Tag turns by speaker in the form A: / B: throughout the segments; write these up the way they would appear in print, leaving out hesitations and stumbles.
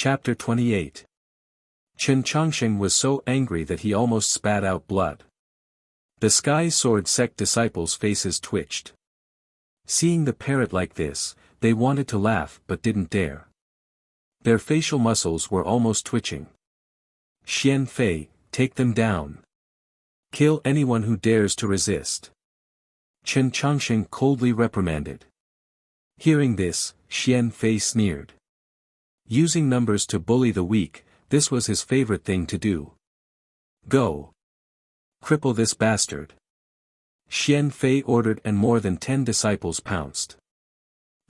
A: Chapter 28. Chen Chongsheng was so angry that he almost spat out blood. The Sky Sword sect disciples' faces twitched. Seeing the parrot like this, they wanted to laugh but didn't dare. Their facial muscles were almost twitching. Xian Fei, take them down. Kill anyone who dares to resist. Chen Chongsheng coldly reprimanded. Hearing this, Xian Fei sneered. Using numbers to bully the weak, this was his favorite thing to do. Go. Cripple this bastard. Xian Fei ordered and more than 10 disciples pounced.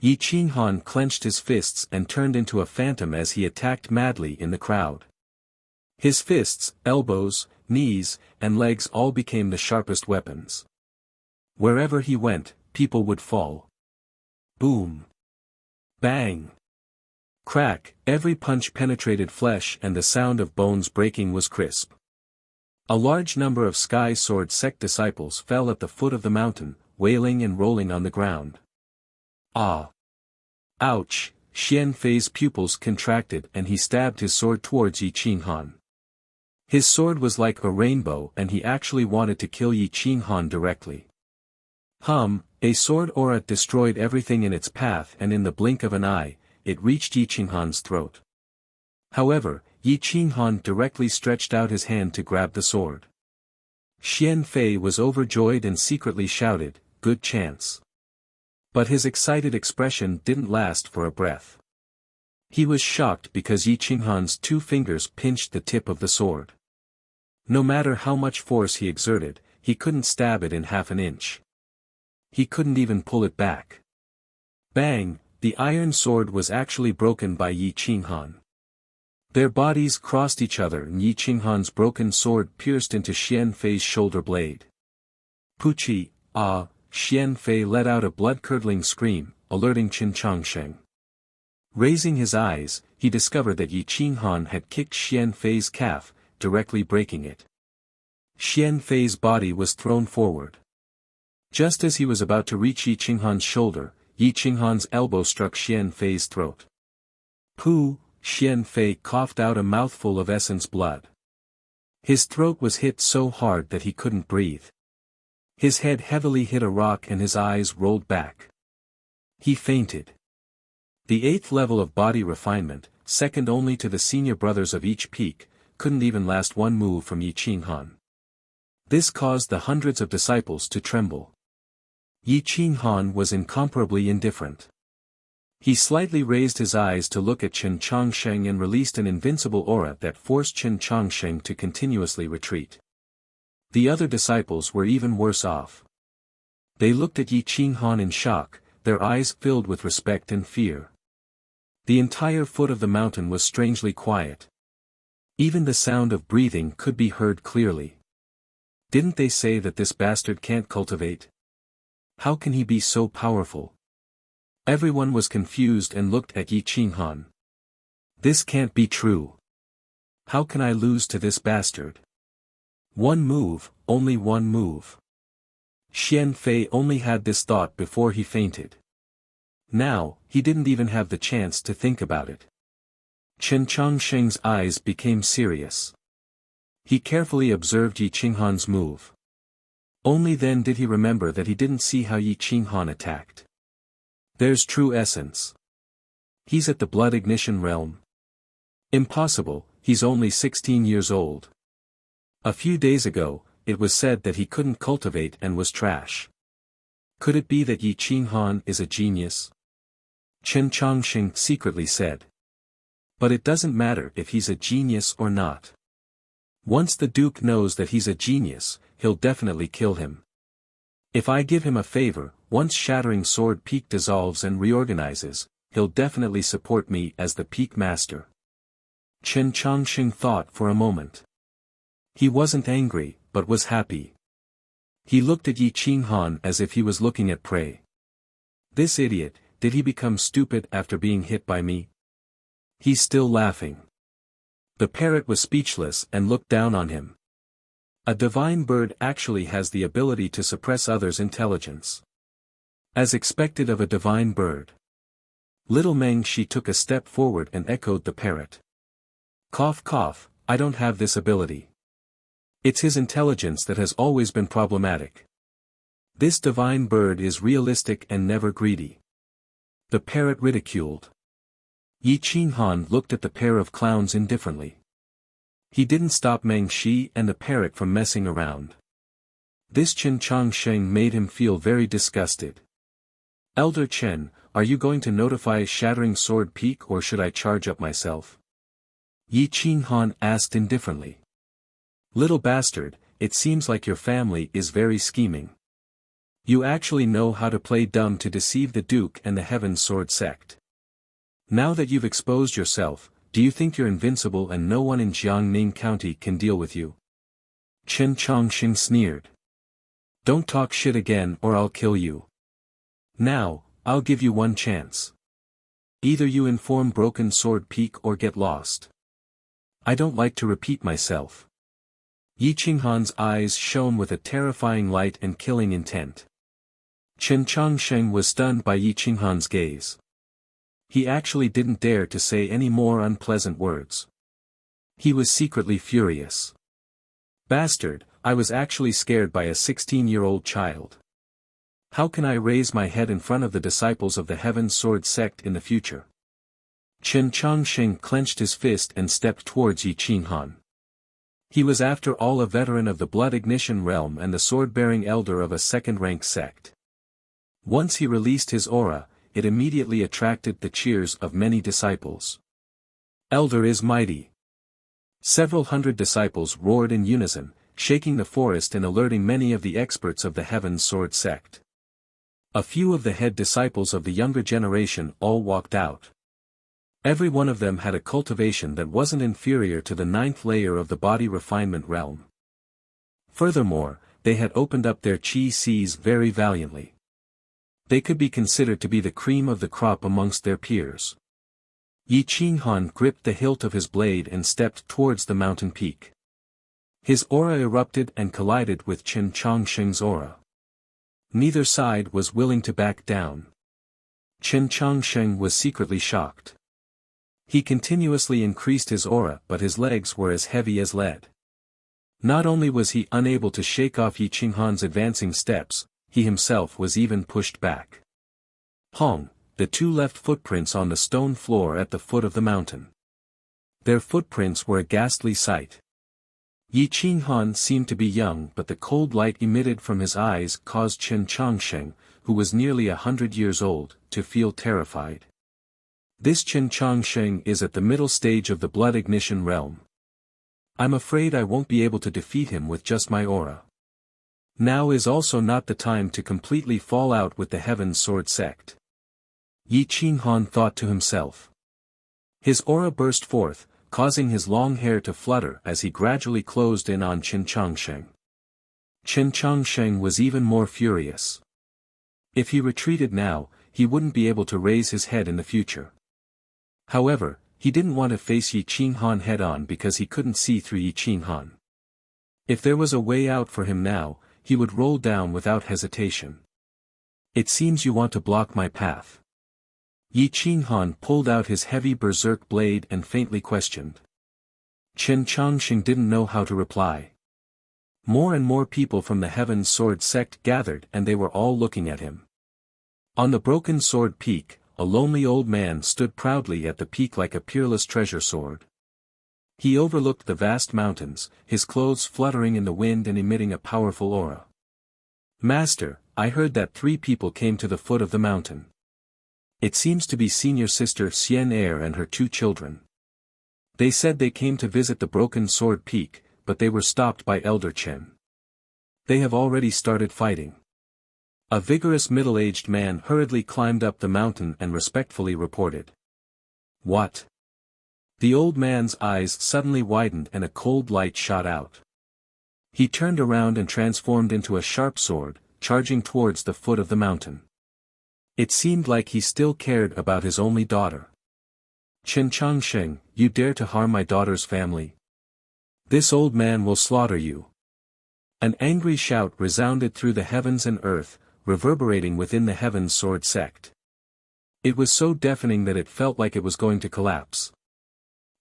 A: Yi Qinghan clenched his fists and turned into a phantom as he attacked madly in the crowd. His fists, elbows, knees, and legs all became the sharpest weapons. Wherever he went, people would fall. Boom. Bang. Crack, every punch penetrated flesh and the sound of bones breaking was crisp. A large number of Sky Sword sect disciples fell at the foot of the mountain, wailing and rolling on the ground. Ah! Ouch! Xian Fei's pupils contracted and he stabbed his sword towards Yi Qinghan. His sword was like a rainbow and he actually wanted to kill Yi Qinghan directly. A sword aura destroyed everything in its path and in the blink of an eye, it reached Yi Qinghan's throat. However, Yi Qinghan directly stretched out his hand to grab the sword. Xian Fei was overjoyed and secretly shouted, "Good chance." But his excited expression didn't last for a breath. He was shocked because Yi Qinghan's 2 fingers pinched the tip of the sword. No matter how much force he exerted, he couldn't stab it in half an inch. He couldn't even pull it back. Bang! The iron sword was actually broken by Yi Qinghan. Their bodies crossed each other and Yi Qinghan's broken sword pierced into Xian Fei's shoulder blade. Puchi, ah! Xian Fei let out a blood-curdling scream, alerting Chen Chongsheng. Raising his eyes, he discovered that Yi Qinghan had kicked Xian Fei's calf, directly breaking it. Xian Fei's body was thrown forward. Just as he was about to reach Yi Qinghan's shoulder, Yi Qinghan's elbow struck Xian Fei's throat. Pooh! Xian Fei coughed out a mouthful of essence blood. His throat was hit so hard that he couldn't breathe. His head heavily hit a rock and his eyes rolled back. He fainted. The 8th level of body refinement, second only to the senior brothers of each peak, couldn't even last one move from Yi Qinghan. This caused the hundreds of disciples to tremble. Yi Qinghan was incomparably indifferent. He slightly raised his eyes to look at Chen Chongsheng and released an invincible aura that forced Chen Chongsheng to continuously retreat. The other disciples were even worse off. They looked at Yi Qinghan in shock, their eyes filled with respect and fear. The entire foot of the mountain was strangely quiet. Even the sound of breathing could be heard clearly. Didn't they say that this bastard can't cultivate? How can he be so powerful? Everyone was confused and looked at Yi Qinghan. This can't be true. How can I lose to this bastard? One move, only one move. Xian Fei only had this thought before he fainted. Now, he didn't even have the chance to think about it. Chen Chongsheng's eyes became serious. He carefully observed Yi Qinghan's move. Only then did he remember that he didn't see how Yi Qinghan attacked. There's true essence. He's at the blood ignition realm. Impossible, he's only 16 years old. A few days ago, it was said that he couldn't cultivate and was trash. Could it be that Yi Qinghan is a genius? Chen Chongsheng secretly said. But it doesn't matter if he's a genius or not. Once the Duke knows that he's a genius, he'll definitely kill him. If I give him a favor, once Shattering Sword Peak dissolves and reorganizes, he'll definitely support me as the Peak Master. Chen Chongsheng thought for a moment. He wasn't angry, but was happy. He looked at Yi Qinghan as if he was looking at prey. This idiot, did he become stupid after being hit by me? He's still laughing. The parrot was speechless and looked down on him. A divine bird actually has the ability to suppress others' intelligence. As expected of a divine bird. Little Meng Shi took a step forward and echoed the parrot. Cough cough, I don't have this ability. It's his intelligence that has always been problematic. This divine bird is realistic and never greedy. The parrot ridiculed. Yi Qinghan looked at the pair of clowns indifferently. He didn't stop Meng Shi and the parrot from messing around. This Chen Changsheng made him feel very disgusted. Elder Chen, are you going to notify Shattering Sword Peak or should I charge up myself? Yi Qinghan asked indifferently. Little bastard, it seems like your family is very scheming. You actually know how to play dumb to deceive the Duke and the Heaven Sword sect. Now that you've exposed yourself, do you think you're invincible and no one in Jiangning County can deal with you? Chen Chongqing sneered. Don't talk shit again or I'll kill you. Now, I'll give you one chance. Either you inform Broken Sword Peak or get lost. I don't like to repeat myself. Yi Qinghan's eyes shone with a terrifying light and killing intent. Chen Changsheng was stunned by Yi Qinghan's gaze. He actually didn't dare to say any more unpleasant words. He was secretly furious. Bastard, I was actually scared by a 16-year-old child. How can I raise my head in front of the disciples of the Heaven Sword sect in the future? Chen Changsheng clenched his fist and stepped towards Yi Qinghan. He was after all a veteran of the Blood Ignition realm and the sword-bearing elder of a second-rank sect. Once he released his aura, it immediately attracted the cheers of many disciples. Elder is mighty. Several hundred disciples roared in unison, shaking the forest and alerting many of the experts of the Heaven Sword sect. A few of the head disciples of the younger generation all walked out. Every one of them had a cultivation that wasn't inferior to the 9th layer of the body refinement realm. Furthermore, they had opened up their chi seas very valiantly. They could be considered to be the cream of the crop amongst their peers. Yi Qinghan gripped the hilt of his blade and stepped towards the mountain peak. His aura erupted and collided with Chen Changsheng's aura. Neither side was willing to back down. Chen Changsheng was secretly shocked. He continuously increased his aura but his legs were as heavy as lead. Not only was he unable to shake off Yi Qinghan's advancing steps, he himself was even pushed back. Hong, the two left footprints on the stone floor at the foot of the mountain. Their footprints were a ghastly sight. Yi Qinghan seemed to be young but the cold light emitted from his eyes caused Chen Changsheng, who was nearly 100 years old, to feel terrified. This Chen Changsheng is at the middle stage of the Blood Ignition realm. I'm afraid I won't be able to defeat him with just my aura. Now is also not the time to completely fall out with the Heaven Sword sect. Yi Qinghan thought to himself. His aura burst forth, causing his long hair to flutter as he gradually closed in on Chen Changsheng. Chen Changsheng was even more furious. If he retreated now, he wouldn't be able to raise his head in the future. However, he didn't want to face Yi Qinghan head-on because he couldn't see through Yi Qinghan. If there was a way out for him now, he would roll down without hesitation. It seems you want to block my path. Yi Qinghan pulled out his heavy berserk blade and faintly questioned. Chen Changsheng didn't know how to reply. More and more people from the Heaven Sword sect gathered and they were all looking at him. On the Broken Sword Peak, a lonely old man stood proudly at the peak like a peerless treasure sword. He overlooked the vast mountains, his clothes fluttering in the wind and emitting a powerful aura. Master, I heard that 3 people came to the foot of the mountain. It seems to be senior sister Xian Er and her 2 children. They said they came to visit the Broken Sword Peak, but they were stopped by Elder Chen. They have already started fighting. A vigorous middle-aged man hurriedly climbed up the mountain and respectfully reported. What? The old man's eyes suddenly widened and a cold light shot out. He turned around and transformed into a sharp sword, charging towards the foot of the mountain. It seemed like he still cared about his only daughter. Chen Changsheng, you dare to harm my daughter's family? This old man will slaughter you. An angry shout resounded through the heavens and earth, reverberating within the Heaven Sword sect. It was so deafening that it felt like it was going to collapse.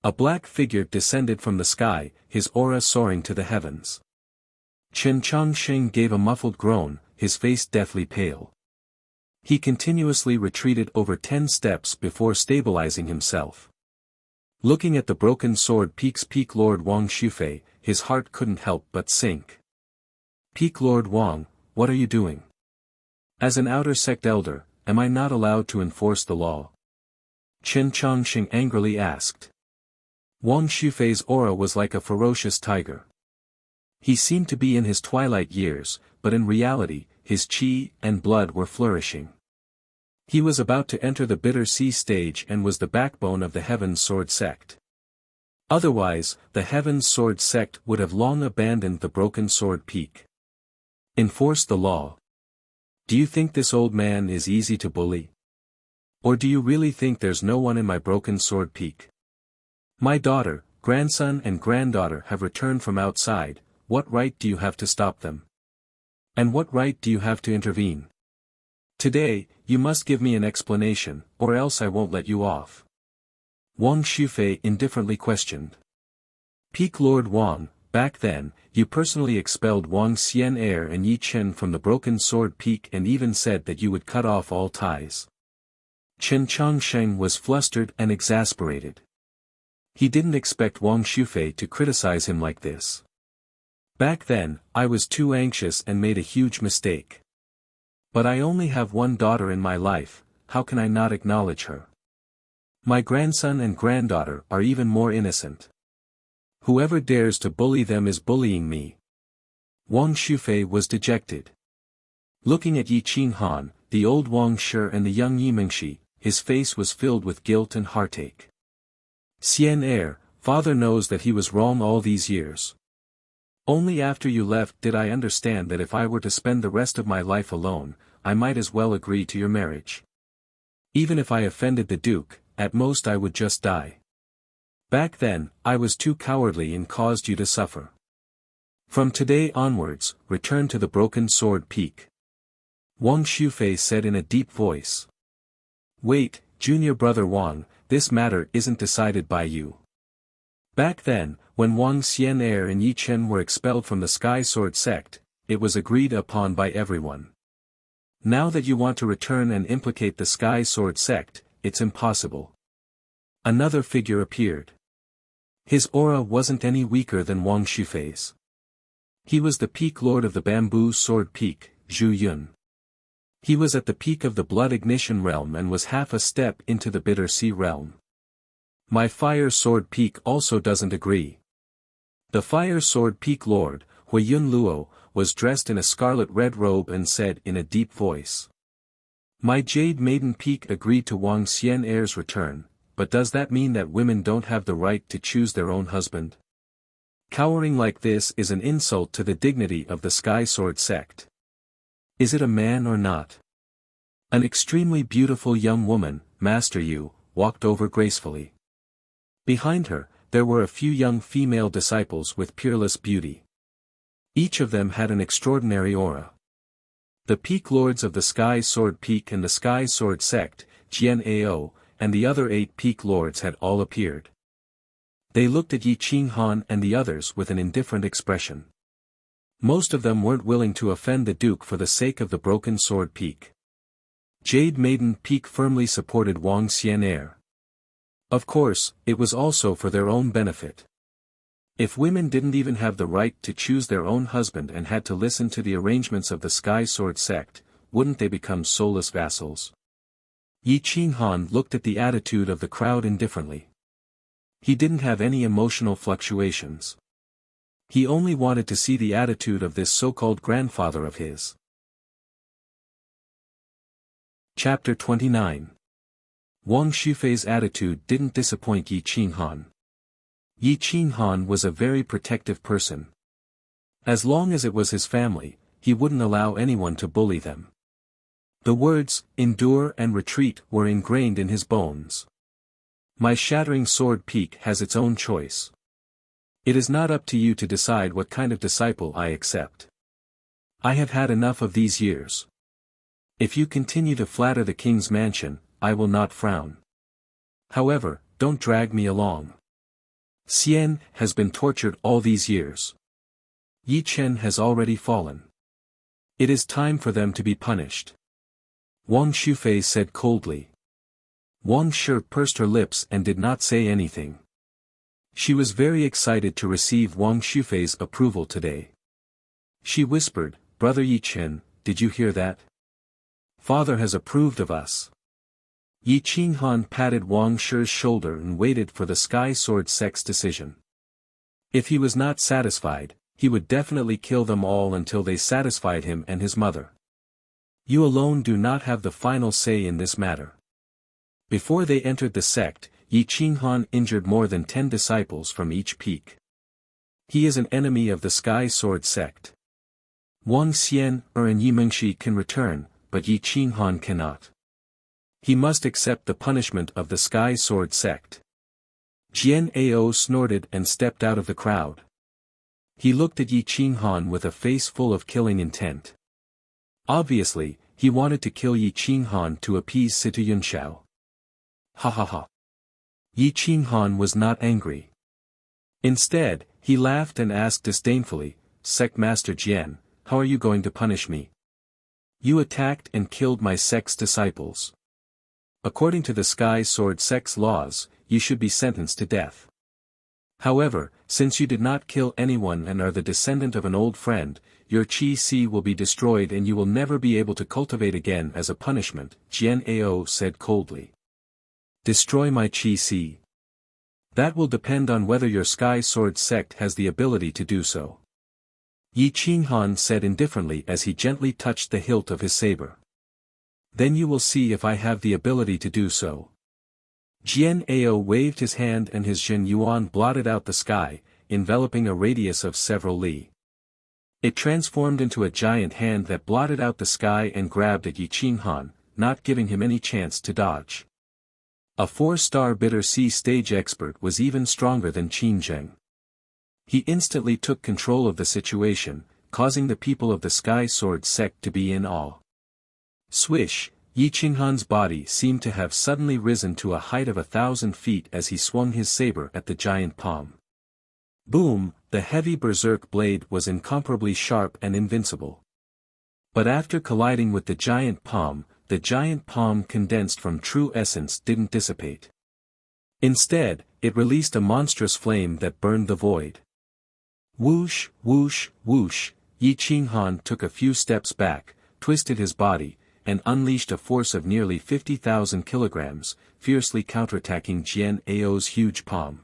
A: A black figure descended from the sky, his aura soaring to the heavens. Chen Chongsheng gave a muffled groan, his face deathly pale. He continuously retreated over 10 steps before stabilizing himself. Looking at the broken sword peak Lord Wang Shufei, his heart couldn't help but sink. Peak Lord Wang, what are you doing? As an outer sect elder, am I not allowed to enforce the law? Chen Chongsheng angrily asked. Wang Shufei's aura was like a ferocious tiger. He seemed to be in his twilight years, but in reality, his qi and blood were flourishing. He was about to enter the bitter sea stage and was the backbone of the Heaven's Sword sect. Otherwise, the Heaven's Sword sect would have long abandoned the broken sword peak. Enforce the law. Do you think this old man is easy to bully? Or do you really think there's no one in my broken sword peak? My daughter, grandson and granddaughter have returned from outside. What right do you have to stop them? And what right do you have to intervene? Today, you must give me an explanation, or else I won't let you off. Wang Shufei indifferently questioned. Peak Lord Wang, back then, you personally expelled Wang Xian'er and Yi Chen from the broken sword peak and even said that you would cut off all ties. Chen Chongsheng was flustered and exasperated. He didn't expect Wang Shufei to criticize him like this. Back then, I was too anxious and made a huge mistake. But I only have one daughter in my life, how can I not acknowledge her? My grandson and granddaughter are even more innocent. Whoever dares to bully them is bullying me. Wang Shufei was dejected. Looking at Yi Qinghan, the old Wang Shi and the young Yi Mingxi, his face was filled with guilt and heartache. Xian'er, father knows that he was wrong all these years. Only after you left did I understand that if I were to spend the rest of my life alone, I might as well agree to your marriage. Even if I offended the Duke, at most I would just die. Back then, I was too cowardly and caused you to suffer. From today onwards, return to the broken sword peak. Wang Shufei said in a deep voice. Wait, junior brother Wang, this matter isn't decided by you. Back then, when Wang Xian'er and Yi Chen were expelled from the Sky Sword sect, it was agreed upon by everyone. Now that you want to return and implicate the Sky Sword sect, it's impossible. Another figure appeared. His aura wasn't any weaker than Wang Shufei's. He was the peak lord of the Bamboo Sword Peak, Zhu Yun. He was at the peak of the Blood Ignition realm and was half a step into the Bitter Sea realm. My Fire Sword Peak also doesn't agree. The Fire Sword Peak Lord, Huiyun Luo, was dressed in a scarlet-red robe and said in a deep voice. My Jade Maiden Peak agreed to Wang Xian'er's return, but does that mean that women don't have the right to choose their own husband? Cowering like this is an insult to the dignity of the Sky Sword sect. Is it a man or not? An extremely beautiful young woman, Master Yu, walked over gracefully. Behind her, there were a few young female disciples with peerless beauty. Each of them had an extraordinary aura. The peak lords of the Sky Sword Peak and the Sky Sword sect, Jian Ao, and the other 8 peak lords had all appeared. They looked at Yi Qinghan and the others with an indifferent expression. Most of them weren't willing to offend the Duke for the sake of the broken sword peak. Jade Maiden Peak firmly supported Wang Xian'er. Of course, it was also for their own benefit. If women didn't even have the right to choose their own husband and had to listen to the arrangements of the Sky Sword sect, wouldn't they become soulless vassals? Yi Qinghan looked at the attitude of the crowd indifferently. He didn't have any emotional fluctuations. He only wanted to see the attitude of this so-called grandfather of his. Chapter 29. Wang Shufei's attitude didn't disappoint Yi Qinghan. Yi Qinghan was a very protective person. As long as it was his family, he wouldn't allow anyone to bully them. The words, endure and retreat, were ingrained in his bones. My shattering sword peak has its own choice. It is not up to you to decide what kind of disciple I accept. I have had enough of these years. If you continue to flatter the king's mansion, I will not frown. However, don't drag me along. Xian has been tortured all these years. Yi Chen has already fallen. It is time for them to be punished. Wang Shufei said coldly. Wang Shi pursed her lips and did not say anything. She was very excited to receive Wang Shufei's approval today. She whispered, Brother Yi Chen, did you hear that? Father has approved of us. Yi Qinghan patted Wang Shi's shoulder and waited for the Sky Sword sect's decision. If he was not satisfied, he would definitely kill them all until they satisfied him and his mother. You alone do not have the final say in this matter. Before they entered the sect, Yi Qinghan injured more than 10 disciples from each peak. He is an enemy of the Sky Sword sect. Wang Xian and Yi Mengshi can return, but Yi Qinghan cannot. He must accept the punishment of the Sky Sword sect. Jian Ao snorted and stepped out of the crowd. He looked at Yi Qinghan with a face full of killing intent. Obviously, he wanted to kill Yi Qinghan to appease Situ Yunxiao. Ha ha ha. Yi Qinghan was not angry. Instead, he laughed and asked disdainfully, Sect Master Jian, how are you going to punish me? You attacked and killed my sect's disciples. According to the Sky Sword sect's laws, you should be sentenced to death. However, since you did not kill anyone and are the descendant of an old friend, your Qi will be destroyed and you will never be able to cultivate again as a punishment, Jian Ao said coldly. Destroy my Qi. That will depend on whether your Sky Sword sect has the ability to do so. Yi Qinghan said indifferently as he gently touched the hilt of his saber. Then you will see if I have the ability to do so. Jian Ao waved his hand and his Jin Yuan blotted out the sky, enveloping a radius of several li. It transformed into a giant hand that blotted out the sky and grabbed at Yi Qinghan, not giving him any chance to dodge. A 4-star Bitter Sea stage expert was even stronger than Qin Zheng. He instantly took control of the situation, causing the people of the Sky Sword sect to be in awe. Swish, Yi Qinghan's body seemed to have suddenly risen to a height of 1,000 feet as he swung his saber at the giant palm. Boom, the heavy berserk blade was incomparably sharp and invincible. But after colliding with the giant palm condensed from true essence didn't dissipate. Instead, it released a monstrous flame that burned the void. Whoosh, whoosh, whoosh, Yi Qinghan took a few steps back, twisted his body, and unleashed a force of nearly 50,000 kilograms, fiercely counterattacking Jian Ao's huge palm.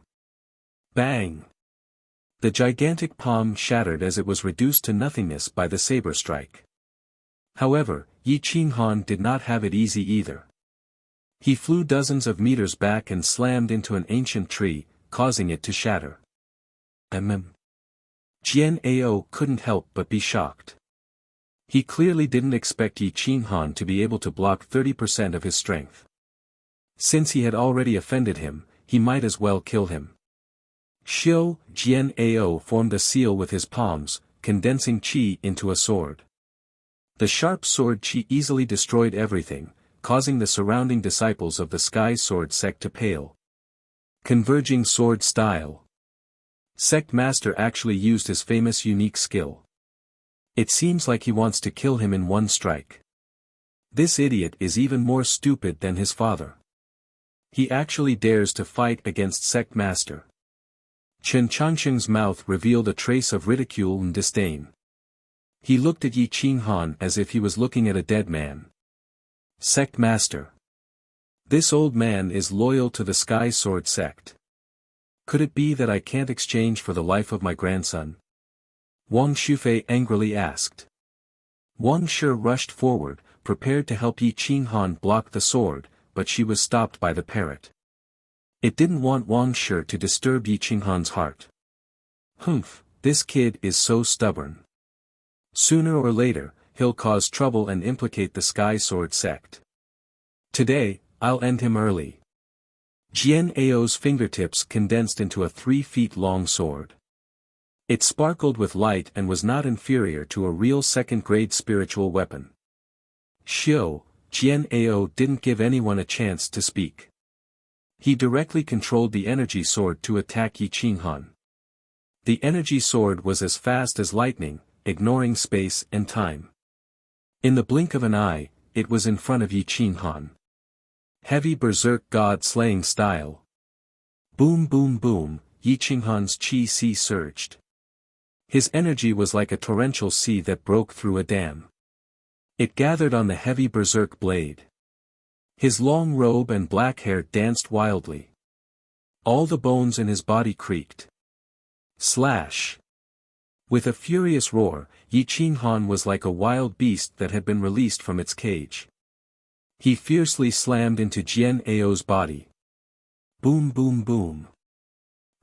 A: Bang! The gigantic palm shattered as it was reduced to nothingness by the saber strike. However, Yi Qinghan did not have it easy either. He flew dozens of meters back and slammed into an ancient tree, causing it to shatter. Jian Ao couldn't help but be shocked. He clearly didn't expect Yi Qinghan to be able to block 30% of his strength. Since he had already offended him, he might as well kill him. Xiu, Jian Ao formed a seal with his palms, condensing qi into a sword. The sharp sword qi easily destroyed everything, causing the surrounding disciples of the Sky Sword sect to pale. Converging sword style. Sect Master actually used his famous unique skill. It seems like he wants to kill him in one strike. This idiot is even more stupid than his father. He actually dares to fight against Sect Master. Chen Changsheng's mouth revealed a trace of ridicule and disdain. He looked at Yi Qinghan as if he was looking at a dead man. Sect Master. This old man is loyal to the Sky Sword sect. Could it be that I can't exchange for the life of my grandson? Wang Shufei angrily asked. Wang Shi rushed forward, prepared to help Yi Qinghan block the sword, but she was stopped by the parrot. It didn't want Wang Shi to disturb Yi Qinghan's heart. Humph, this kid is so stubborn. Sooner or later, he'll cause trouble and implicate the Sky Sword sect. Today, I'll end him early. Jian Ao's fingertips condensed into a 3-feet-long sword. It sparkled with light and was not inferior to a real second-grade spiritual weapon. Xiu, Jian Ao didn't give anyone a chance to speak. He directly controlled the energy sword to attack Yi Qinghan. The energy sword was as fast as lightning, ignoring space and time. In the blink of an eye, it was in front of Yi Qinghan. Heavy berserk god-slaying style. Boom boom boom, Yi Qinghan's chi surged. His energy was like a torrential sea that broke through a dam. It gathered on the heavy berserk blade. His long robe and black hair danced wildly. All the bones in his body creaked. Slash! With a furious roar, Yi Qinghan was like a wild beast that had been released from its cage. He fiercely slammed into Jian Ao's body. Boom boom boom.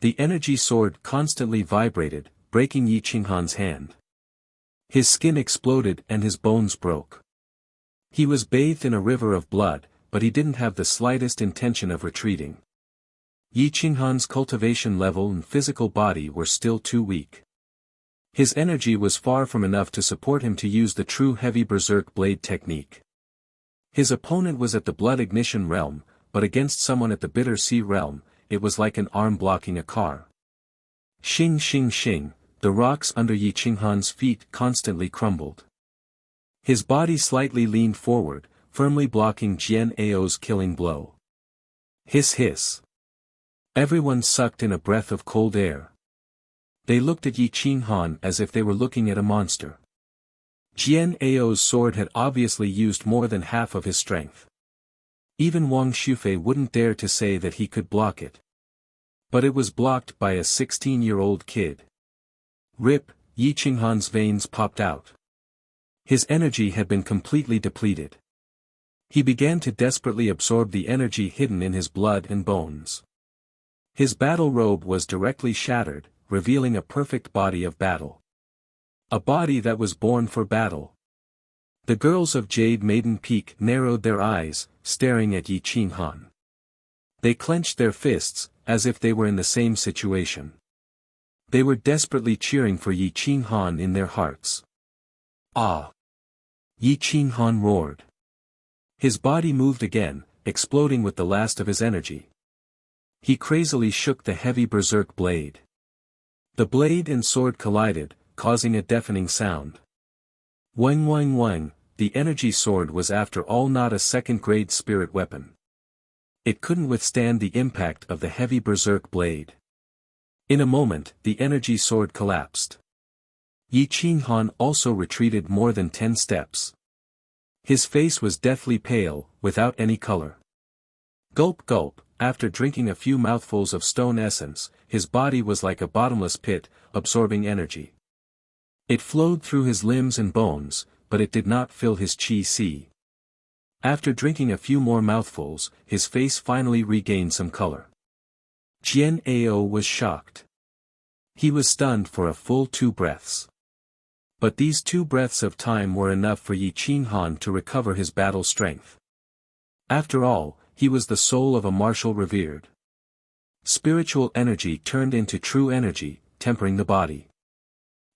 A: The energy sword constantly vibrated, breaking Yi Qinghan's hand. His skin exploded and his bones broke. He was bathed in a river of blood, but he didn't have the slightest intention of retreating. Yi Qinghan's cultivation level and physical body were still too weak. His energy was far from enough to support him to use the true heavy berserk blade technique. His opponent was at the blood ignition realm, but against someone at the bitter sea realm, it was like an arm blocking a car. Shing shing shing, the rocks under Yi Qinghan's feet constantly crumbled. His body slightly leaned forward, firmly blocking Jian Ao's killing blow. Hiss hiss. Everyone sucked in a breath of cold air. They looked at Yi Qinghan as if they were looking at a monster. Jian Ao's sword had obviously used more than half of his strength. Even Wang Shufei wouldn't dare to say that he could block it. But it was blocked by a 16-year-old kid. Rip, Yi Qinghan's veins popped out. His energy had been completely depleted. He began to desperately absorb the energy hidden in his blood and bones. His battle robe was directly shattered, revealing a perfect body of battle. A body that was born for battle. The girls of Jade Maiden Peak narrowed their eyes, staring at Yi Qinghan. They clenched their fists, as if they were in the same situation. They were desperately cheering for Yi Qinghan in their hearts. Ah! Yi Qinghan roared. His body moved again, exploding with the last of his energy. He crazily shook the heavy berserk blade. The blade and sword collided, causing a deafening sound. Wang wang wang, the energy sword was after all not a second-grade spirit weapon. It couldn't withstand the impact of the heavy berserk blade. In a moment, the energy sword collapsed. Yi Qinghan also retreated more than 10 steps. His face was deathly pale, without any color. Gulp gulp, after drinking a few mouthfuls of stone essence, his body was like a bottomless pit, absorbing energy. It flowed through his limbs and bones, but it did not fill his chi. After drinking a few more mouthfuls, his face finally regained some color. Jian Ao was shocked. He was stunned for a full 2 breaths. But these 2 breaths of time were enough for Yi Qinghan to recover his battle strength. After all, he was the soul of a martial revered. Spiritual energy turned into true energy, tempering the body.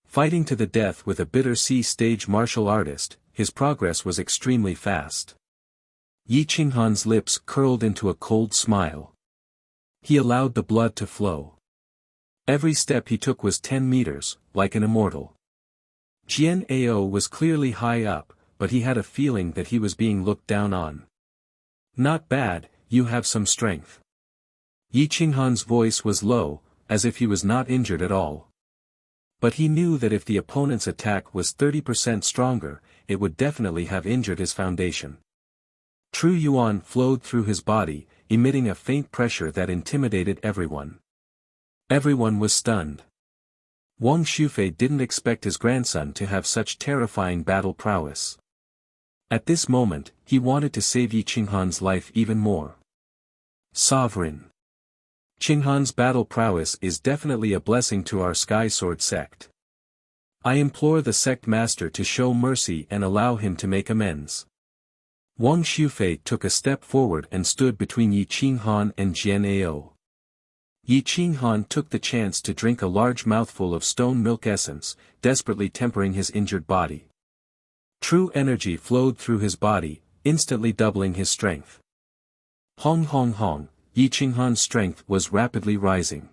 A: Fighting to the death with a bitter sea stage martial artist, his progress was extremely fast. Yi Qinghan's lips curled into a cold smile. He allowed the blood to flow. Every step he took was 10 meters, like an immortal. Jian Ao was clearly high up, but he had a feeling that he was being looked down on. Not bad, you have some strength. Yi Qinghan's voice was low, as if he was not injured at all. But he knew that if the opponent's attack was 30% stronger, it would definitely have injured his foundation. True yuan flowed through his body, emitting a faint pressure that intimidated everyone. Everyone was stunned. Wang Shufei didn't expect his grandson to have such terrifying battle prowess. At this moment, he wanted to save Yi Qinghan's life even more. Sovereign. Qinghan's battle prowess is definitely a blessing to our Sky Sword sect. I implore the sect master to show mercy and allow him to make amends. Wang Shufei took a step forward and stood between Yi Qinghan and Jian Ao. Yi Qinghan took the chance to drink a large mouthful of stone milk essence, desperately tempering his injured body. True energy flowed through his body, instantly doubling his strength. Hong hong hong, Yi Qinghan's strength was rapidly rising.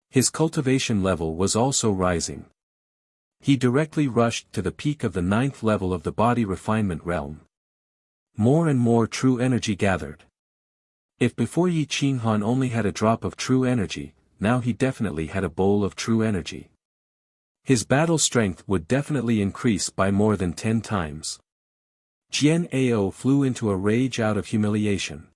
A: His cultivation level was also rising. He directly rushed to the peak of the 9th level of the body refinement realm. More and more true energy gathered. If before Yi Qinghan only had a drop of true energy, now he definitely had a bowl of true energy. His battle strength would definitely increase by more than 10 times. Jian Ao flew into a rage out of humiliation.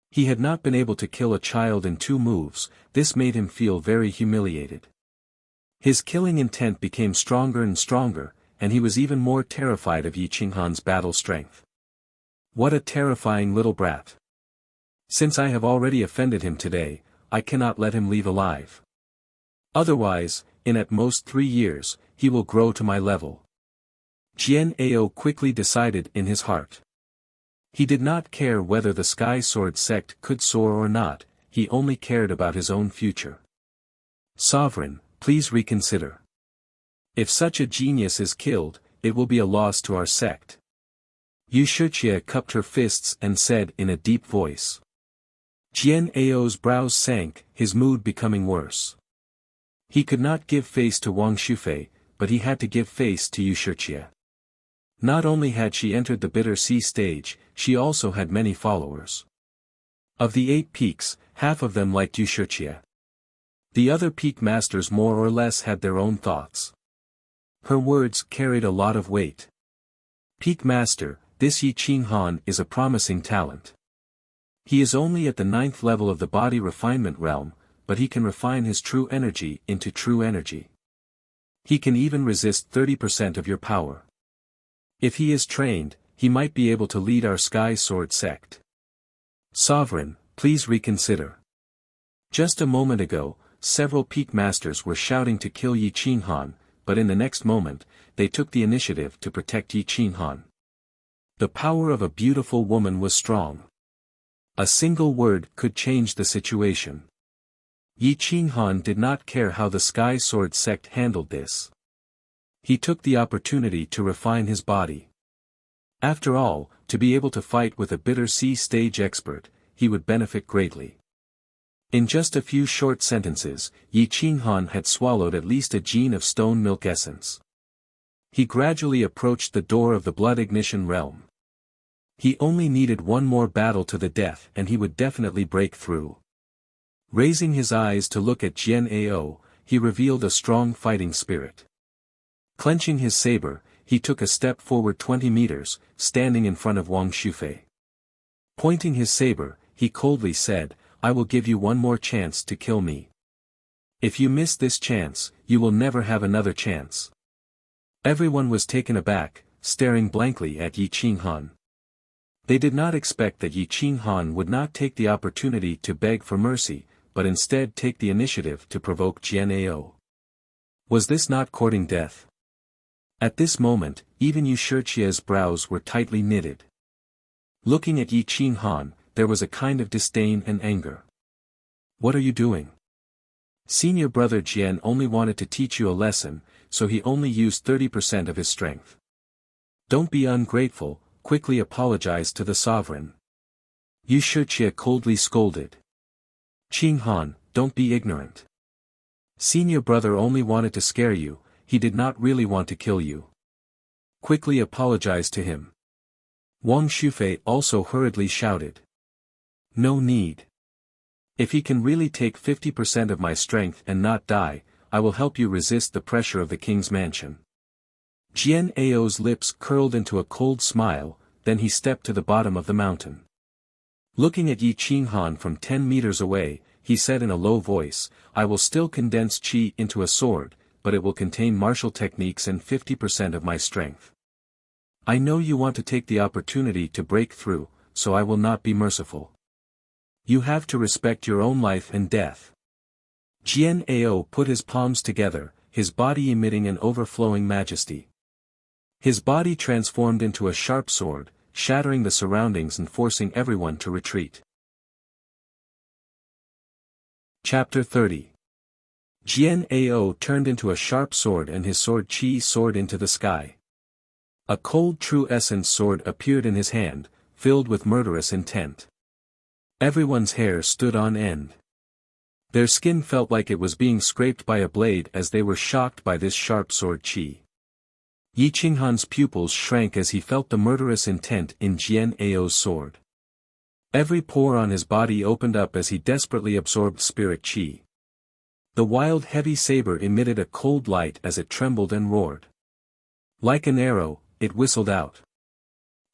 A: He had not been able to kill a child in 2 moves, this made him feel very humiliated. His killing intent became stronger and stronger, and he was even more terrified of Yi Qinghan's battle strength. What a terrifying little brat. Since I have already offended him today, I cannot let him leave alive. Otherwise, in at most 3 years, he will grow to my level. Jian Ao quickly decided in his heart. He did not care whether the Sky Sword sect could soar or not, he only cared about his own future. Sovereign, please reconsider. If such a genius is killed, it will be a loss to our sect. Wuxia cupped her fists and said in a deep voice. Jian Ao's brows sank, his mood becoming worse. He could not give face to Wang Shufei, but he had to give face to Wuxia. Not only had she entered the bitter sea stage, she also had many followers. Of the 8 peaks, half of them liked Wuxia. The other peak masters more or less had their own thoughts. Her words carried a lot of weight. Peak master, this Yi Qinghan is a promising talent. He is only at the 9th level of the body refinement realm, but he can refine his true energy into true energy. He can even resist 30% of your power. If he is trained, he might be able to lead our Sky Sword sect. Sovereign, please reconsider. Just a moment ago, several peak masters were shouting to kill Yi Qinghan, but in the next moment, they took the initiative to protect Yi Qinghan. The power of a beautiful woman was strong. A single word could change the situation. Yi Qinghan did not care how the Sky Sword sect handled this. He took the opportunity to refine his body. After all, to be able to fight with a bitter sea stage expert, he would benefit greatly. In just a few short sentences, Yi Qinghan had swallowed at least a gene of stone milk essence. He gradually approached the door of the blood ignition realm. He only needed one more battle to the death and he would definitely break through. Raising his eyes to look at Jian Ao, he revealed a strong fighting spirit. Clenching his saber, he took a step forward 20 meters, standing in front of Wang Shufei. Pointing his saber, he coldly said, I will give you one more chance to kill me. If you miss this chance, you will never have another chance. Everyone was taken aback, staring blankly at Yi Qinghan. They did not expect that Yi Qinghan would not take the opportunity to beg for mercy, but instead take the initiative to provoke Jian Ao. Was this not courting death? At this moment, even Wuxia's brows were tightly knitted. Looking at Yi Qinghan, there was a kind of disdain and anger. What are you doing? Senior brother Jian only wanted to teach you a lesson, so he only used 30% of his strength. Don't be ungrateful, quickly apologize to the sovereign. Wuxia coldly scolded. Qinghan, don't be ignorant. Senior brother only wanted to scare you, he did not really want to kill you. Quickly apologize to him. Wang Shufei also hurriedly shouted. No need. If he can really take 50% of my strength and not die, I will help you resist the pressure of the king's mansion. Jian Ao's lips curled into a cold smile, then he stepped to the bottom of the mountain. Looking at Yi Qinghan from 10 meters away, he said in a low voice, I will still condense qi into a sword, but it will contain martial techniques and 50% of my strength. I know you want to take the opportunity to break through, so I will not be merciful. You have to respect your own life and death. Jian Ao put his palms together, his body emitting an overflowing majesty. His body transformed into a sharp sword, shattering the surroundings and forcing everyone to retreat. Chapter 30. Jian Ao turned into a sharp sword and his sword qi soared into the sky. A cold true essence sword appeared in his hand, filled with murderous intent. Everyone's hair stood on end. Their skin felt like it was being scraped by a blade as they were shocked by this sharp sword chi. Yi Qinghan's pupils shrank as he felt the murderous intent in Jian Ao's sword. Every pore on his body opened up as he desperately absorbed spirit chi. The wild heavy saber emitted a cold light as it trembled and roared. Like an arrow, it whistled out.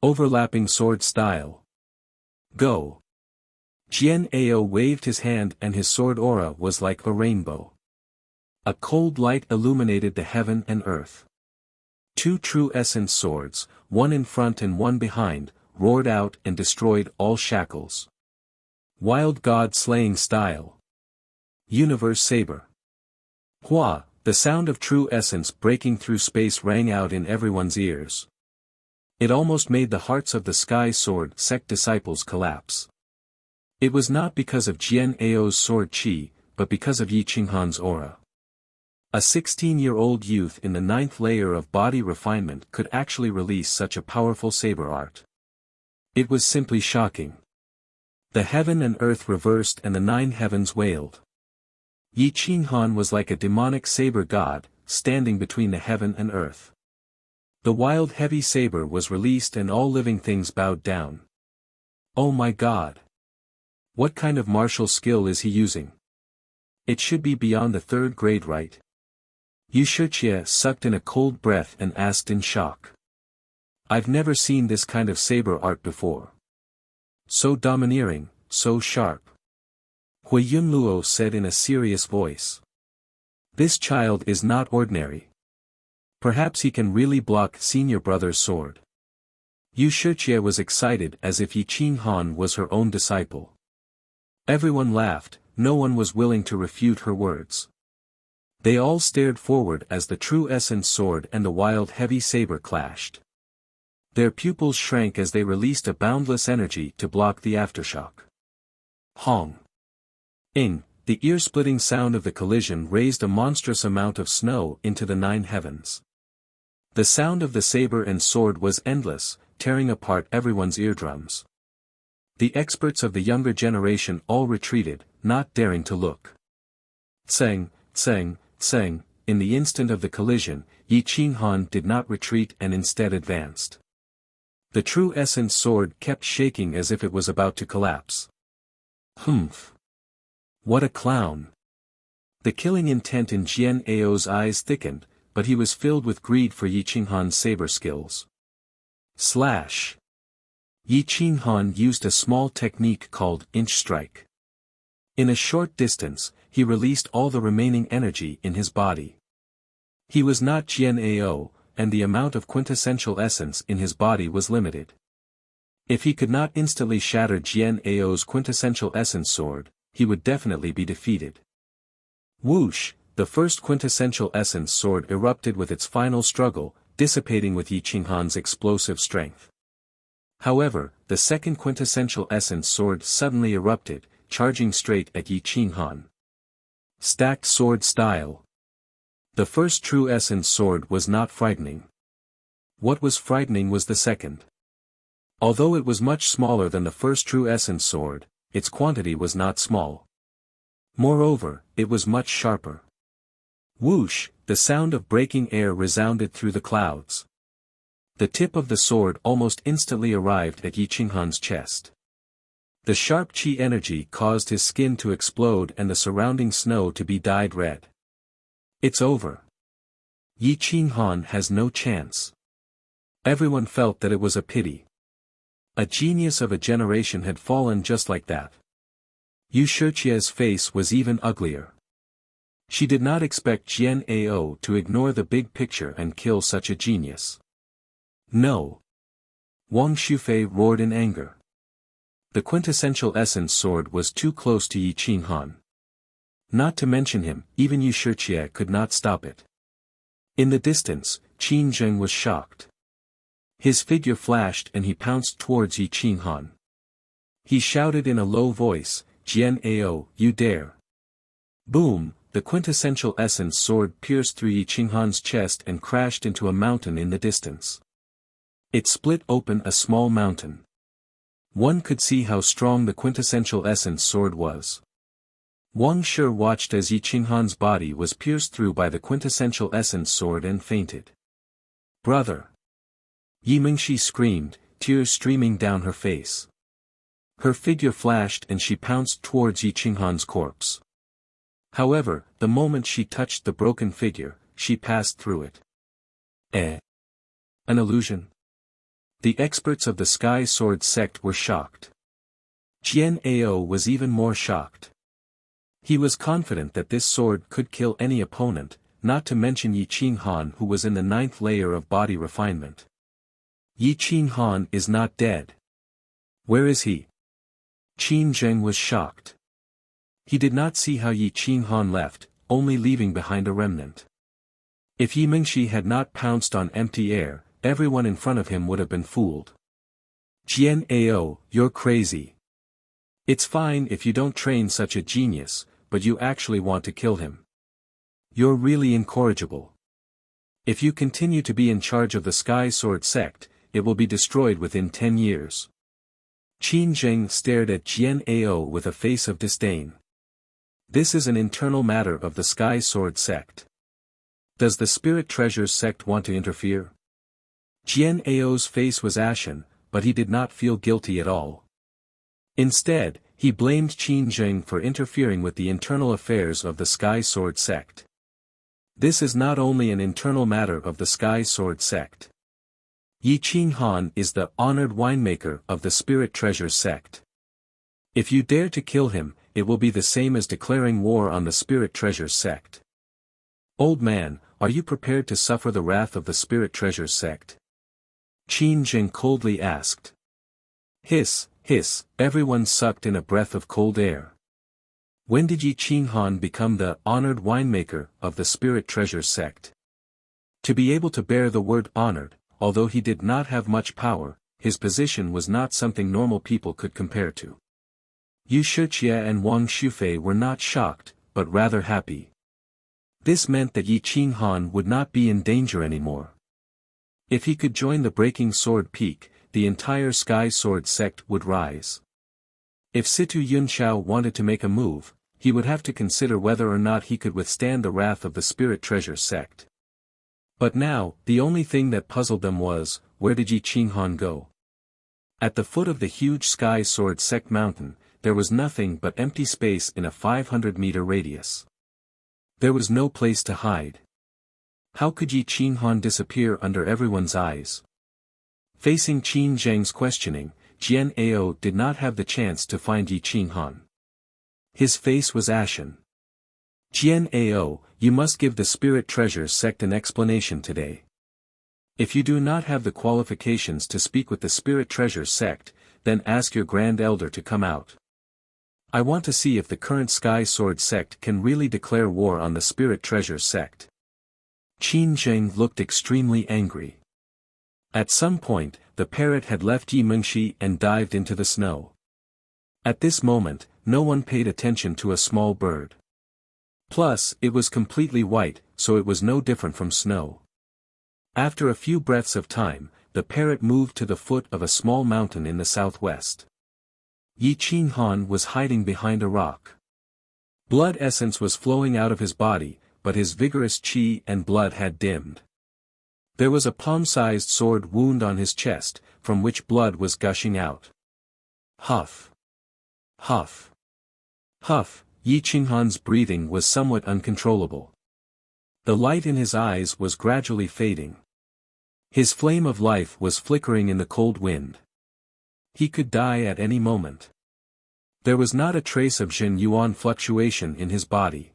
A: Overlapping sword style. Go. Jian Ao waved his hand and his sword aura was like a rainbow. A cold light illuminated the heaven and earth. Two true essence swords, one in front and one behind, roared out and destroyed all shackles. Wild god slaying style. Universe saber. Hua, the sound of true essence breaking through space rang out in everyone's ears. It almost made the hearts of the Sky Sword sect disciples collapse. It was not because of Jian Ao's sword chi, but because of Yi Qinghan's aura. A 16-year-old youth in the 9th layer of body refinement could actually release such a powerful saber art. It was simply shocking. The heaven and earth reversed and the 9 heavens wailed. Yi Qinghan was like a demonic saber god, standing between the heaven and earth. The wild heavy saber was released and all living things bowed down. Oh my god! What kind of martial skill is he using? It should be beyond the 3rd grade, right? Wuxia sucked in a cold breath and asked in shock. I've never seen this kind of saber art before. So domineering, so sharp. Hui Yunluo said in a serious voice. This child is not ordinary. Perhaps he can really block senior brother's sword. Wuxia was excited as if Yi Qinghan was her own disciple. Everyone laughed, no one was willing to refute her words. They all stared forward as the true essence sword and the wild heavy saber clashed. Their pupils shrank as they released a boundless energy to block the aftershock. Hong. Ing, the ear-splitting sound of the collision raised a monstrous amount of snow into the 9 heavens. The sound of the saber and sword was endless, tearing apart everyone's eardrums. The experts of the younger generation all retreated, not daring to look. Tseng, tseng, tseng, in the instant of the collision, Yi Qinghan did not retreat and instead advanced. The true essence sword kept shaking as if it was about to collapse. Humph! What a clown! The killing intent in Jian Ao's eyes thickened, but he was filled with greed for Yi Qinghan's saber skills. Slash! Yi Qinghan used a small technique called inch strike. In a short distance, he released all the remaining energy in his body. He was not Jian Ao, and the amount of quintessential essence in his body was limited. If he could not instantly shatter Jian Ao's quintessential essence sword, he would definitely be defeated. Whoosh, the first quintessential essence sword erupted with its final struggle, dissipating with Yi Qinghan's explosive strength. However, the second quintessential essence sword suddenly erupted, charging straight at Yi Qinghan. Stacked sword style. The first true essence sword was not frightening. What was frightening was the second. Although it was much smaller than the first true essence sword, its quantity was not small. Moreover, it was much sharper. Whoosh, the sound of breaking air resounded through the clouds. The tip of the sword almost instantly arrived at Yi Qinghan's chest. The sharp chi energy caused his skin to explode and the surrounding snow to be dyed red. It's over. Yi Qinghan has no chance. Everyone felt that it was a pity. A genius of a generation had fallen just like that. Wuxia's face was even uglier. She did not expect Jian Ao to ignore the big picture and kill such a genius. No. Wang Shufei roared in anger. The quintessential essence sword was too close to Yi Qinghan. Not to mention him, even Wuxia could not stop it. In the distance, Qin Zheng was shocked. His figure flashed and he pounced towards Yi Qinghan. He shouted in a low voice, Jian Ao, you dare. Boom, the quintessential essence sword pierced through Yi Qinghan's chest and crashed into a mountain in the distance. It split open a small mountain. One could see how strong the quintessential essence sword was. Wang Shi watched as Yi Qinghan's body was pierced through by the quintessential essence sword and fainted. "Brother!" Yi Mingxi screamed, tears streaming down her face. Her figure flashed and she pounced towards Yi Qinghan's corpse. However, the moment she touched the broken figure, she passed through it. An illusion? The experts of the Sky Sword sect were shocked. Jian Ao was even more shocked. He was confident that this sword could kill any opponent, not to mention Yi Qinghan, who was in the 9th layer of body refinement. Yi Qinghan is not dead. Where is he? Qin Zheng was shocked. He did not see how Yi Qinghan left, only leaving behind a remnant. If Yi Mingxi had not pounced on empty air, everyone in front of him would have been fooled. "Jian Ao, you're crazy. It's fine if you don't train such a genius, but you actually want to kill him. You're really incorrigible. If you continue to be in charge of the Sky Sword sect, it will be destroyed within 10 years. Qin Zheng stared at Jian Ao with a face of disdain. This is an internal matter of the Sky Sword sect. Does the Spirit Treasures sect want to interfere? Jian Ao's face was ashen, but he did not feel guilty at all. Instead, he blamed Qin Zheng for interfering with the internal affairs of the Sky Sword sect. This is not only an internal matter of the Sky Sword sect. Yi Qinghan is the honored winemaker of the Spirit Treasures sect. If you dare to kill him, it will be the same as declaring war on the Spirit Treasures sect. Old man, are you prepared to suffer the wrath of the Spirit Treasures sect? Qin Zheng coldly asked. Hiss, hiss, everyone sucked in a breath of cold air. When did Yi Qinghan become the honored winemaker of the Spirit Treasures sect? To be able to bear the word honored, although he did not have much power, his position was not something normal people could compare to. Yu Shiqie and Wang Shufei were not shocked, but rather happy. This meant that Yi Qinghan would not be in danger anymore. If he could join the Breaking Sword Peak, the entire Sky Sword sect would rise. If Situ Yunxiao wanted to make a move, he would have to consider whether or not he could withstand the wrath of the Spirit Treasures sect. But now, the only thing that puzzled them was, where did Yi Qinghan go? At the foot of the huge Sky Sword sect mountain, there was nothing but empty space in a 500-meter radius. There was no place to hide. How could Yi Qinghan disappear under everyone's eyes? Facing Qin Zheng's questioning, Jian Ao did not have the chance to find Yi Qinghan. His face was ashen. Jian Ao, you must give the Spirit Treasures sect an explanation today. If you do not have the qualifications to speak with the Spirit Treasures sect, then ask your Grand Elder to come out. I want to see if the current Sky Sword sect can really declare war on the Spirit Treasures sect. Qin Zheng looked extremely angry. At some point, the parrot had left Yi Mingxi and dived into the snow. At this moment, no one paid attention to a small bird. Plus, it was completely white, so it was no different from snow. After a few breaths of time, the parrot moved to the foot of a small mountain in the southwest. Yi Qinghan was hiding behind a rock. Blood essence was flowing out of his body, but his vigorous qi and blood had dimmed. There was a palm-sized sword wound on his chest, from which blood was gushing out. Huff. Huff. Huff, Yi Qinghan's breathing was somewhat uncontrollable. The light in his eyes was gradually fading. His flame of life was flickering in the cold wind. He could die at any moment. There was not a trace of Jin Yuan fluctuation in his body.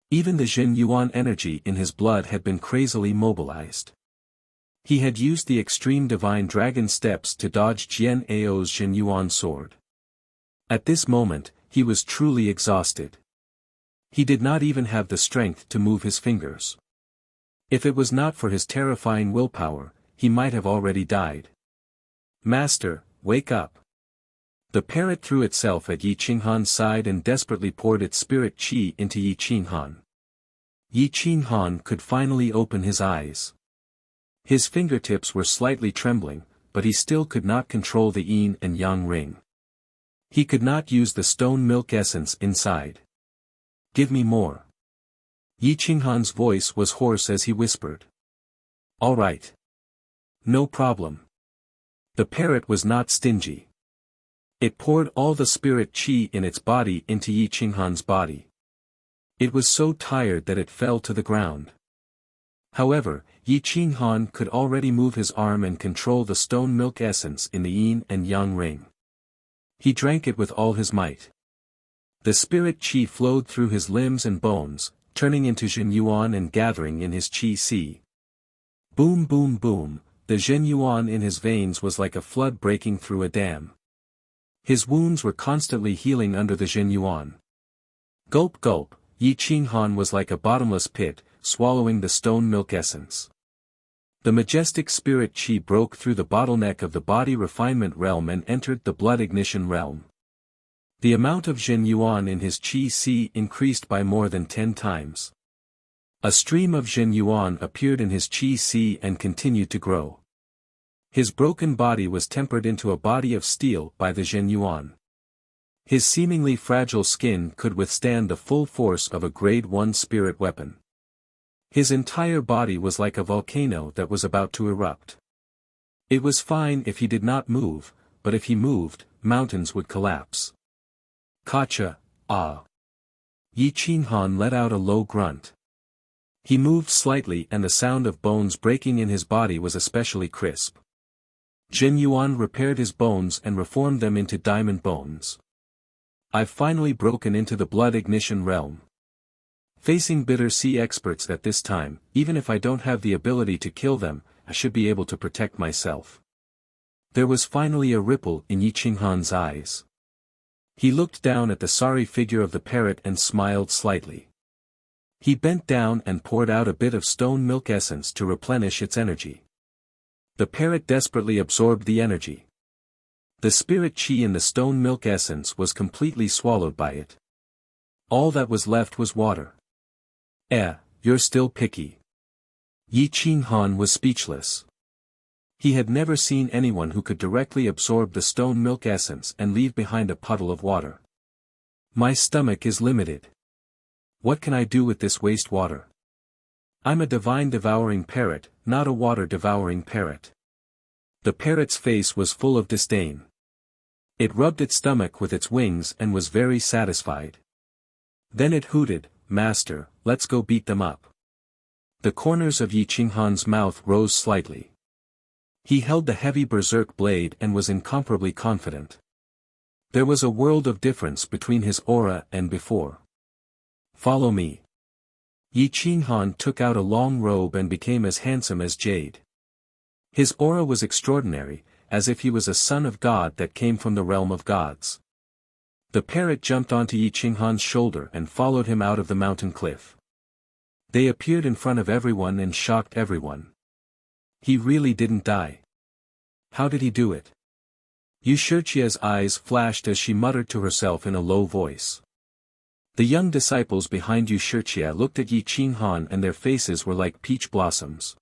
A: Even the Jin Yuan energy in his blood had been crazily mobilized. He had used the extreme divine dragon steps to dodge Jian Ao's Jin Yuan sword. At this moment, he was truly exhausted. He did not even have the strength to move his fingers. If it was not for his terrifying willpower, he might have already died. Master, wake up. The parrot threw itself at Yi Qinghan's side and desperately poured its spirit qi into Yi Qinghan. Yi Qinghan could finally open his eyes. His fingertips were slightly trembling, but he still could not control the yin and yang ring. He could not use the stone milk essence inside. Give me more. Yi Qinghan's voice was hoarse as he whispered. All right. No problem. The parrot was not stingy. It poured all the spirit qi in its body into Yi Qinghan's body. It was so tired that it fell to the ground. However, Yi Qinghan could already move his arm and control the stone milk essence in the yin and yang ring. He drank it with all his might. The spirit qi flowed through his limbs and bones, turning into Zhen Yuan and gathering in his qi sea. Boom boom boom, the Zhen Yuan in his veins was like a flood breaking through a dam. His wounds were constantly healing under the Zhen Yuan. Gulp gulp, Yi Qinghan was like a bottomless pit, swallowing the stone milk essence. The majestic spirit qi broke through the bottleneck of the body refinement realm and entered the blood ignition realm. The amount of Zhen Yuan in his qi sea increased by more than 10 times. A stream of Zhen Yuan appeared in his qi sea and continued to grow. His broken body was tempered into a body of steel by the Zhen Yuan. His seemingly fragile skin could withstand the full force of a grade 1 spirit weapon. His entire body was like a volcano that was about to erupt. It was fine if he did not move, but if he moved, mountains would collapse. Kacha, ah. Yi Qinghan let out a low grunt. He moved slightly and the sound of bones breaking in his body was especially crisp. Zhen Yuan repaired his bones and reformed them into diamond bones. I've finally broken into the blood ignition realm. Facing bitter sea experts at this time, even if I don't have the ability to kill them, I should be able to protect myself. There was finally a ripple in Yi Qinghan's eyes. He looked down at the sorry figure of the parrot and smiled slightly. He bent down and poured out a bit of stone milk essence to replenish its energy. The parrot desperately absorbed the energy. The spirit qi in the stone milk essence was completely swallowed by it. All that was left was water. You're still picky. Yi Qinghan was speechless. He had never seen anyone who could directly absorb the stone milk essence and leave behind a puddle of water. My stomach is limited. What can I do with this waste water? I'm a divine devouring parrot, not a water devouring parrot. The parrot's face was full of disdain. It rubbed its stomach with its wings and was very satisfied. Then it hooted, Master, let's go beat them up. The corners of Yi Qinghan's mouth rose slightly. He held the heavy berserk blade and was incomparably confident. There was a world of difference between his aura and before. Follow me. Yi Qinghan took out a long robe and became as handsome as jade. His aura was extraordinary, as if he was a son of God that came from the realm of gods. The parrot jumped onto Yi Qinghan's shoulder and followed him out of the mountain cliff. They appeared in front of everyone and shocked everyone. He really didn't die. How did he do it? Wuxia's eyes flashed as she muttered to herself in a low voice. The young disciples behind Wuxia looked at Yi Qinghan and their faces were like peach blossoms.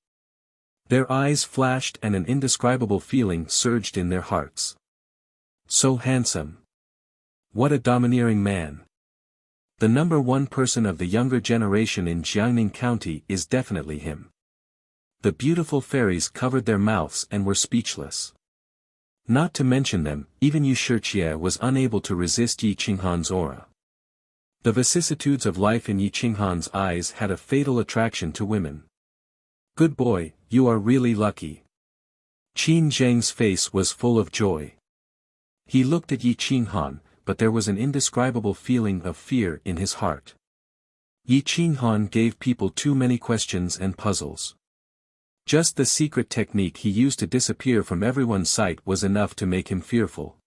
A: Their eyes flashed and an indescribable feeling surged in their hearts. So handsome. What a domineering man. The number one person of the younger generation in Jiangning County is definitely him. The beautiful fairies covered their mouths and were speechless. Not to mention them, even Wuxia was unable to resist Yi Qinghan's aura. The vicissitudes of life in Yi Qinghan's eyes had a fatal attraction to women. Good boy, you are really lucky. Qin Zheng's face was full of joy. He looked at Yi Qinghan, but there was an indescribable feeling of fear in his heart. Yi Qinghan gave people too many questions and puzzles. Just the secret technique he used to disappear from everyone's sight was enough to make him fearful.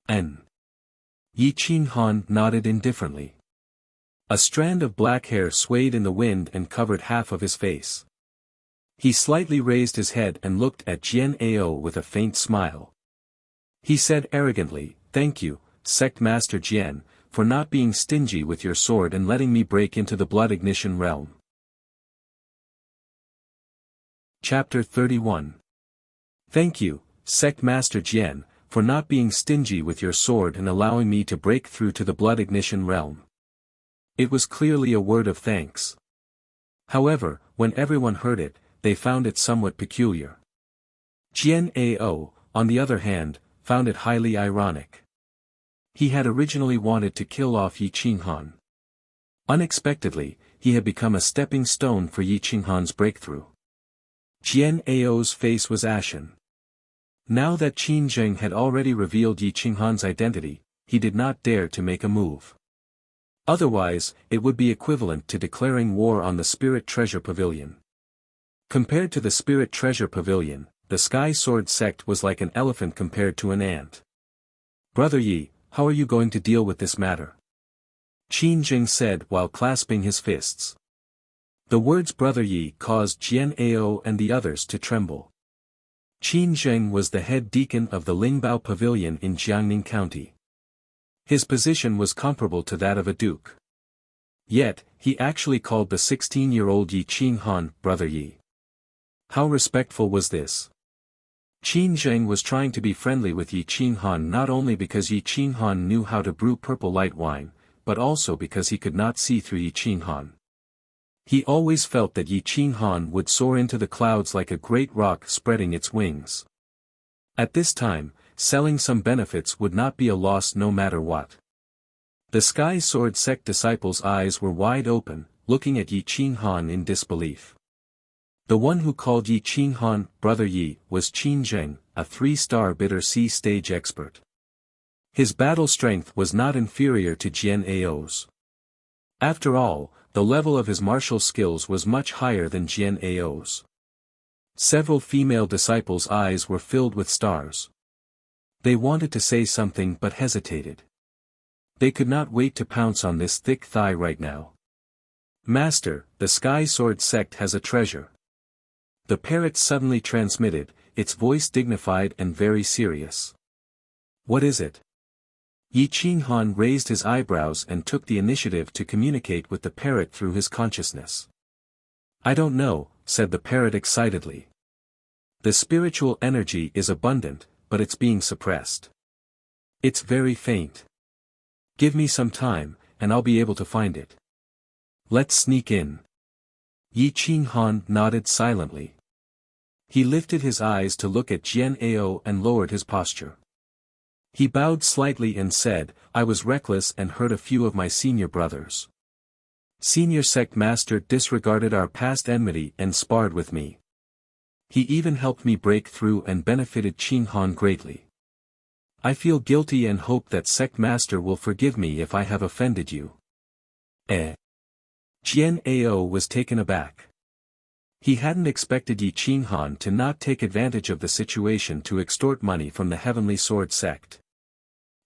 A: Yi Qinghan nodded indifferently. A strand of black hair swayed in the wind and covered half of his face. He slightly raised his head and looked at Jian Ao with a faint smile. He said arrogantly, "Thank you, Sect Master Jian, for not being stingy with your sword and letting me break into the blood ignition realm." Chapter 31. Thank you, Sect Master Jian, for not being stingy with your sword and allowing me to break through to the blood ignition realm. It was clearly a word of thanks. However, when everyone heard it, they found it somewhat peculiar. Jian Ao, on the other hand, found it highly ironic. He had originally wanted to kill off Yi Qinghan. Unexpectedly, he had become a stepping stone for Yi Qinghan's breakthrough. Jian Ao's face was ashen. Now that Qin Zheng had already revealed Yi Qinghan's identity, he did not dare to make a move. Otherwise, it would be equivalent to declaring war on the Spirit Treasure Pavilion. Compared to the Spirit Treasure Pavilion, the Sky Sword sect was like an elephant compared to an ant. Brother Yi, how are you going to deal with this matter? Qin Zheng said while clasping his fists. The words Brother Yi caused Jian Ao and the others to tremble. Qin Zheng was the head deacon of the Lingbao Pavilion in Jiangning County. His position was comparable to that of a duke. Yet, he actually called the 16-year-old Yi Qinghan Brother Yi. How respectful was this? Qin Zheng was trying to be friendly with Yi Qinghan not only because Yi Qinghan knew how to brew purple light wine, but also because he could not see through Yi Qinghan. He always felt that Yi Qinghan would soar into the clouds like a great rock spreading its wings. At this time, selling some benefits would not be a loss no matter what. The Sky Sword sect disciples' eyes were wide open, looking at Yi Qinghan in disbelief. The one who called Yi Qinghan Brother Yi was Qin Zheng, a 3-star bitter sea stage expert. His battle strength was not inferior to Jian Ao's. After all, the level of his martial skills was much higher than Jian Ao's. Several female disciples' eyes were filled with stars. They wanted to say something but hesitated. They could not wait to pounce on this thick thigh right now. Master, the Sky Sword sect has a treasure. The parrot suddenly transmitted, its voice dignified and very serious. What is it? Yi Qinghan raised his eyebrows and took the initiative to communicate with the parrot through his consciousness. I don't know, said the parrot excitedly. The spiritual energy is abundant, but it's being suppressed. It's very faint. Give me some time, and I'll be able to find it. Let's sneak in. Yi Qinghan nodded silently. He lifted his eyes to look at Jian Ao and lowered his posture. He bowed slightly and said, I was reckless and hurt a few of my senior brothers. Senior sect master disregarded our past enmity and sparred with me. He even helped me break through and benefited Qinghan greatly. I feel guilty and hope that sect master will forgive me if I have offended you. Jian Ao was taken aback. He hadn't expected Yi Qinghan to not take advantage of the situation to extort money from the Heavenly Sword sect.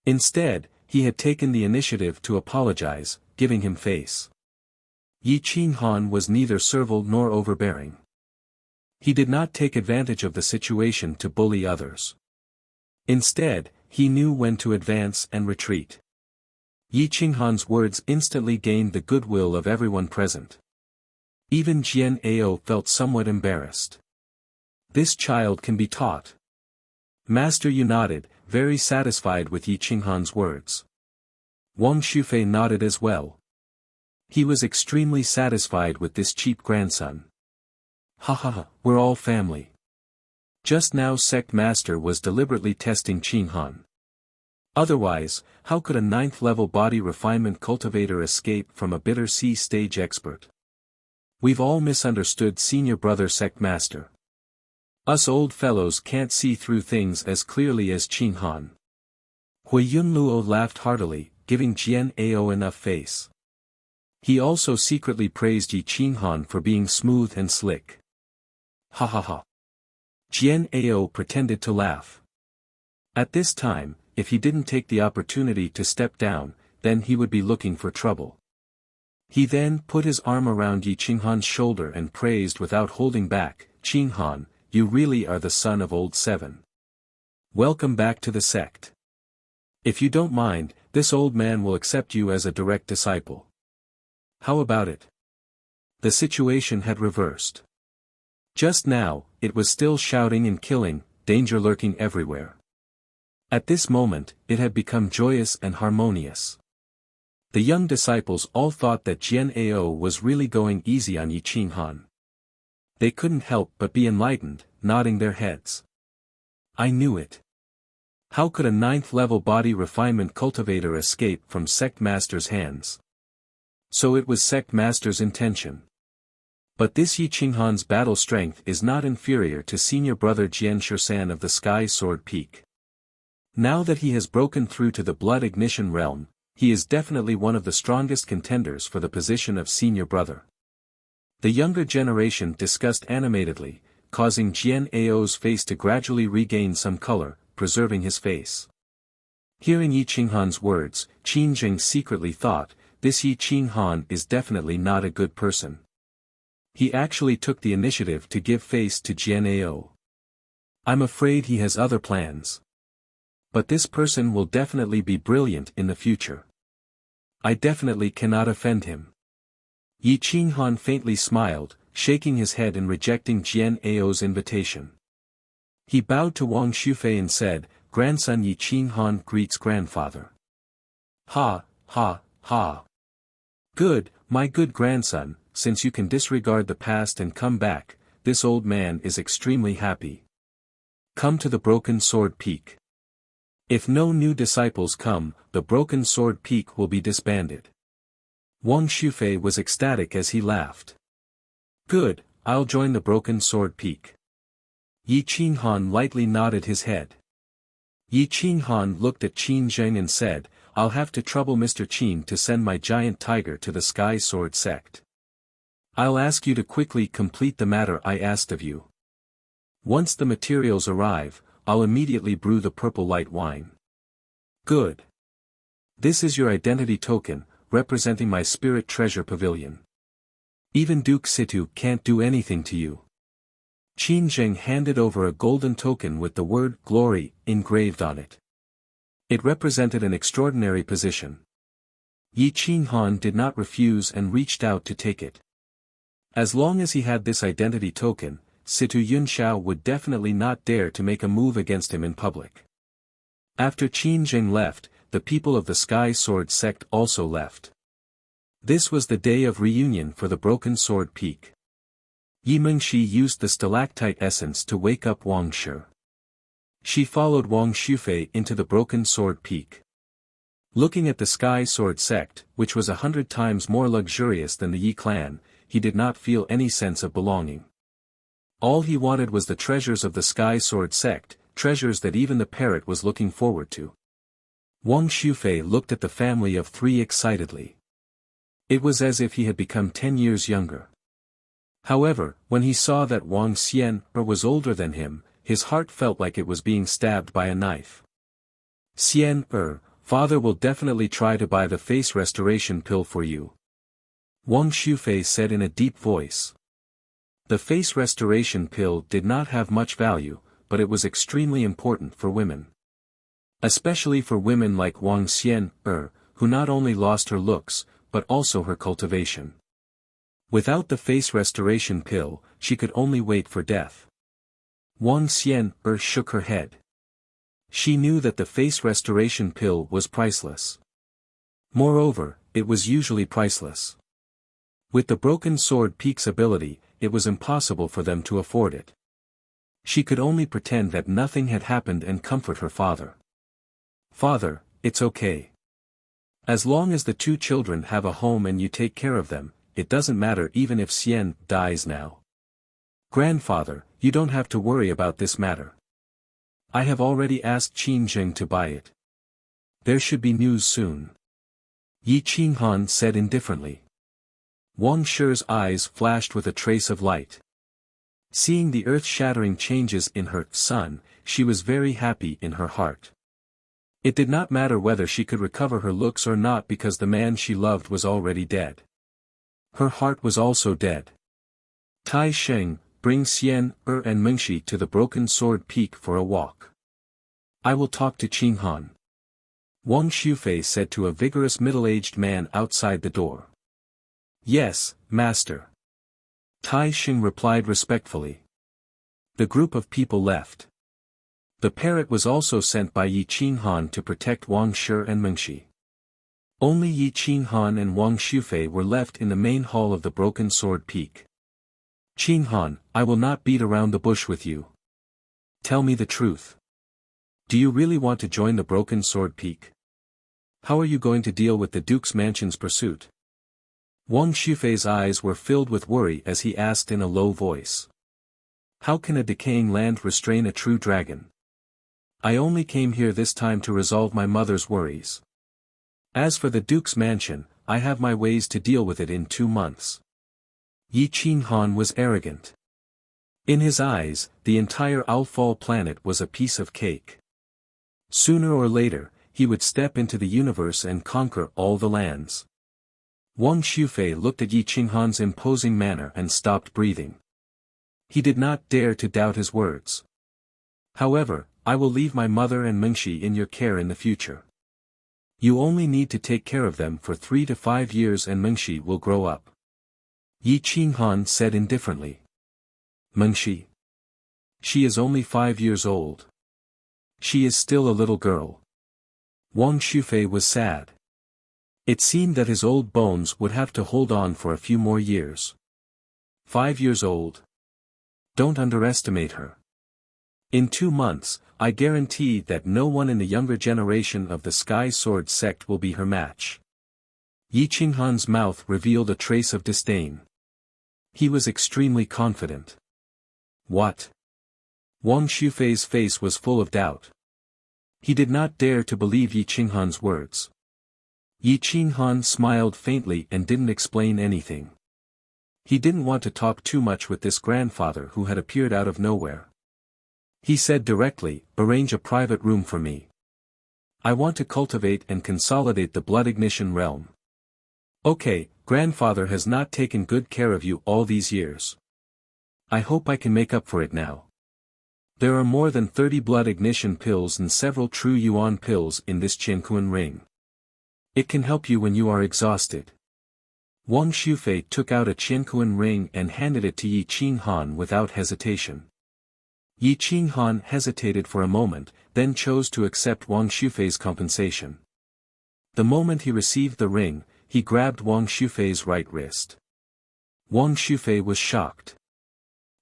A: Instead, he had taken the initiative to apologize, giving him face. Yi Qinghan was neither servile nor overbearing. He did not take advantage of the situation to bully others. Instead, he knew when to advance and retreat. Yi Qinghan's words instantly gained the goodwill of everyone present. Even Jian Ao felt somewhat embarrassed. This child can be taught. Master Yu nodded, very satisfied with Yi Qinghan's words. Wang Shufei nodded as well. He was extremely satisfied with this cheap grandson. Ha ha ha, we're all family. Just now sect master was deliberately testing Qinghan. Otherwise, how could a 9th-level body refinement cultivator escape from a bitter sea stage expert? We've all misunderstood senior brother sect master. Us old fellows can't see through things as clearly as Qinghan. Hui Yunluo laughed heartily, giving Jian Ao enough face. He also secretly praised Yi Qinghan for being smooth and slick. Ha ha ha. Jian Ao pretended to laugh. At this time, if he didn't take the opportunity to step down, then he would be looking for trouble. He then put his arm around Yi Qinghan's shoulder and praised without holding back, Qinghan, you really are the son of old Seven. Welcome back to the sect. If you don't mind, this old man will accept you as a direct disciple. How about it? The situation had reversed. Just now, it was still shouting and killing, danger lurking everywhere. At this moment, it had become joyous and harmonious. The young disciples all thought that Jian Ao was really going easy on Yi Qinghan. They couldn't help but be enlightened, nodding their heads. I knew it. How could a 9th-level body refinement cultivator escape from sect master's hands? So it was sect master's intention. But this Yi Qinghan's battle strength is not inferior to senior brother Jian Shersan of the Sky Sword Peak. Now that he has broken through to the blood ignition realm, he is definitely one of the strongest contenders for the position of senior brother. The younger generation discussed animatedly, causing Jian Ao's face to gradually regain some color, preserving his face. Hearing Yi Qinghan's words, Qin Jing secretly thought, this Yi Qinghan is definitely not a good person. He actually took the initiative to give face to Jian Ao. I'm afraid he has other plans. But this person will definitely be brilliant in the future. I definitely cannot offend him. Yi Qinghan faintly smiled, shaking his head and rejecting Jian Ao's invitation. He bowed to Wang Shufei and said, grandson Yi Qinghan greets grandfather. Ha, ha, ha. Good, my good grandson, since you can disregard the past and come back, this old man is extremely happy. Come to the Broken Sword Peak. If no new disciples come, the Broken Sword Peak will be disbanded. Wang Shufei was ecstatic as he laughed. Good, I'll join the Broken Sword Peak. Yi Qinghan lightly nodded his head. Yi Qinghan looked at Qin Zheng and said, I'll have to trouble Mr. Qin to send my giant tiger to the Sky Sword sect. I'll ask you to quickly complete the matter I asked of you. Once the materials arrive, I'll immediately brew the purple light wine. Good. This is your identity token, representing my spirit treasure pavilion. Even Duke Situ can't do anything to you. Qin Zheng handed over a golden token with the word glory engraved on it. It represented an extraordinary position. Yi Qinghan did not refuse and reached out to take it. As long as he had this identity token, Situ Yunxiao would definitely not dare to make a move against him in public. After Qin Zheng left, the people of the Sky Sword sect also left. This was the day of reunion for the Broken Sword Peak. Yi Mengshi used the stalactite essence to wake up Wang Shi. She followed Wang Shufei into the Broken Sword Peak. Looking at the Sky Sword sect, which was 100 times more luxurious than the Yi clan, he did not feel any sense of belonging. All he wanted was the treasures of the Sky Sword sect, treasures that even the parrot was looking forward to. Wang Shufei looked at the family of 3 excitedly. It was as if he had become 10 years younger. However, when he saw that Wang Xian was older than him, his heart felt like it was being stabbed by a knife. Xian father will definitely try to buy the face restoration pill for you. Wang Shufei said in a deep voice. The face restoration pill did not have much value, but it was extremely important for women. Especially for women like Wang Xian who not only lost her looks, but also her cultivation. Without the face restoration pill, she could only wait for death. Wang Xian shook her head. She knew that the face restoration pill was priceless. Moreover, it was usually priceless. With the Broken Sword Peak's ability, it was impossible for them to afford it. She could only pretend that nothing had happened and comfort her father. Father, it's okay. As long as the 2 children have a home and you take care of them, it doesn't matter even if Xian dies now. Grandfather, you don't have to worry about this matter. I have already asked Qin Zheng to buy it. There should be news soon. Yi Qinghan said indifferently. Wang Shi's eyes flashed with a trace of light. Seeing the earth-shattering changes in her son, she was very happy in her heart. It did not matter whether she could recover her looks or not because the man she loved was already dead. Her heart was also dead. Tai Sheng, bring Xian and Mengshi to the Broken Sword Peak for a walk. I will talk to Qinghan. Wang Shufei said to a vigorous middle-aged man outside the door. Yes, master. Tai Sheng replied respectfully. The group of people left. The parrot was also sent by Yi Qinghan to protect Wang Shi and Mengshi. Only Yi Qinghan and Wang Shufei were left in the main hall of the Broken Sword Peak. Qinghan, I will not beat around the bush with you. Tell me the truth. Do you really want to join the Broken Sword Peak? How are you going to deal with the Duke's mansion's pursuit? Wang Shufei's eyes were filled with worry as he asked in a low voice. How can a decaying land restrain a true dragon? I only came here this time to resolve my mother's worries. As for the Duke's mansion, I have my ways to deal with it in 2 months. Yi Qinghan was arrogant. In his eyes, the entire Owlfall planet was a piece of cake. Sooner or later, he would step into the universe and conquer all the lands. Wang Shufei looked at Yi Qinghan's imposing manner and stopped breathing. He did not dare to doubt his words. However, I will leave my mother and Mengshi in your care in the future. You only need to take care of them for 3 to 5 years and Mengshi will grow up. Yi Qinghan said indifferently. Mengshi? She is only 5 years old. She is still a little girl. Wang Shufei was sad. It seemed that his old bones would have to hold on for a few more years. 5 years old. Don't underestimate her. In 2 months, I guarantee that no one in the younger generation of the Sky Sword sect will be her match. Yi Qinghan's mouth revealed a trace of disdain. He was extremely confident. What? Wang Shufei's face was full of doubt. He did not dare to believe Yi Qinghan's words. Yi Qinghan smiled faintly and didn't explain anything. He didn't want to talk too much with this grandfather who had appeared out of nowhere. He said directly, arrange a private room for me. I want to cultivate and consolidate the blood ignition realm. Okay, grandfather has not taken good care of you all these years. I hope I can make up for it now. There are more than 30 blood ignition pills and several true yuan pills in this Qiankuan ring. It can help you when you are exhausted. Wang Shufei took out a Qiankuan ring and handed it to Yi Qinghan without hesitation. Yi Qinghan hesitated for a moment, then chose to accept Wang Shufei's compensation. The moment he received the ring, he grabbed Wang Shufei's right wrist. Wang Shufei was shocked.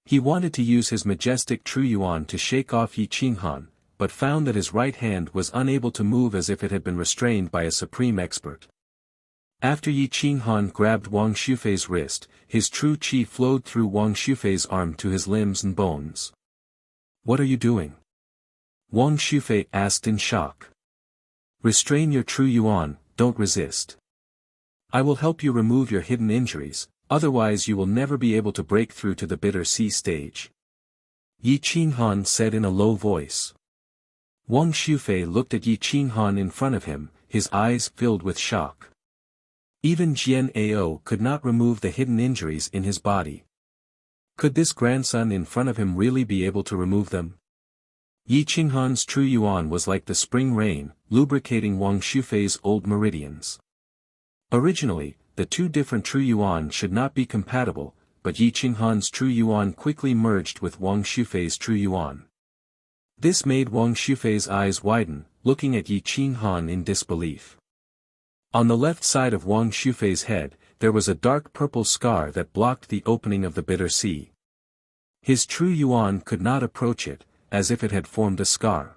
A: He wanted to use his majestic true yuan to shake off Yi Qinghan, but found that his right hand was unable to move as if it had been restrained by a supreme expert. After Yi Qinghan grabbed Wang Shufei's wrist, his true qi flowed through Wang Shufei's arm to his limbs and bones. What are you doing? Wang Shufei asked in shock. Restrain your true yuan, don't resist. I will help you remove your hidden injuries, otherwise you will never be able to break through to the bitter sea stage. Yi Qinghan said in a low voice. Wang Shufei looked at Yi Qinghan in front of him, his eyes filled with shock. Even Jian Ao could not remove the hidden injuries in his body. Could this grandson in front of him really be able to remove them? Yi Qinghan's true yuan was like the spring rain, lubricating Wang Shufei's old meridians. Originally, the two different true yuan should not be compatible, but Yi Qinghan's true yuan quickly merged with Wang Shufei's true yuan. This made Wang Shufei's eyes widen, looking at Yi Qinghan in disbelief. On the left side of Wang Shufei's head, there was a dark purple scar that blocked the opening of the bitter sea. His true yuan could not approach it, as if it had formed a scar.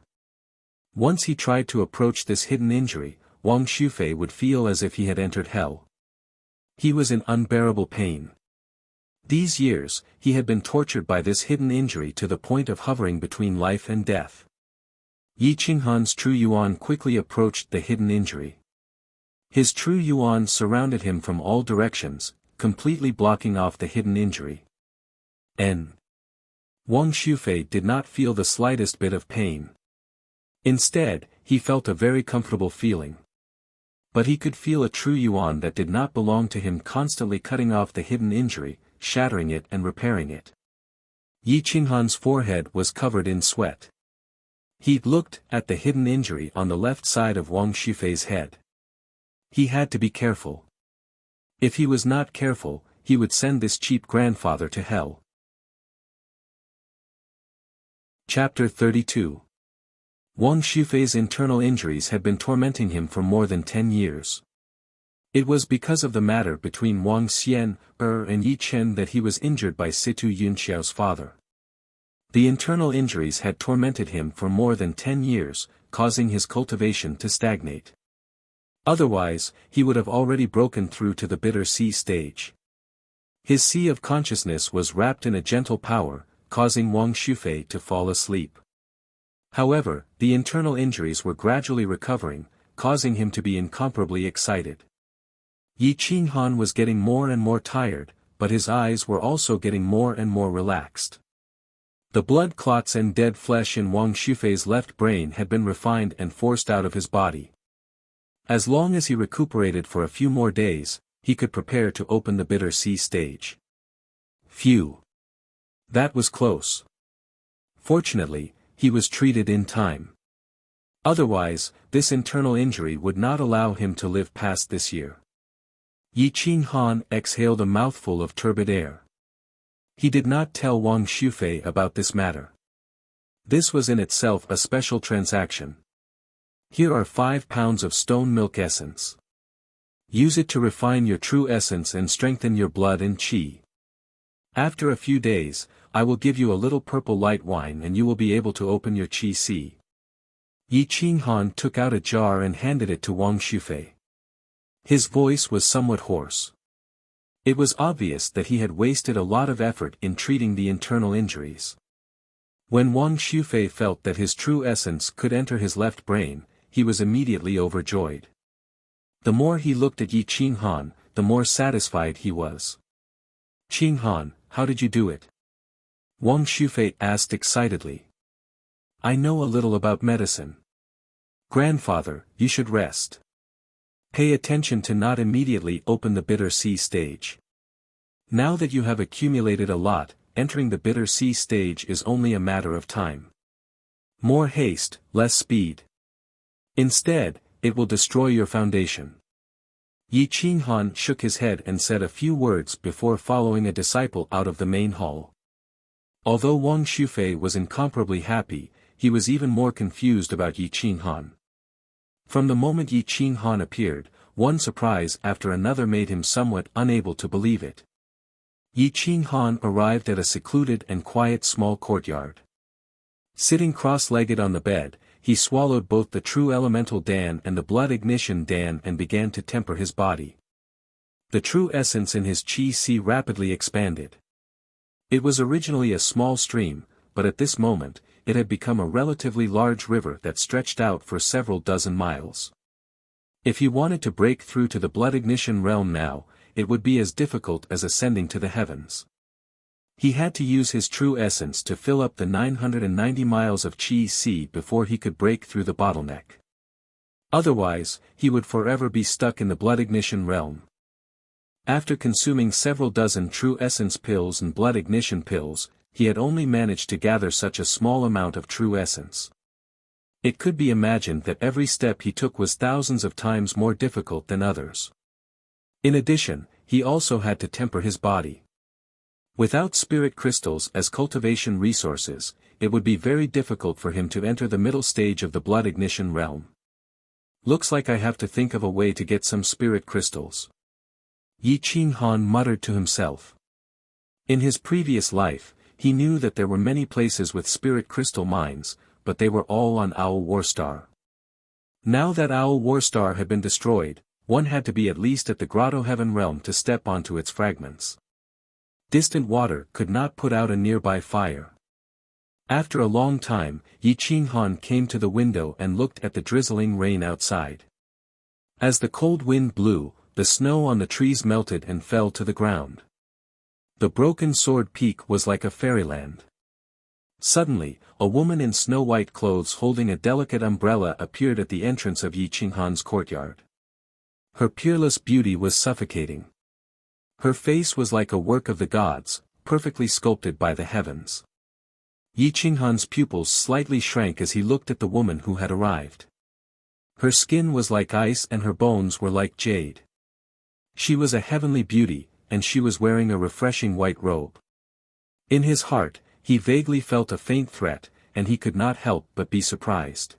A: Once he tried to approach this hidden injury, Wang Shufei would feel as if he had entered hell. He was in unbearable pain. These years, he had been tortured by this hidden injury to the point of hovering between life and death. Yi Qinghan's true yuan quickly approached the hidden injury. His true yuan surrounded him from all directions, completely blocking off the hidden injury. Wang Shufei did not feel the slightest bit of pain. Instead, he felt a very comfortable feeling. But he could feel a true yuan that did not belong to him constantly cutting off the hidden injury, shattering it and repairing it. Yi Qinghan's forehead was covered in sweat. He looked at the hidden injury on the left side of Wang Shufei's head. He had to be careful. If he was not careful, he would send this cheap grandfather to hell. Chapter 32. Wang Xufei's internal injuries had been tormenting him for more than 10 years. It was because of the matter between Wang Xian, and Yi Chen that he was injured by Situ Yunxiao's father. The internal injuries had tormented him for more than 10 years, causing his cultivation to stagnate. Otherwise, he would have already broken through to the bitter sea stage. His sea of consciousness was wrapped in a gentle power, causing Wang Xufei to fall asleep. However, the internal injuries were gradually recovering, causing him to be incomparably excited. Yi Qinghan was getting more and more tired, but his eyes were also getting more and more relaxed. The blood clots and dead flesh in Wang Xufei's left brain had been refined and forced out of his body. As long as he recuperated for a few more days, he could prepare to open the bitter sea stage. Phew! That was close. Fortunately, he was treated in time. Otherwise, this internal injury would not allow him to live past this year. Yi Qinghan exhaled a mouthful of turbid air. He did not tell Wang Xufei about this matter. This was in itself a special transaction. Here are 5 pounds of stone milk essence. Use it to refine your true essence and strengthen your blood and qi. After a few days, I will give you a little purple light wine and you will be able to open your qi sea. Yi Qinghan took out a jar and handed it to Wang Xufei. His voice was somewhat hoarse. It was obvious that he had wasted a lot of effort in treating the internal injuries. When Wang Xufei felt that his true essence could enter his left brain, he was immediately overjoyed. The more he looked at Yi Qinghan, the more satisfied he was. Qinghan, how did you do it? Wang Xufei asked excitedly. I know a little about medicine. Grandfather, you should rest. Pay attention to not immediately open the bitter sea stage. Now that you have accumulated a lot, entering the bitter sea stage is only a matter of time. More haste, less speed. Instead, it will destroy your foundation. Yi Qinghan shook his head and said a few words before following a disciple out of the main hall. Although Wang Xufei was incomparably happy, he was even more confused about Yi Qinghan. From the moment Yi Qinghan appeared, one surprise after another made him somewhat unable to believe it. Yi Qinghan arrived at a secluded and quiet small courtyard. Sitting cross-legged on the bed, he swallowed both the true elemental Dan and the blood ignition Dan and began to temper his body. The true essence in his qi sea rapidly expanded. It was originally a small stream, but at this moment, it had become a relatively large river that stretched out for several dozen miles. If he wanted to break through to the blood ignition realm now, it would be as difficult as ascending to the heavens. He had to use his true essence to fill up the 990 miles of qi sea before he could break through the bottleneck. Otherwise, he would forever be stuck in the blood ignition realm. After consuming several dozen true essence pills and blood ignition pills, he had only managed to gather such a small amount of true essence. It could be imagined that every step he took was thousands of times more difficult than others. In addition, he also had to temper his body. Without spirit crystals as cultivation resources, it would be very difficult for him to enter the middle stage of the blood ignition realm. Looks like I have to think of a way to get some spirit crystals. Yi Qinghan muttered to himself. In his previous life, he knew that there were many places with spirit crystal mines, but they were all on Owl Warstar. Now that Owl Warstar had been destroyed, one had to be at least at the Grotto Heaven realm to step onto its fragments. Distant water could not put out a nearby fire. After a long time, Yi Qinghan came to the window and looked at the drizzling rain outside. As the cold wind blew, the snow on the trees melted and fell to the ground. The broken sword peak was like a fairyland. Suddenly, a woman in snow-white clothes holding a delicate umbrella appeared at the entrance of Yi Qinghan's courtyard. Her peerless beauty was suffocating. Her face was like a work of the gods, perfectly sculpted by the heavens. Yi Qinghan's pupils slightly shrank as he looked at the woman who had arrived. Her skin was like ice and her bones were like jade. She was a heavenly beauty, and she was wearing a refreshing white robe. In his heart, he vaguely felt a faint threat, and he could not help but be surprised.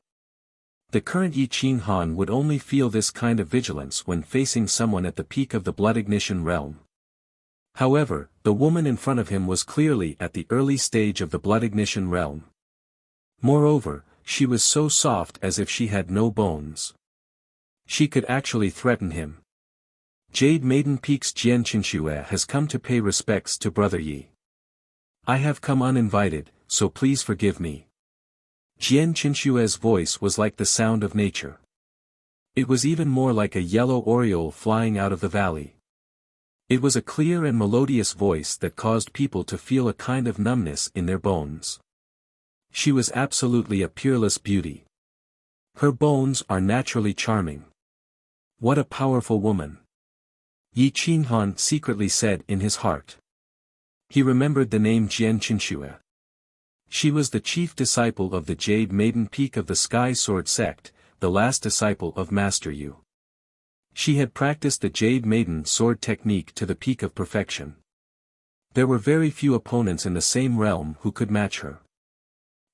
A: The current Yi Qing Han would only feel this kind of vigilance when facing someone at the peak of the blood ignition realm. However, the woman in front of him was clearly at the early stage of the blood ignition realm. Moreover, she was so soft as if she had no bones. She could actually threaten him. Jade Maiden Peak's Jian Qinxue has come to pay respects to Brother Yi. I have come uninvited, so please forgive me. Jian Qinshue's voice was like the sound of nature. It was even more like a yellow oriole flying out of the valley. It was a clear and melodious voice that caused people to feel a kind of numbness in their bones. She was absolutely a peerless beauty. Her bones are naturally charming. What a powerful woman! Yi Qinghan secretly said in his heart. He remembered the name Jian Qinxue. She was the chief disciple of the Jade Maiden Peak of the Sky Sword sect, the last disciple of Master Yu. She had practiced the Jade Maiden sword technique to the peak of perfection. There were very few opponents in the same realm who could match her.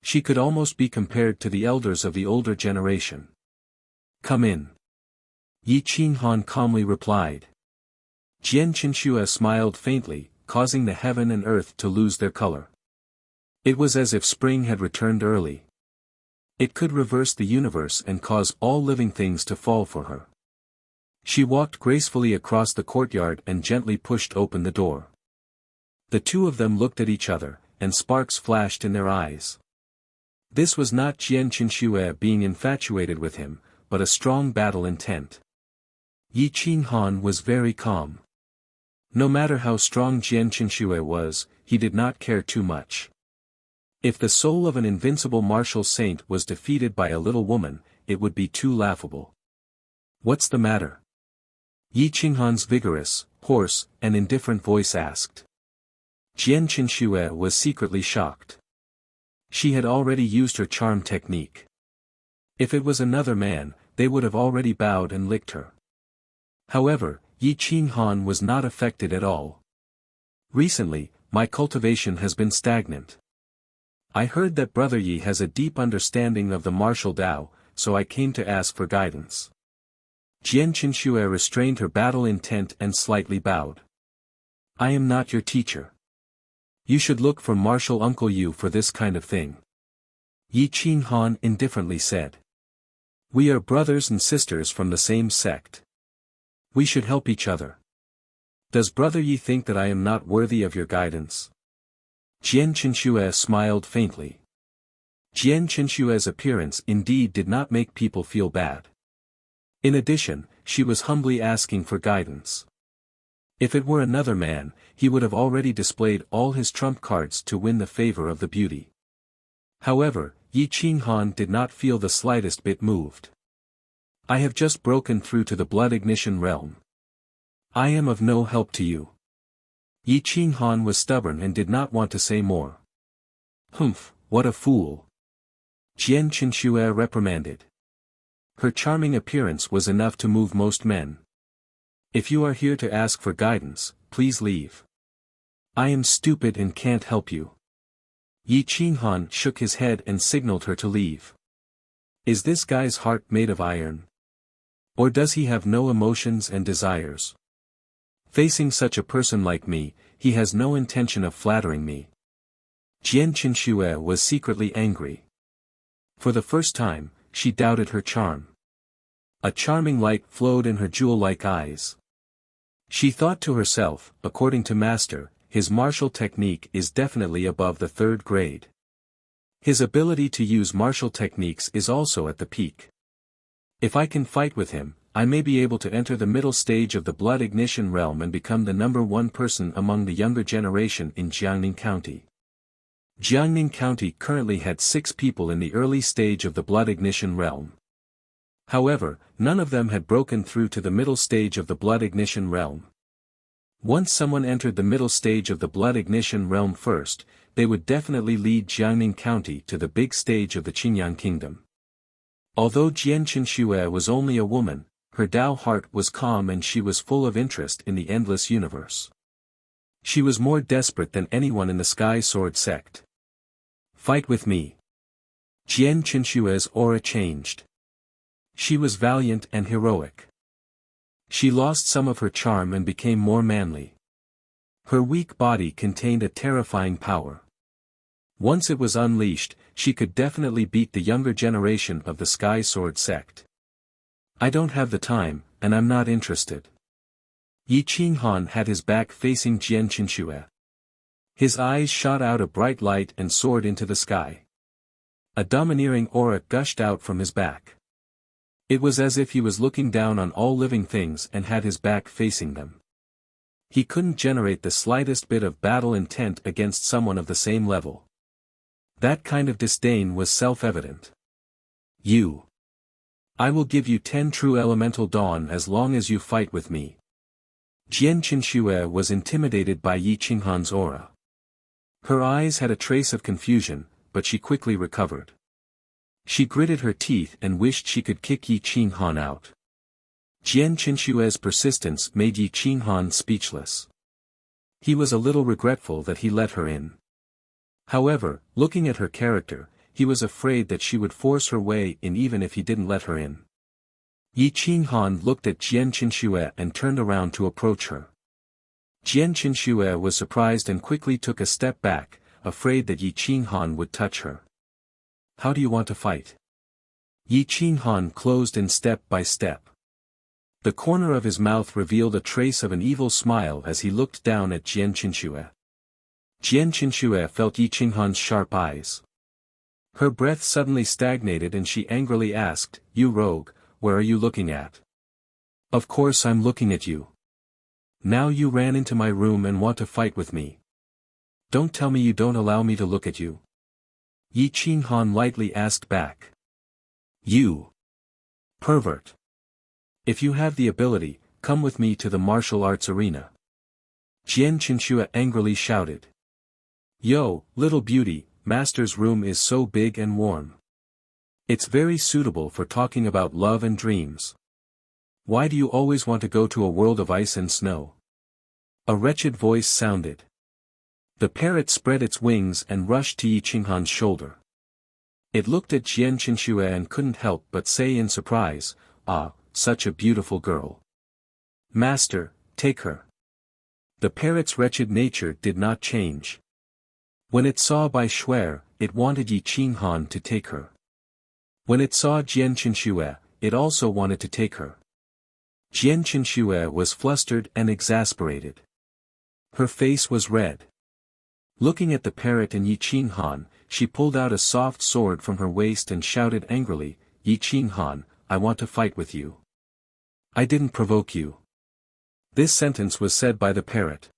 A: She could almost be compared to the elders of the older generation. Come in. Yi Qinghan calmly replied. Jian Qinxue smiled faintly, causing the heaven and earth to lose their color. It was as if spring had returned early. It could reverse the universe and cause all living things to fall for her. She walked gracefully across the courtyard and gently pushed open the door. The two of them looked at each other, and sparks flashed in their eyes. This was not Jian Qinxue being infatuated with him, but a strong battle intent. Yi Qinghan was very calm. No matter how strong Jian Qinxue was, he did not care too much. If the soul of an invincible martial saint was defeated by a little woman, it would be too laughable. What's the matter? Yi Qinghan's vigorous, hoarse, and indifferent voice asked. Jian Qinxue was secretly shocked. She had already used her charm technique. If it was another man, they would have already bowed and licked her. However, Yi Qinghan was not affected at all. Recently, my cultivation has been stagnant. I heard that Brother Yi has a deep understanding of the martial Tao, so I came to ask for guidance. Jian Qinxue restrained her battle intent and slightly bowed. I am not your teacher. You should look for martial Uncle Yu for this kind of thing. Yi Qinghan indifferently said. We are brothers and sisters from the same sect. We should help each other. Does Brother Yi think that I am not worthy of your guidance? Jian Qinxue smiled faintly. Jian Qinshue's appearance indeed did not make people feel bad. In addition, she was humbly asking for guidance. If it were another man, he would have already displayed all his trump cards to win the favor of the beauty. However, Yi Qinghan did not feel the slightest bit moved. I have just broken through to the blood ignition realm. I am of no help to you. Yi Qinghan was stubborn and did not want to say more. Humph, what a fool. Jian Qinxue reprimanded. Her charming appearance was enough to move most men. If you are here to ask for guidance, please leave. I am stupid and can't help you. Yi Qinghan shook his head and signaled her to leave. Is this guy's heart made of iron? Or does he have no emotions and desires? Facing such a person like me, he has no intention of flattering me. Jian Qinxue was secretly angry. For the first time, she doubted her charm. A charming light flowed in her jewel-like eyes. She thought to herself, according to Master, his martial technique is definitely above the 3rd grade. His ability to use martial techniques is also at the peak. If I can fight with him, I may be able to enter the middle stage of the blood ignition realm and become the #1 person among the younger generation in Jiangning County. Jiangning County currently had 6 people in the early stage of the blood ignition realm. However, none of them had broken through to the middle stage of the blood ignition realm. Once someone entered the middle stage of the blood ignition realm first, they would definitely lead Jiangning County to the big stage of the Qingyang Kingdom. Although Jian Qinxue was only a woman, her Tao heart was calm and she was full of interest in the endless universe. She was more desperate than anyone in the Sky Sword sect. Fight with me. Jian Qinshue's aura changed. She was valiant and heroic. She lost some of her charm and became more manly. Her weak body contained a terrifying power. Once it was unleashed, she could definitely beat the younger generation of the Sky Sword sect. I don't have the time, and I'm not interested. Yi Qinghan had his back facing Jian Qinshu. His eyes shot out a bright light and soared into the sky. A domineering aura gushed out from his back. It was as if he was looking down on all living things and had his back facing them. He couldn't generate the slightest bit of battle intent against someone of the same level. That kind of disdain was self-evident. I will give you 10 true elemental dawn as long as you fight with me. Jian Qinshu was intimidated by Yi Qinghan's aura. Her eyes had a trace of confusion, but she quickly recovered. She gritted her teeth and wished she could kick Yi Qinghan out. Jian Qinshue's persistence made Yi Qinghan speechless. He was a little regretful that he let her in. However, looking at her character, he was afraid that she would force her way in even if he didn't let her in. Yi Qinghan looked at Jian Qinshu and turned around to approach her. Jian Qinshu was surprised and quickly took a step back, afraid that Yi Qinghan would touch her. How do you want to fight? Yi Qinghan closed in step by step. The corner of his mouth revealed a trace of an evil smile as he looked down at Jian Qinshu. Jian Qinshu felt Yi Qinghan's sharp eyes. Her breath suddenly stagnated and she angrily asked, "You rogue, where are you looking at?" "Of course I'm looking at you. Now you ran into my room and want to fight with me. Don't tell me you don't allow me to look at you." Yi Qinghan lightly asked back. "You pervert. If you have the ability, come with me to the martial arts arena." Jian Qinshu angrily shouted. "Yo, little beauty, Master's room is so big and warm. It's very suitable for talking about love and dreams. Why do you always want to go to a world of ice and snow?" A wretched voice sounded. The parrot spread its wings and rushed to Yi Qinghan's shoulder. It looked at Jian Qinshu and couldn't help but say in surprise, "Ah, such a beautiful girl. Master, take her." The parrot's wretched nature did not change. When it saw Bai Shuer, it wanted Yi Qinghan to take her. When it saw Jian Qinshu, it also wanted to take her. Jian Qinshu was flustered and exasperated. Her face was red. Looking at the parrot and Yi Qinghan, she pulled out a soft sword from her waist and shouted angrily, "Yi Qinghan, I want to fight with you. I didn't provoke you." This sentence was said by the parrot.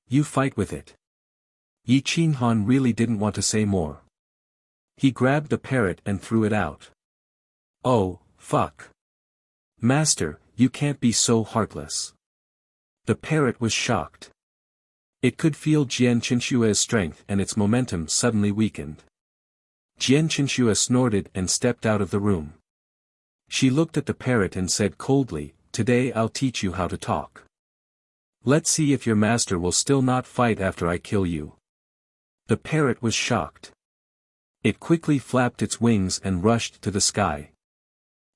A: "You fight with it." Yi Qinghan really didn't want to say more. He grabbed the parrot and threw it out. "Oh, fuck. Master, you can't be so heartless." The parrot was shocked. It could feel Jian Qinshue's strength and its momentum suddenly weakened. Jian Qinshu snorted and stepped out of the room. She looked at the parrot and said coldly, "Today I'll teach you how to talk. Let's see if your master will still not fight after I kill you." The parrot was shocked. It quickly flapped its wings and rushed to the sky.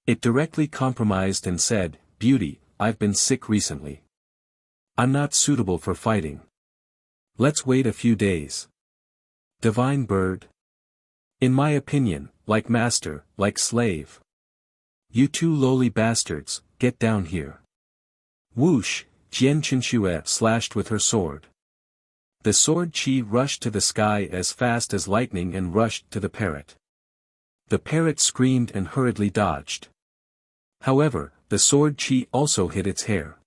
A: It directly compromised and said, "Beauty, I've been sick recently. I'm not suitable for fighting. Let's wait a few days." Divine bird. In my opinion, like master, like slave. You two lowly bastards, get down here. Whoosh, Jian Qinshu slashed with her sword. The sword chi rushed to the sky as fast as lightning and rushed to the parrot. The parrot screamed and hurriedly dodged. However, the sword chi also hit its hair.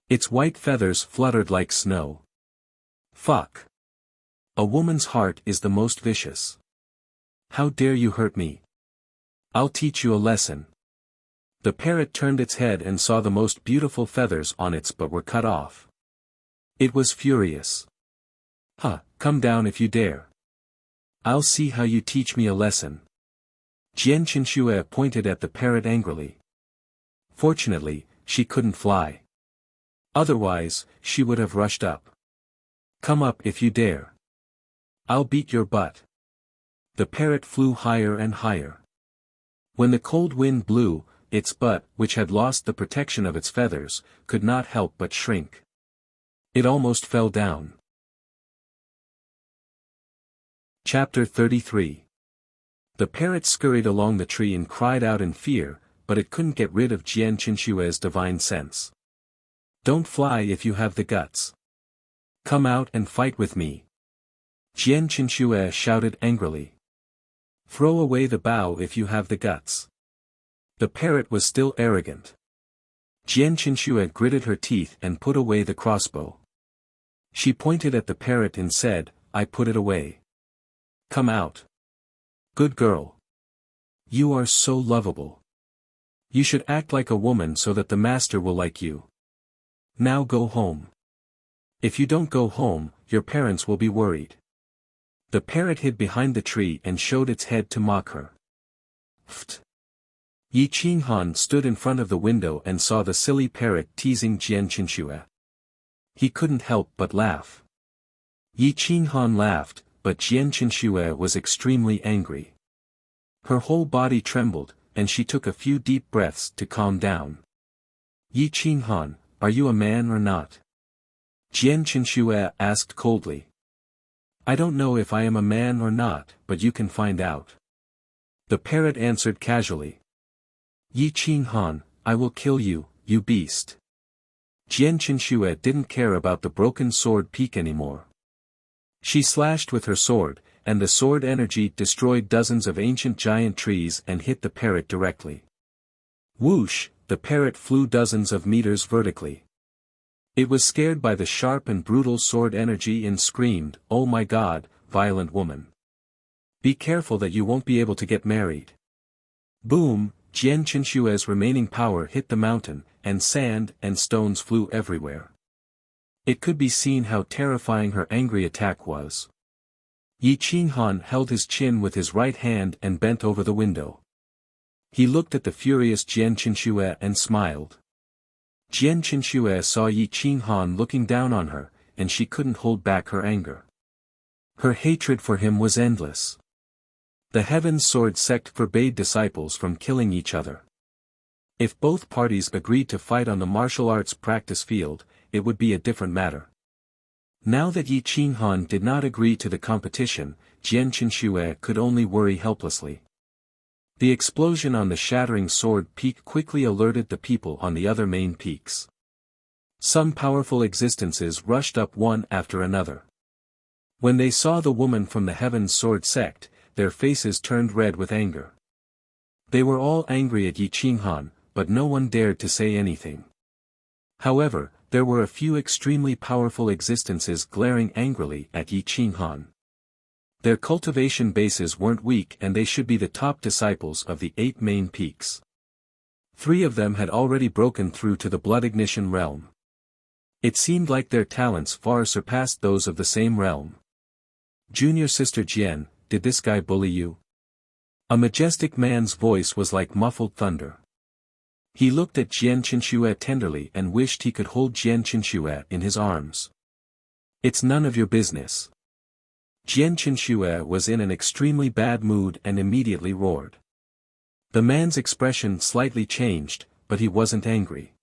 A: Its white feathers fluttered like snow. Fuck. A woman's heart is the most vicious. How dare you hurt me? I'll teach you a lesson. The parrot turned its head and saw the most beautiful feathers on its but were cut off. It was furious. Come down if you dare. I'll see how you teach me a lesson. Jian Qinshu pointed at the parrot angrily. Fortunately, she couldn't fly. Otherwise, she would have rushed up. Come up if you dare. I'll beat your butt. The parrot flew higher and higher. When the cold wind blew, its butt, which had lost the protection of its feathers, could not help but shrink. It almost fell down. Chapter 33. The parrot scurried along the tree and cried out in fear, but it couldn't get rid of Jian Qinshue's divine sense. Don't fly if you have the guts. Come out and fight with me. Jian Qinshu shouted angrily. Throw away the bow if you have the guts. The parrot was still arrogant. Jian Qinshu gritted her teeth and put away the crossbow. She pointed at the parrot and said, I put it away. Come out. Good girl. You are so lovable. You should act like a woman so that the master will like you. Now go home. If you don't go home, your parents will be worried. The parrot hid behind the tree and showed its head to mock her. Pfft. Yi Qinghan stood in front of the window and saw the silly parrot teasing Jian Qinshu. He couldn't help but laugh. Yi Qinghan laughed, but Jian Qinshu was extremely angry. Her whole body trembled, and she took a few deep breaths to calm down. Yi Qinghan, are you a man or not? Jian Qinshu asked coldly. I don't know if I am a man or not, but you can find out. The parrot answered casually. Yi Qinghan, I will kill you, you beast. Jian Qinshu didn't care about the broken sword peak anymore. She slashed with her sword, and the sword energy destroyed dozens of ancient giant trees and hit the parrot directly. Whoosh, the parrot flew dozens of meters vertically. It was scared by the sharp and brutal sword energy and screamed, Oh my God, violent woman. Be careful that you won't be able to get married. Boom, Jian Qinshu's remaining power hit the mountain, and sand and stones flew everywhere. It could be seen how terrifying her angry attack was. Yi Qinghan held his chin with his right hand and bent over the window. He looked at the furious Jian Qinshu and smiled. Jian Qinshu saw Yi Qinghan looking down on her, and she couldn't hold back her anger. Her hatred for him was endless. The Heaven's Sword sect forbade disciples from killing each other. If both parties agreed to fight on the martial arts practice field, it would be a different matter. Now that Yi Qinghan did not agree to the competition, Jian Qinshu could only worry helplessly. The explosion on the shattering sword peak quickly alerted the people on the other main peaks. Some powerful existences rushed up one after another. When they saw the woman from the Heaven's Sword sect, their faces turned red with anger. They were all angry at Yi Qinghan, but no one dared to say anything. However, there were a few extremely powerful existences glaring angrily at Yi Qinghan. Their cultivation bases weren't weak and they should be the top disciples of the 8 main peaks. 3 of them had already broken through to the blood ignition realm. It seemed like their talents far surpassed those of the same realm. Junior sister Jian, did this guy bully you? A majestic man's voice was like muffled thunder. He looked at Jian Qinshu tenderly and wished he could hold Jian Qinshu in his arms. It's none of your business. Jian Qinshu was in an extremely bad mood and immediately roared. The man's expression slightly changed, but he wasn't angry.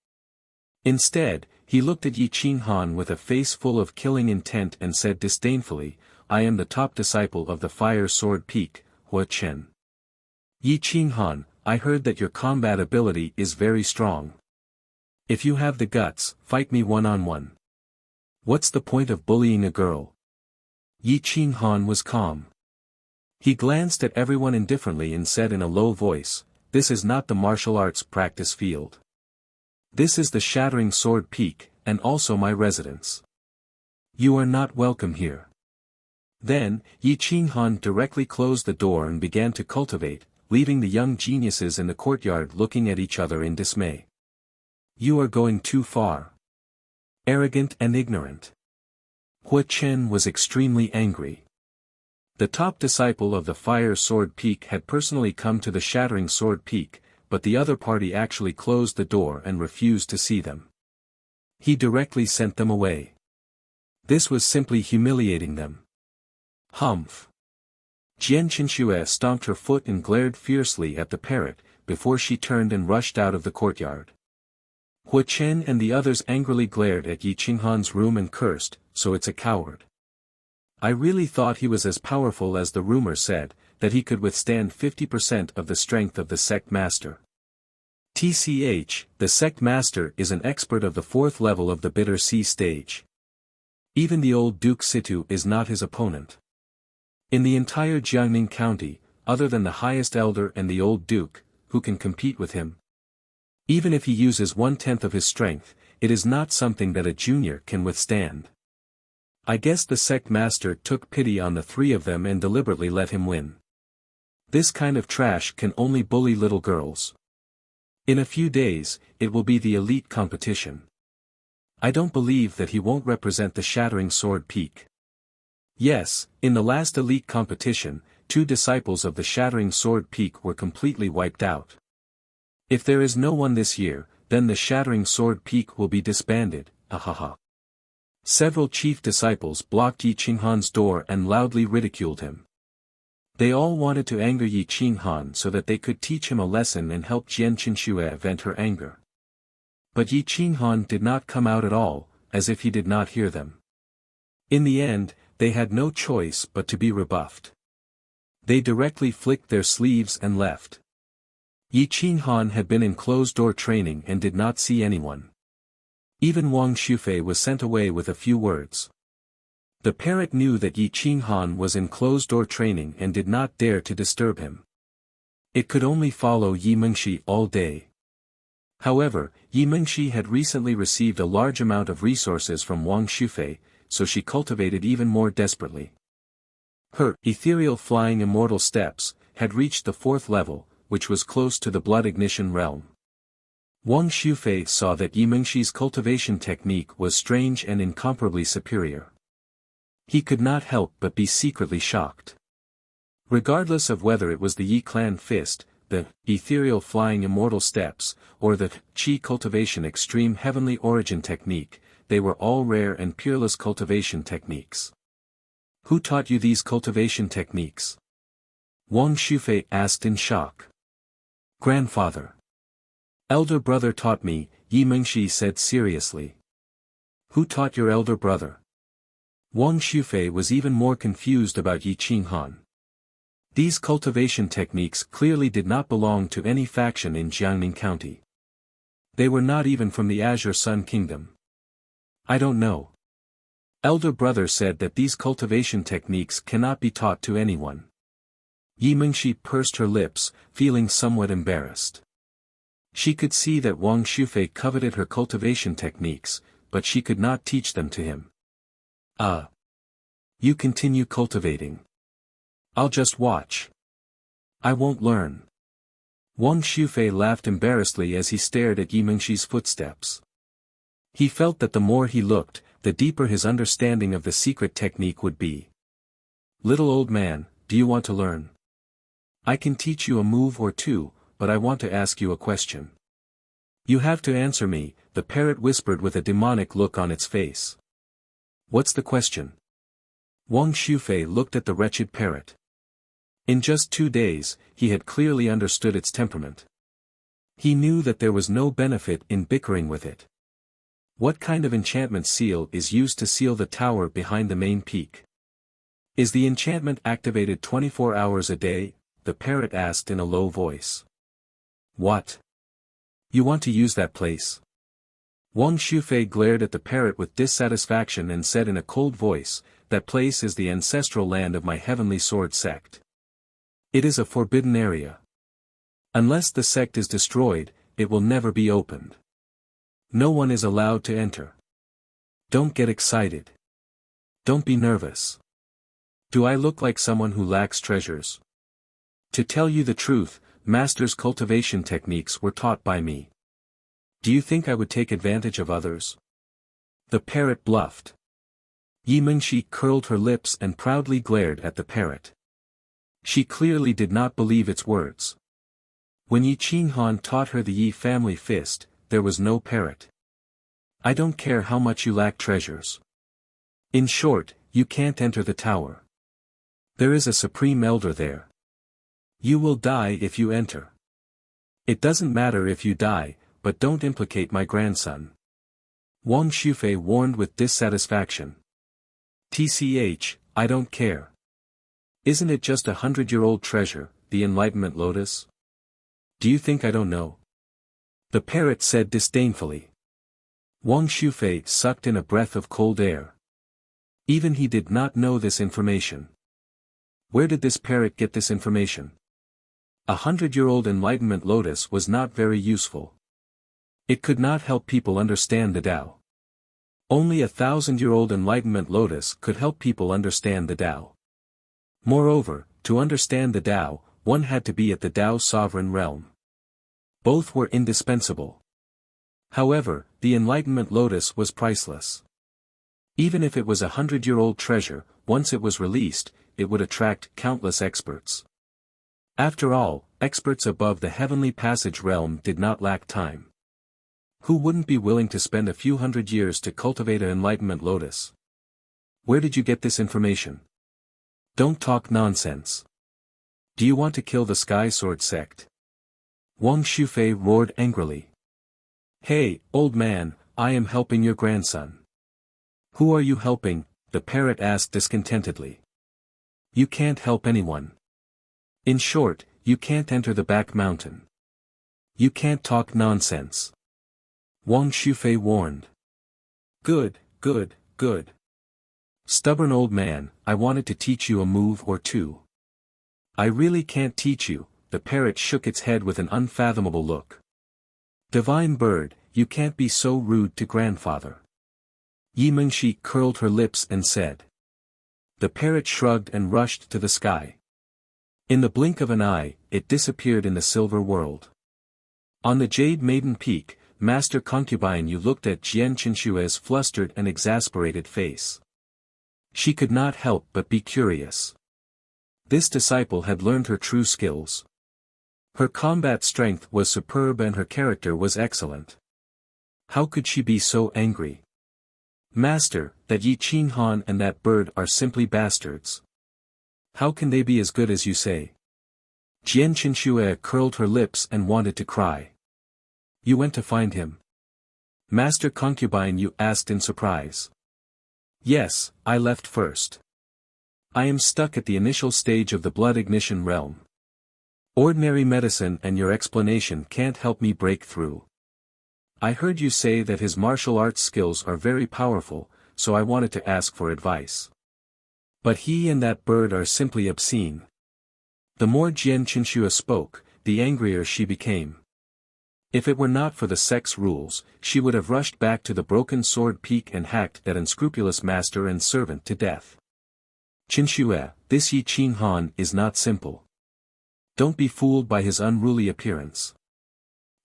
A: Instead, he looked at Yi Qinghan with a face full of killing intent and said disdainfully, I am the top disciple of the Fire Sword Peak, Hua Chen. Yi Qinghan, I heard that your combat ability is very strong. If you have the guts, fight me one-on-one. What's the point of bullying a girl? Yi Qinghan was calm. He glanced at everyone indifferently and said in a low voice, this is not the martial arts practice field. This is the Shattering Sword Peak, and also my residence. You are not welcome here. Then, Yi Qinghan directly closed the door and began to cultivate, leaving the young geniuses in the courtyard looking at each other in dismay. You are going too far. Arrogant and ignorant. Hua Chen was extremely angry. The top disciple of the Fire Sword Peak had personally come to the Shattering Sword Peak, but the other party actually closed the door and refused to see them. He directly sent them away. This was simply humiliating them. Humph. Jian Qinxue stomped her foot and glared fiercely at the parrot, before she turned and rushed out of the courtyard. Hua Chen and the others angrily glared at Yi Qinghan's room and cursed, "So it's a coward. I really thought he was as powerful as the rumor said, that he could withstand 50% of the strength of the sect master." TCH, the sect master is an expert of the 4th level of the bitter sea stage. Even the old Duke Situ is not his opponent. In the entire Jiangning County, other than the highest elder and the old duke, who can compete with him? Even if he uses 1/10 of his strength, it is not something that a junior can withstand. I guess the sect master took pity on the 3 of them and deliberately let him win. This kind of trash can only bully little girls. In a few days, it will be the elite competition. I don't believe that he won't represent the Shattering Sword Peak. Yes, in the last elite competition, 2 disciples of the Shattering Sword Peak were completely wiped out. If there is no one this year, then the Shattering Sword Peak will be disbanded, ahaha. Several chief disciples blocked Yi Qinghan's door and loudly ridiculed him. They all wanted to anger Yi Qinghan so that they could teach him a lesson and help Jian Qinxue vent her anger. But Yi Qinghan did not come out at all, as if he did not hear them. In the end, they had no choice but to be rebuffed. They directly flicked their sleeves and left. Yi Qinghan had been in closed-door training and did not see anyone. Even Wang Shufei was sent away with a few words. The parrot knew that Yi Qinghan was in closed-door training and did not dare to disturb him. It could only follow Yi Mengshi all day. However, Yi Mengshi had recently received a large amount of resources from Wang Shufei, so she cultivated even more desperately. Her ethereal flying immortal steps had reached the 4th level, which was close to the blood ignition realm. Wang Shufei saw that Yi Mengshi's cultivation technique was strange and incomparably superior. He could not help but be secretly shocked. Regardless of whether it was the Yi clan fist, the ethereal flying immortal steps, or the Qi cultivation extreme heavenly origin technique, they were all rare and peerless cultivation techniques. Who taught you these cultivation techniques? Wang Shufei asked in shock. Grandfather. Elder brother taught me, Yi Mengshi said seriously. Who taught your elder brother? Wang Shufei was even more confused about Yi Qinghan. These cultivation techniques clearly did not belong to any faction in Jiangning County. They were not even from the Azure Sun Kingdom. I don't know. Elder brother said that these cultivation techniques cannot be taught to anyone. Yi Mengshi pursed her lips, feeling somewhat embarrassed. She could see that Wang Shufei coveted her cultivation techniques, but she could not teach them to him. You continue cultivating. I'll just watch. I won't learn. Wang Shufei laughed embarrassedly as he stared at Yi Mengshi's footsteps. He felt that the more he looked, the deeper his understanding of the secret technique would be. Little old man, do you want to learn? I can teach you a move or two, but I want to ask you a question. You have to answer me, the parrot whispered with a demonic look on its face. What's the question? Wang Shufei looked at the wretched parrot. In just 2 days, he had clearly understood its temperament. He knew that there was no benefit in bickering with it. What kind of enchantment seal is used to seal the tower behind the main peak? Is the enchantment activated 24 hours a day? The parrot asked in a low voice. What? You want to use that place? Wang Shufei glared at the parrot with dissatisfaction and said in a cold voice, that place is the ancestral land of my heavenly sword sect. It is a forbidden area. Unless the sect is destroyed, it will never be opened. No one is allowed to enter. Don't get excited. Don't be nervous. Do I look like someone who lacks treasures? To tell you the truth, master's cultivation techniques were taught by me. Do you think I would take advantage of others? The parrot bluffed. Yi Mengshi curled her lips and proudly glared at the parrot. She clearly did not believe its words. When Yi Qinghan taught her the Yi family fist, there was no parrot. I don't care how much you lack treasures. In short, you can't enter the tower. There is a supreme elder there. You will die if you enter. It doesn't matter if you die, but don't implicate my grandson. Wang Shufei warned with dissatisfaction. TCH, I don't care. Isn't it just 100-year-old treasure, the Enlightenment Lotus? Do you think I don't know? The parrot said disdainfully. Wang Shufei sucked in a breath of cold air. Even he did not know this information. Where did this parrot get this information? 100-year-old Enlightenment Lotus was not very useful. It could not help people understand the Tao. Only 1,000-year-old Enlightenment Lotus could help people understand the Tao. Moreover, to understand the Tao, one had to be at the Tao sovereign realm. Both were indispensable. However, the Enlightenment Lotus was priceless. Even if it was 100-year-old treasure, once it was released, it would attract countless experts. After all, experts above the heavenly passage realm did not lack time. Who wouldn't be willing to spend a few hundred years to cultivate an Enlightenment Lotus? Where did you get this information? Don't talk nonsense. Do you want to kill the Sky Sword sect? Wang Shufei roared angrily. Hey, old man, I am helping your grandson. Who are you helping? The parrot asked discontentedly. You can't help anyone. In short, you can't enter the back mountain. You can't talk nonsense. Wang Shufei warned. Good, good, good. Stubborn old man, I wanted to teach you a move or two. I really can't teach you, the parrot shook its head with an unfathomable look. Divine bird, you can't be so rude to grandfather. Yi Mengshi curled her lips and said. The parrot shrugged and rushed to the sky. In the blink of an eye, it disappeared in the silver world. On the Jade Maiden Peak, Master Concubine Yu looked at Jian Qinshue's flustered and exasperated face. She could not help but be curious. This disciple had learned her true skills. Her combat strength was superb and her character was excellent. How could she be so angry? Master, that Yi Qinghan and that bird are simply bastards. How can they be as good as you say? Jian Qinshue curled her lips and wanted to cry. You went to find him? Master Concubine Yu asked in surprise. Yes, I left first. I am stuck at the initial stage of the blood ignition realm. Ordinary medicine and your explanation can't help me break through. I heard you say that his martial arts skills are very powerful, so I wanted to ask for advice. But he and that bird are simply obscene. The more Jian Qinshue spoke, the angrier she became. If it were not for the sex rules, she would have rushed back to the Broken Sword Peak and hacked that unscrupulous master and servant to death. Qinshue, this Yi Qinghan is not simple. Don't be fooled by his unruly appearance.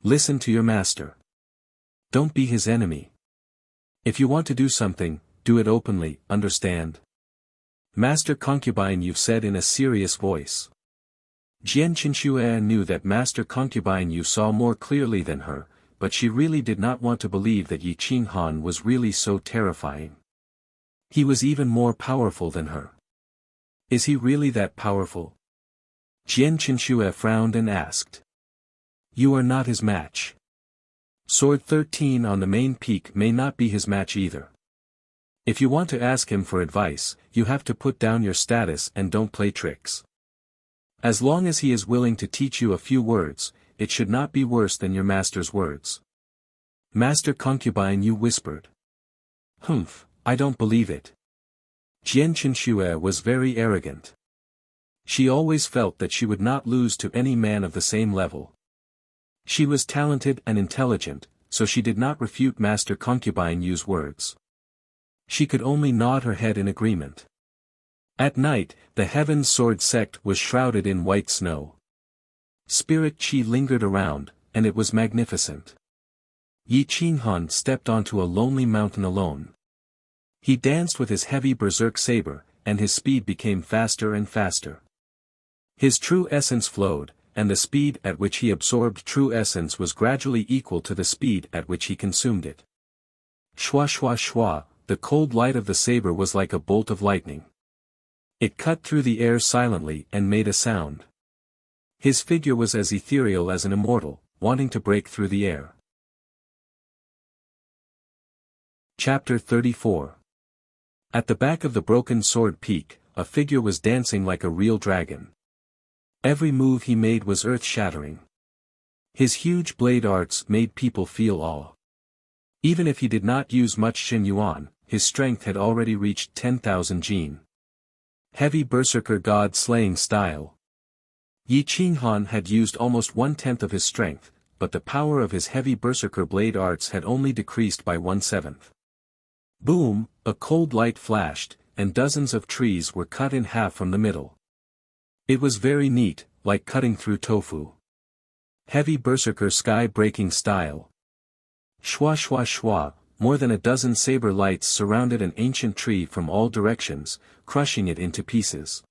A: Listen to your master. Don't be his enemy. If you want to do something, do it openly, understand? Master Concubine Yu said in a serious voice. Jian Qinshue knew that Master Concubine Yu saw more clearly than her, but she really did not want to believe that Yi Qinghan was really so terrifying. He was even more powerful than her. Is he really that powerful? Jian Qinshue frowned and asked. You are not his match. Sword 13 on the main peak may not be his match either. If you want to ask him for advice, you have to put down your status and don't play tricks. As long as he is willing to teach you a few words, it should not be worse than your master's words. Master Concubine Yu whispered. Humph, I don't believe it. Jian Qinshue was very arrogant. She always felt that she would not lose to any man of the same level. She was talented and intelligent, so she did not refute Master Concubine Yu's words. She could only nod her head in agreement. At night, the Heaven's Sword sect was shrouded in white snow. Spirit Qi lingered around, and it was magnificent. Yi Qinghan stepped onto a lonely mountain alone. He danced with his heavy berserk saber, and his speed became faster and faster. His true essence flowed, and the speed at which he absorbed true essence was gradually equal to the speed at which he consumed it. Shwa shwa shwa, the cold light of the saber was like a bolt of lightning. It cut through the air silently and made a sound. His figure was as ethereal as an immortal, wanting to break through the air. Chapter 34. At the back of the broken sword peak, a figure was dancing like a real dragon. Every move he made was earth-shattering. His huge blade arts made people feel awe. Even if he did not use much Xin Yuan, his strength had already reached 10,000 jin. Heavy berserker god-slaying style. Yi Qinghan had used almost 1/10 of his strength, but the power of his heavy berserker blade arts had only decreased by 1/7. Boom, a cold light flashed, and dozens of trees were cut in half from the middle. It was very neat, like cutting through tofu. Heavy berserker sky-breaking style. Shwa shwa shwa, more than a dozen saber lights surrounded an ancient tree from all directions, crushing it into pieces.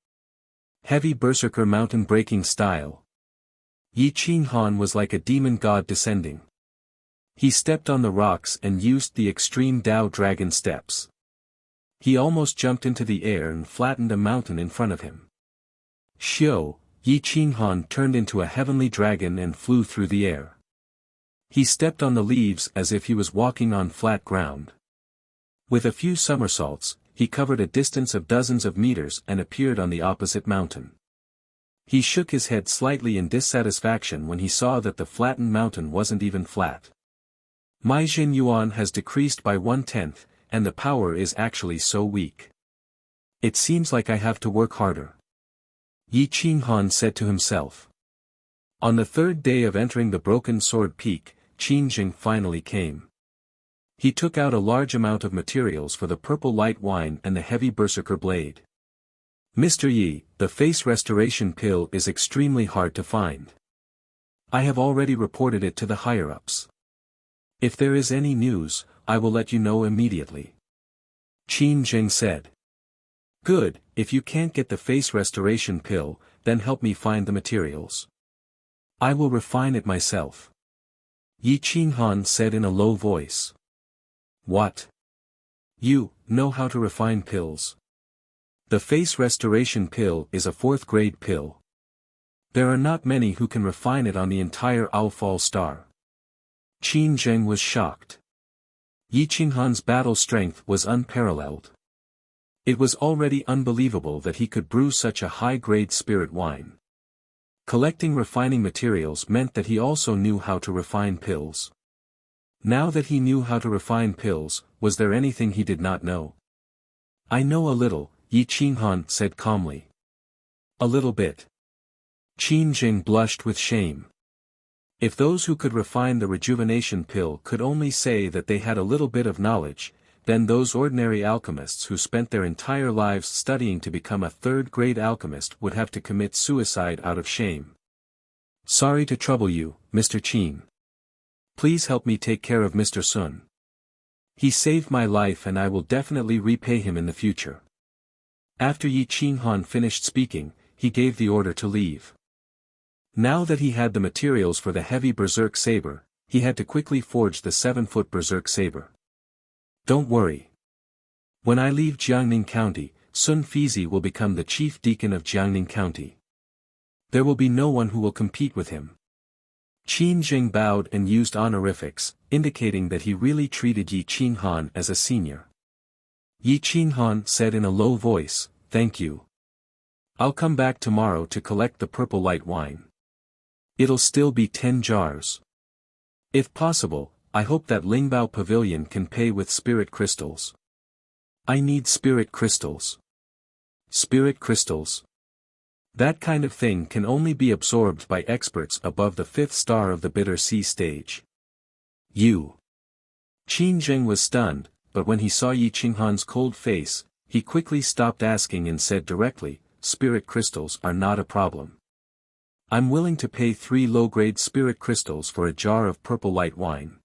A: Heavy berserker mountain-breaking style. Yi Qinghan was like a demon god descending. He stepped on the rocks and used the extreme Dao dragon steps. He almost jumped into the air and flattened a mountain in front of him. Xiu, Yi Qinghan turned into a heavenly dragon and flew through the air. He stepped on the leaves as if he was walking on flat ground. With a few somersaults, he covered a distance of dozens of meters and appeared on the opposite mountain. He shook his head slightly in dissatisfaction when he saw that the flattened mountain wasn't even flat. My Xin Yuan has decreased by 1/10, and the power is actually so weak. It seems like I have to work harder. Yi Qinghan said to himself. On the third day of entering the broken sword peak, Qin Jing finally came. He took out a large amount of materials for the purple light wine and the heavy berserker blade. Mr. Yi, the face restoration pill is extremely hard to find. I have already reported it to the higher-ups. If there is any news, I will let you know immediately. Qin Jing said. Good, if you can't get the face restoration pill, then help me find the materials. I will refine it myself. Yi Qinghan said in a low voice. What? You know how to refine pills? The face restoration pill is a 4th-grade pill. There are not many who can refine it on the entire Outfall star. Qin Zheng was shocked. Yi Qinghan's battle strength was unparalleled. It was already unbelievable that he could brew such a high-grade spirit wine. Collecting refining materials meant that he also knew how to refine pills. Now that he knew how to refine pills, was there anything he did not know? I know a little, Yi Qinghan said calmly. A little bit. Qin Jing blushed with shame. If those who could refine the rejuvenation pill could only say that they had a little bit of knowledge, then those ordinary alchemists who spent their entire lives studying to become a 3rd-grade alchemist would have to commit suicide out of shame. Sorry to trouble you, Mr. Qin. Please help me take care of Mr. Sun. He saved my life and I will definitely repay him in the future. After Yi Qinghan finished speaking, he gave the order to leave. Now that he had the materials for the heavy berserk saber, he had to quickly forge the 7-foot berserk saber. Don't worry. When I leave Jiangning County, Sun Fizi will become the chief deacon of Jiangning County. There will be no one who will compete with him. Qin Jing bowed and used honorifics, indicating that he really treated Yi Qinghan as a senior. Yi Qinghan said in a low voice, Thank you. I'll come back tomorrow to collect the purple light wine. It'll still be 10 jars. If possible, I hope that Lingbao Pavilion can pay with spirit crystals. I need spirit crystals. Spirit crystals? That kind of thing can only be absorbed by experts above the 5th star of the Bitter Sea stage. You. Qin Jing was stunned, but when he saw Yi Qinghan's cold face, he quickly stopped asking and said directly, Spirit crystals are not a problem. I'm willing to pay 3 low-grade spirit crystals for a jar of purple light wine.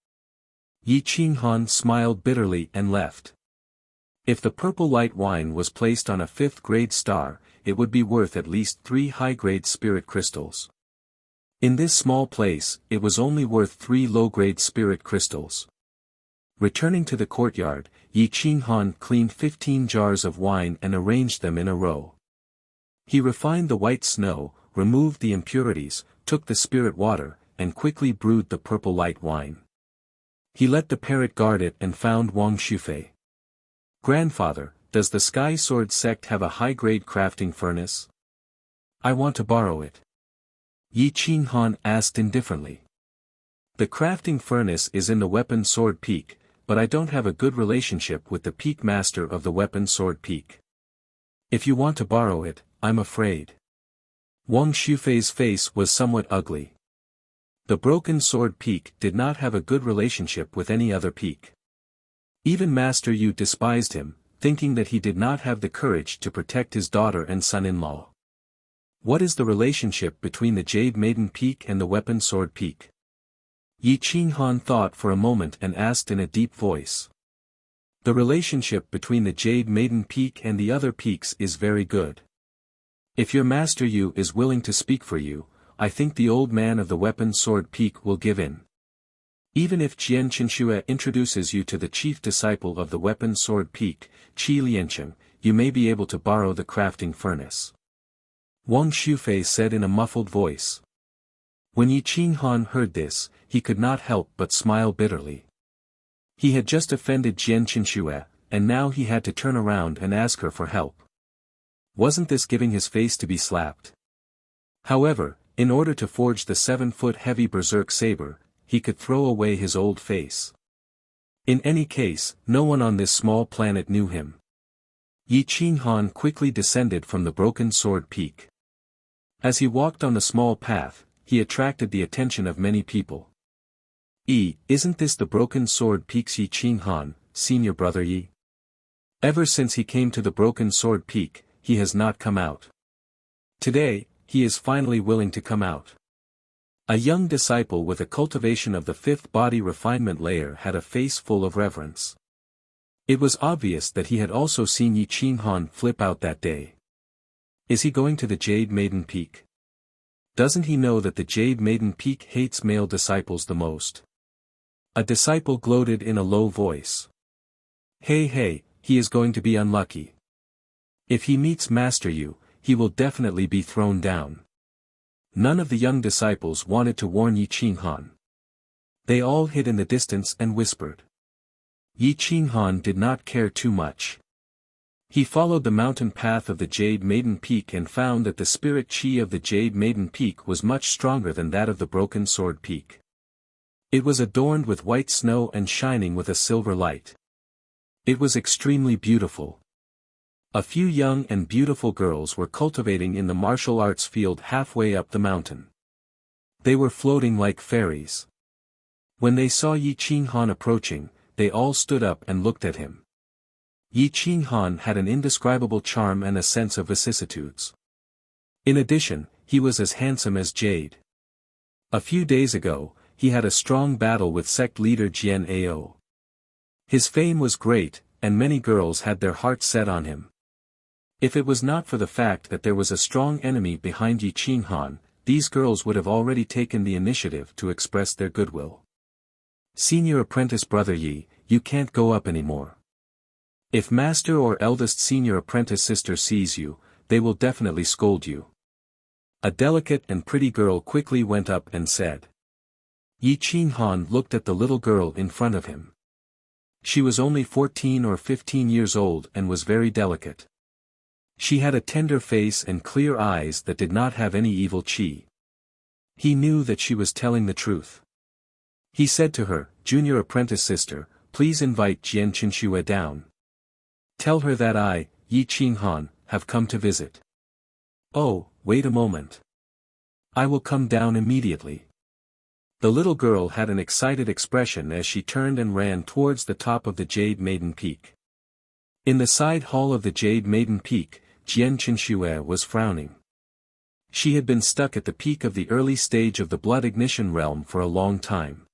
A: Yi Qinghan smiled bitterly and left. If the purple light wine was placed on a 5th-grade star, it would be worth at least 3 high-grade spirit crystals. In this small place, it was only worth 3 low-grade spirit crystals. Returning to the courtyard, Yi Qinghan cleaned 15 jars of wine and arranged them in a row. He refined the white snow, removed the impurities, took the spirit water, and quickly brewed the purple light wine. He let the parrot guard it and found Wang Shufei. "Grandfather, does the Sky Sword sect have a high-grade crafting furnace? I want to borrow it." Yi Qinghan asked indifferently. "The crafting furnace is in the weapon sword peak, but I don't have a good relationship with the peak master of the weapon sword peak. If you want to borrow it, I'm afraid." Wang Shufei's face was somewhat ugly. The broken sword peak did not have a good relationship with any other peak. Even Master Yu despised him, thinking that he did not have the courage to protect his daughter and son-in-law. What is the relationship between the Jade Maiden Peak and the Weapon Sword Peak? Yi Qinghan thought for a moment and asked in a deep voice. The relationship between the Jade Maiden Peak and the other peaks is very good. If your Master Yu is willing to speak for you, I think the old man of the Weapon Sword Peak will give in. Even if Jian Qinshue introduces you to the chief disciple of the Weapon Sword Peak, Qi Liancheng, you may be able to borrow the crafting furnace. Wang Shufei said in a muffled voice. When Yi Qinghan heard this, he could not help but smile bitterly. He had just offended Jian Qinshue, and now he had to turn around and ask her for help. Wasn't this giving his face to be slapped? However, in order to forge the 7-foot heavy berserk saber, he could throw away his old face. In any case, no one on this small planet knew him. Yi Qinghan quickly descended from the broken sword peak. As he walked on the small path, he attracted the attention of many people. Isn't this the broken sword peak's Yi Qinghan, senior brother Yi? Ever since he came to the broken sword peak, he has not come out. Today, he is finally willing to come out. A young disciple with a cultivation of the 5th body refinement layer had a face full of reverence. It was obvious that he had also seen Yi Qinghan flip out that day. Is he going to the Jade Maiden Peak? Doesn't he know that the Jade Maiden Peak hates male disciples the most? A disciple gloated in a low voice. Hey, he is going to be unlucky. If he meets Master Yu, he will definitely be thrown down. None of the young disciples wanted to warn Yi Qinghan. They all hid in the distance and whispered. Yi Qinghan did not care too much. He followed the mountain path of the Jade Maiden Peak and found that the spirit chi of the Jade Maiden Peak was much stronger than that of the Broken Sword Peak. It was adorned with white snow and shining with a silver light. It was extremely beautiful. A few young and beautiful girls were cultivating in the martial arts field halfway up the mountain. They were floating like fairies. When they saw Yi Qinghan approaching, they all stood up and looked at him. Yi Qinghan had an indescribable charm and a sense of vicissitudes. In addition, he was as handsome as jade. A few days ago, he had a strong battle with sect leader Jian Ao. His fame was great, and many girls had their hearts set on him. If it was not for the fact that there was a strong enemy behind Yi Qinghan, these girls would have already taken the initiative to express their goodwill. Senior apprentice brother Yi, you can't go up anymore. If master or eldest senior apprentice sister sees you, they will definitely scold you. A delicate and pretty girl quickly went up and said. Yi Qinghan looked at the little girl in front of him. She was only 14 or 15 years old and was very delicate. She had a tender face and clear eyes that did not have any evil chi. He knew that she was telling the truth. He said to her, Junior apprentice sister, please invite Jian Qinshue down. Tell her that I, Yi Qinghan, have come to visit. Oh, wait a moment. I will come down immediately. The little girl had an excited expression as she turned and ran towards the top of the Jade Maiden Peak. In the side hall of the Jade Maiden Peak, Jian Qinshue was frowning. She had been stuck at the peak of the early stage of the blood ignition realm for a long time.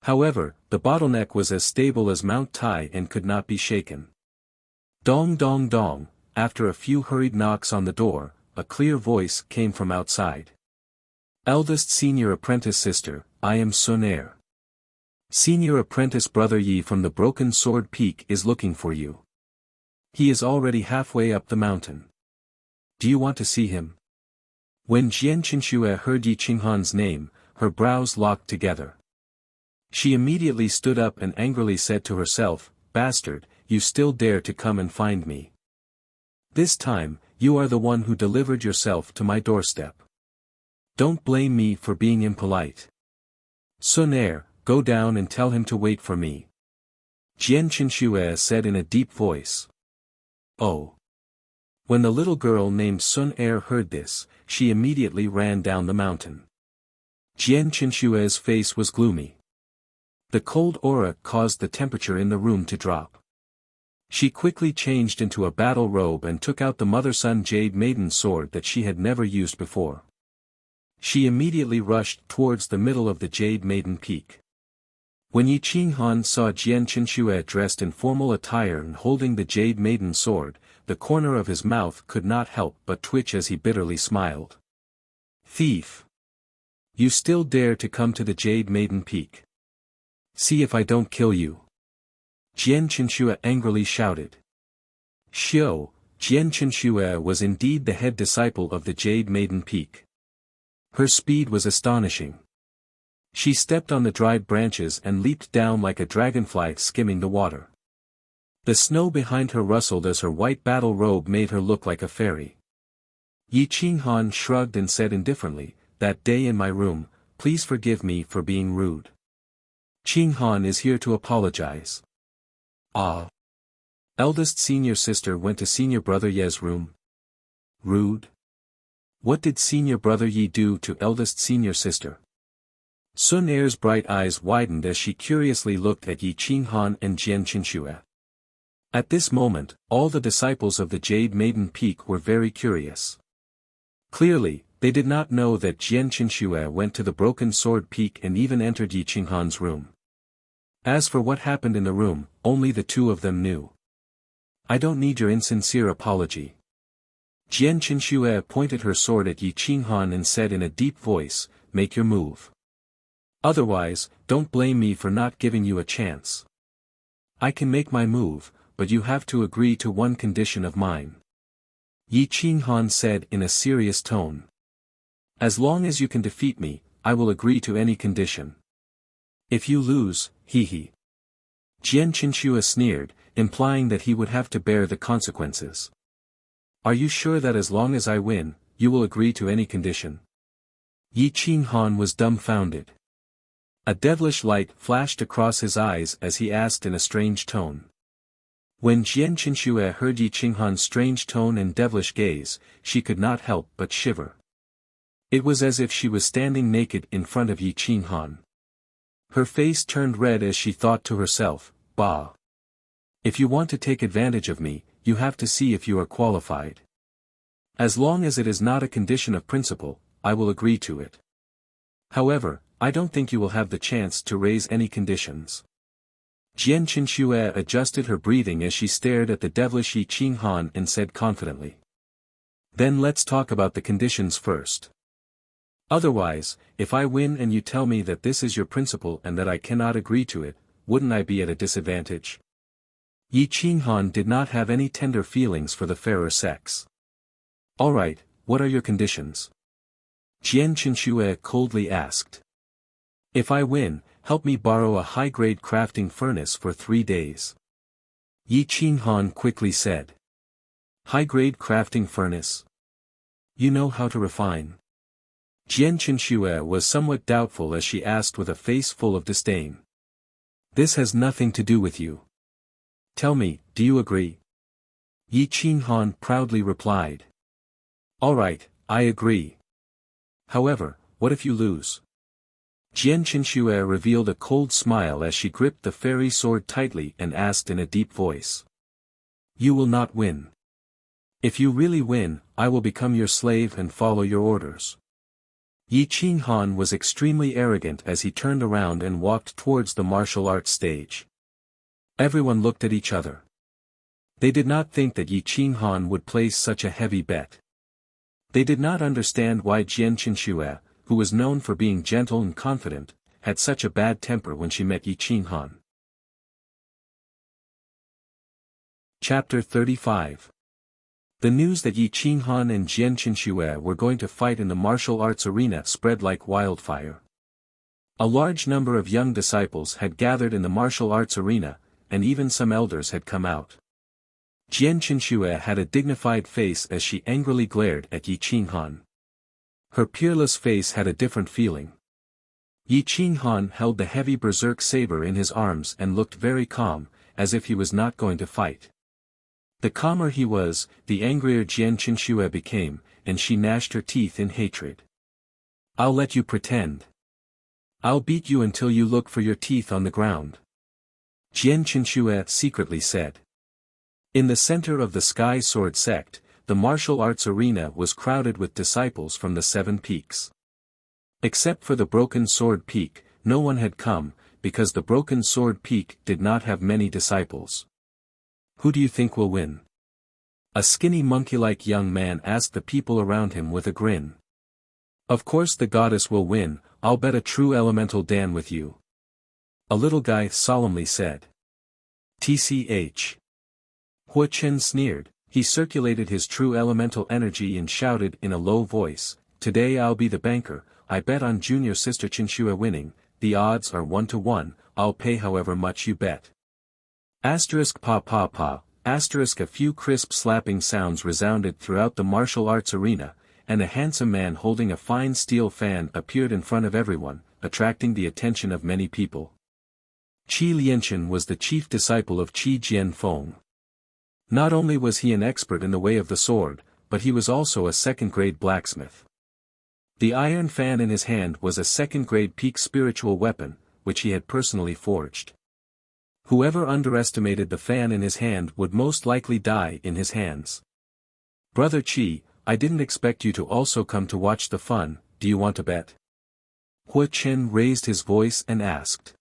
A: However, the bottleneck was as stable as Mount Tai and could not be shaken. Dong dong dong, after a few hurried knocks on the door, a clear voice came from outside. Eldest senior apprentice sister, I am Sun Er. Senior apprentice brother Yi from the Broken Sword Peak is looking for you. He is already halfway up the mountain. Do you want to see him? When Jian Qinxue heard Yi Qinghan's name, her brows locked together. She immediately stood up and angrily said to herself, "Bastard, you still dare to come and find me. This time, you are the one who delivered yourself to my doorstep. Don't blame me for being impolite. Sun Er, go down and tell him to wait for me," Jian Qinxue said in a deep voice. Oh. When the little girl named Sun Er heard this, she immediately ran down the mountain. Jian Qinshue's face was gloomy. The cold aura caused the temperature in the room to drop. She quickly changed into a battle robe and took out the mother-son Jade Maiden sword that she had never used before. She immediately rushed towards the middle of the Jade Maiden Peak. When Yi Qinghan saw Jian Qinxue dressed in formal attire and holding the Jade Maiden sword, the corner of his mouth could not help but twitch as he bitterly smiled. "Thief! You still dare to come to the Jade Maiden Peak? See if I don't kill you!" Jian Qinxue angrily shouted. Xiao, Jian Qinxue was indeed the head disciple of the Jade Maiden Peak. Her speed was astonishing. She stepped on the dried branches and leaped down like a dragonfly skimming the water. The snow behind her rustled as her white battle robe made her look like a fairy. Yi Qinghan shrugged and said indifferently, "That day in my room, please forgive me for being rude. Qinghan is here to apologize." Ah. Eldest senior sister went to senior brother Ye's room. Rude? What did senior brother Yi do to eldest senior sister? Sun Er's bright eyes widened as she curiously looked at Yi Qinghan and Jian Qinxue. At this moment, all the disciples of the Jade Maiden Peak were very curious. Clearly, they did not know that Jian Qinxue went to the Broken Sword Peak and even entered Yi Qinghan's room. As for what happened in the room, only the two of them knew. "I don't need your insincere apology." Jian Qinxue pointed her sword at Yi Qinghan and said in a deep voice, "Make your move. Otherwise, don't blame me for not giving you a chance. I can make my move, but you have to agree to one condition of mine," Yi Qinghan said in a serious tone. "As long as you can defeat me, I will agree to any condition. If you lose, hee. Jian Qinxue sneered, implying that he would have to bear the consequences. "Are you sure that as long as I win, you will agree to any condition?" Yi Qinghan was dumbfounded. A devilish light flashed across his eyes as he asked in a strange tone. When Jian Qinxue heard Yi Qinghan's strange tone and devilish gaze, she could not help but shiver. It was as if she was standing naked in front of Yi Qinghan. Her face turned red as she thought to herself, "Bah! If you want to take advantage of me, you have to see if you are qualified. As long as it is not a condition of principle, I will agree to it. However, I don't think you will have the chance to raise any conditions." Jian Qinxue adjusted her breathing as she stared at the devilish Yi Qinghan and said confidently, "Then let's talk about the conditions first. Otherwise, if I win and you tell me that this is your principle and that I cannot agree to it, wouldn't I be at a disadvantage?" Yi Qinghan did not have any tender feelings for the fairer sex. "All right, what are your conditions?" Jian Qinxue coldly asked. "If I win, help me borrow a high-grade crafting furnace for 3 days." Yi Qinghan quickly said. "High-grade crafting furnace? You know how to refine?" Jian Qinxue was somewhat doubtful as she asked with a face full of disdain. "This has nothing to do with you. Tell me, do you agree?" Yi Qinghan proudly replied. "All right, I agree. However, what if you lose?" Jian Qinxue revealed a cold smile as she gripped the fairy sword tightly and asked in a deep voice. "You will not win. If you really win, I will become your slave and follow your orders." Yi Qinghan was extremely arrogant as he turned around and walked towards the martial arts stage. Everyone looked at each other. They did not think that Yi Qinghan would place such a heavy bet. They did not understand why Jian Qinxue, who was known for being gentle and confident, had such a bad temper when she met Yi Qinghan. Chapter 35 The news that Yi Qinghan and Jian Qinxue were going to fight in the martial arts arena spread like wildfire. A large number of young disciples had gathered in the martial arts arena, and even some elders had come out. Jian Qinxue had a dignified face as she angrily glared at Yi Qinghan. Her peerless face had a different feeling. Yi Qinghan held the heavy berserk saber in his arms and looked very calm, as if he was not going to fight. The calmer he was, the angrier Jian Qinxue became, and she gnashed her teeth in hatred. "I'll let you pretend. I'll beat you until you look for your teeth on the ground," Jian Qinxue secretly said. In the center of the Sky Sword sect, the martial arts arena was crowded with disciples from the 7 peaks. Except for the Broken Sword Peak, no one had come, because the Broken Sword Peak did not have many disciples. "Who do you think will win?" A skinny monkey-like young man asked the people around him with a grin. "Of course the goddess will win, I'll bet a true elemental Dan with you," a little guy solemnly said. "Tch. Hua Chen sneered. He circulated his true elemental energy and shouted in a low voice, "Today I'll be the banker, I bet on junior sister Qinxue winning, the odds are 1 to 1, I'll pay however much you bet." Asterisk pa pa pa, asterisk a few crisp slapping sounds resounded throughout the martial arts arena, and a handsome man holding a fine steel fan appeared in front of everyone, attracting the attention of many people. Qi Lianchen was the chief disciple of Qi Jianfeng. Not only was he an expert in the way of the sword, but he was also a second-grade blacksmith. The iron fan in his hand was a second-grade peak spiritual weapon, which he had personally forged. Whoever underestimated the fan in his hand would most likely die in his hands. "Brother Qi, I didn't expect you to also come to watch the fun, do you want to bet?" Hua Chen raised his voice and asked.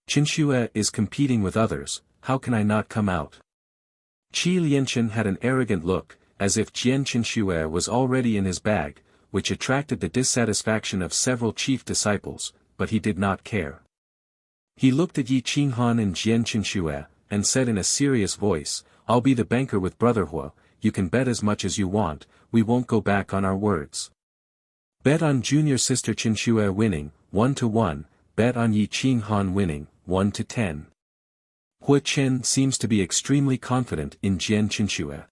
A: "Qinxue is competing with others, how can I not come out?" Qi Lianchen had an arrogant look, as if Jian Qinxue was already in his bag, which attracted the dissatisfaction of several chief disciples, but he did not care. He looked at Yi Qinghan and Jian Qinxue, and said in a serious voice, "I'll be the banker with Brother Hua, you can bet as much as you want, we won't go back on our words. Bet on junior sister Qinxue winning, 1 to 1, bet on Yi Qinghan winning, 1 to 10. Hua Chen seems to be extremely confident in Jian Qinxue.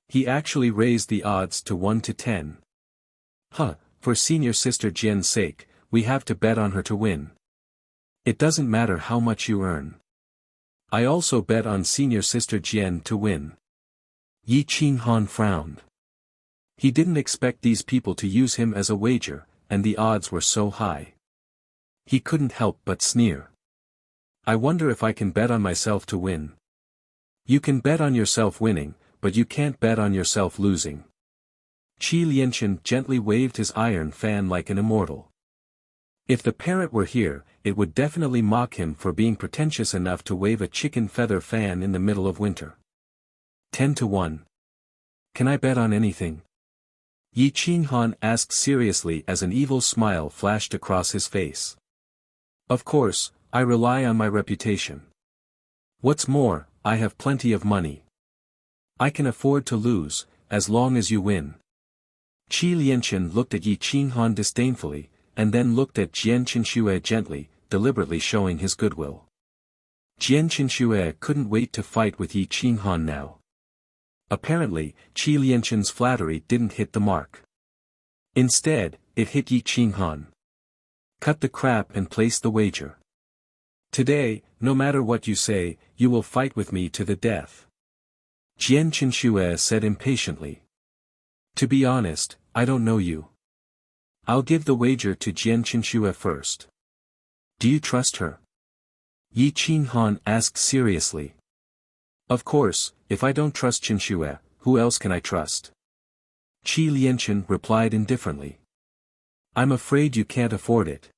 A: He actually raised the odds to 1 to 10. For senior sister Jian's sake, we have to bet on her to win. It doesn't matter how much you earn. I also bet on senior sister Jian to win." Yi Qinghan frowned. He didn't expect these people to use him as a wager, and the odds were so high. He couldn't help but sneer. "I wonder if I can bet on myself to win." "You can bet on yourself winning, but you can't bet on yourself losing." Qi Lianchen gently waved his iron fan like an immortal. If the parrot were here, it would definitely mock him for being pretentious enough to wave a chicken feather fan in the middle of winter. 10 to 1. Can I bet on anything? Yi Qinghan asked seriously as an evil smile flashed across his face. Of course, I rely on my reputation. What's more, I have plenty of money. I can afford to lose, as long as you win. Qi Lianchen looked at Yi Qinghan disdainfully, and then looked at Jian Qinxue gently, deliberately showing his goodwill. Jian Qinxue couldn't wait to fight with Yi Qinghan now. Apparently, Qi Lianchen's flattery didn't hit the mark. Instead, it hit Yi Qinghan. Cut the crap and place the wager. Today, no matter what you say, you will fight with me to the death. Jian Qinxue said impatiently. To be honest, I don't know you. I'll give the wager to Jian Qinxue first. Do you trust her? Yi Qinghan asked seriously. Of course, if I don't trust Qinxue, who else can I trust? Qi Lianchen replied indifferently. I'm afraid you can't afford it.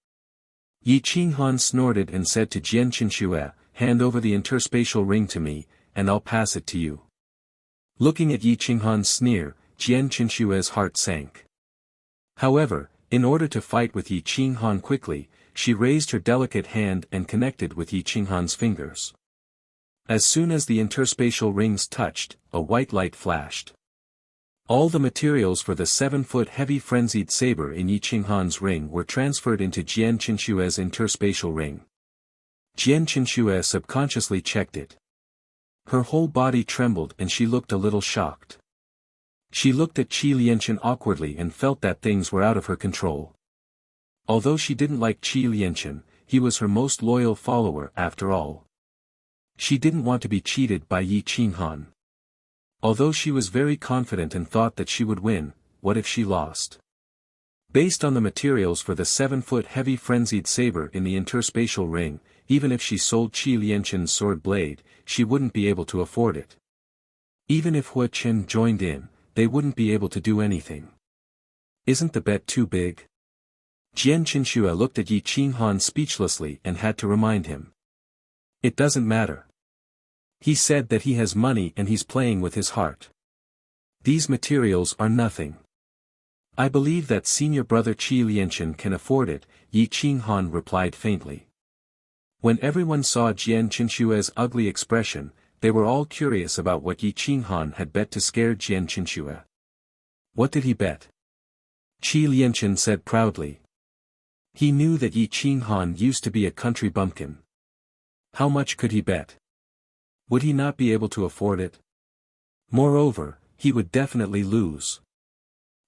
A: Yi Qinghan snorted and said to Jian Qinxue, hand over the interspatial ring to me, and I'll pass it to you. Looking at Yi Qinghan's sneer, Jian Qinxue's heart sank. However, in order to fight with Yi Qinghan quickly, she raised her delicate hand and connected with Yi Qinghan's fingers. As soon as the interspatial rings touched, a white light flashed. All the materials for the 7-foot heavy frenzied saber in Yi Qinghan's ring were transferred into Jian Qinshue's interspatial ring. Jian Qinshu subconsciously checked it. Her whole body trembled and she looked a little shocked. She looked at Qi Lianchen awkwardly and felt that things were out of her control. Although she didn't like Qi Lianchen, he was her most loyal follower after all. She didn't want to be cheated by Yi Qinghan. Although she was very confident and thought that she would win, what if she lost? Based on the materials for the 7-foot heavy frenzied saber in the interspatial ring, even if she sold Qi Lianchen's sword blade, she wouldn't be able to afford it. Even if Hua Chen joined in, they wouldn't be able to do anything. Isn't the bet too big? Jian Qinshu looked at Yi Qinghan speechlessly and had to remind him. It doesn't matter. He said that he has money and he's playing with his heart. These materials are nothing. I believe that senior brother Qi Lianchen can afford it, Yi Qinghan replied faintly. When everyone saw Jian Qinshu's ugly expression, they were all curious about what Yi Qinghan had bet to scare Jian Qinshu. What did he bet? Qi Lianchen said proudly. He knew that Yi Qinghan used to be a country bumpkin. How much could he bet? Would he not be able to afford it? Moreover, he would definitely lose.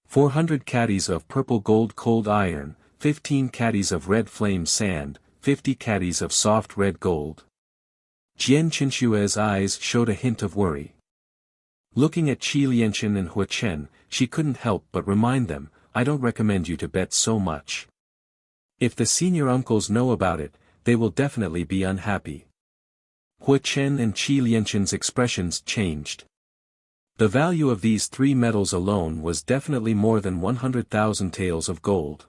A: 400 caddies of purple gold cold iron, 15 caddies of red flame sand, 50 caddies of soft red gold. Jian Qinshu's eyes showed a hint of worry. Looking at Qi Lianchen and Hua Chen, she couldn't help but remind them, I don't recommend you to bet so much. If the senior uncles know about it, they will definitely be unhappy. Hua Chen and Qi Lianchen's expressions changed. The value of these 3 metals alone was definitely more than 100,000 taels of gold.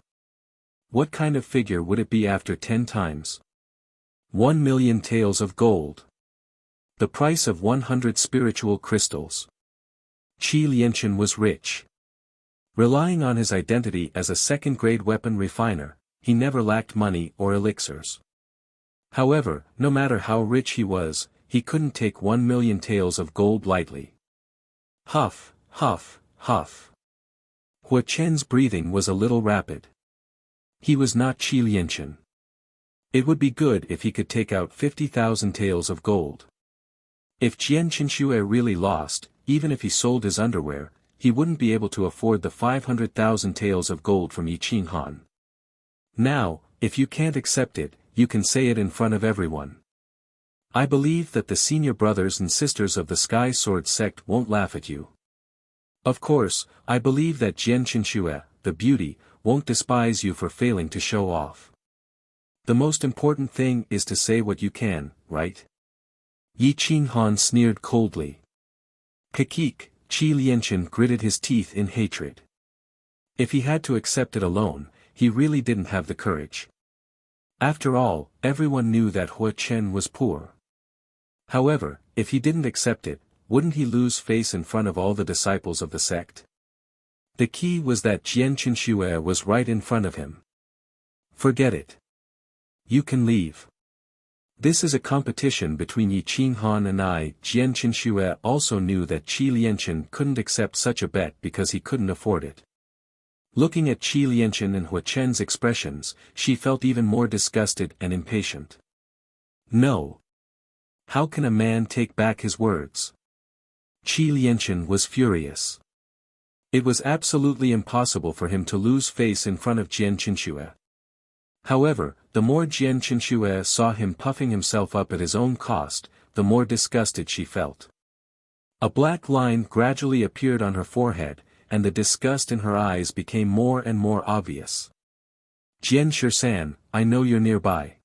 A: What kind of figure would it be after 10 times? 1 million taels of gold. The price of 100 spiritual crystals. Qi Lianchen was rich. Relying on his identity as a second-grade weapon refiner, he never lacked money or elixirs. However, no matter how rich he was, he couldn't take 1 million taels of gold lightly. Huff, huff, huff. Hua Chen's breathing was a little rapid. He was not Qi Lianchen. It would be good if he could take out 50,000 taels of gold. If Jian Qinshu really lost, even if he sold his underwear, he wouldn't be able to afford the 500,000 taels of gold from Yi Qinghan. Now, if you can't accept it, you can say it in front of everyone. I believe that the senior brothers and sisters of the Sky Sword sect won't laugh at you. Of course, I believe that Jian Qinshu, the beauty, won't despise you for failing to show off. The most important thing is to say what you can, right? Yi Qinghan sneered coldly. Kikik, Qi Lianchen gritted his teeth in hatred. If he had to accept it alone, he really didn't have the courage. After all, everyone knew that Hua Chen was poor. However, if he didn't accept it, wouldn't he lose face in front of all the disciples of the sect? The key was that Jian Qinshu was right in front of him. Forget it. You can leave. This is a competition between Yi Qinghan and I. Jian Qinshu also knew that Qi Lianchen couldn't accept such a bet because he couldn't afford it. Looking at Qi Lianchen and Hua Chen's expressions, she felt even more disgusted and impatient. No. How can a man take back his words? Qi Lianchen was furious. It was absolutely impossible for him to lose face in front of Jian Qinshu. However, the more Jian Qinshu saw him puffing himself up at his own cost, the more disgusted she felt. A black line gradually appeared on her forehead, and the disgust in her eyes became more and more obvious. Jian Shisan, I know you're nearby.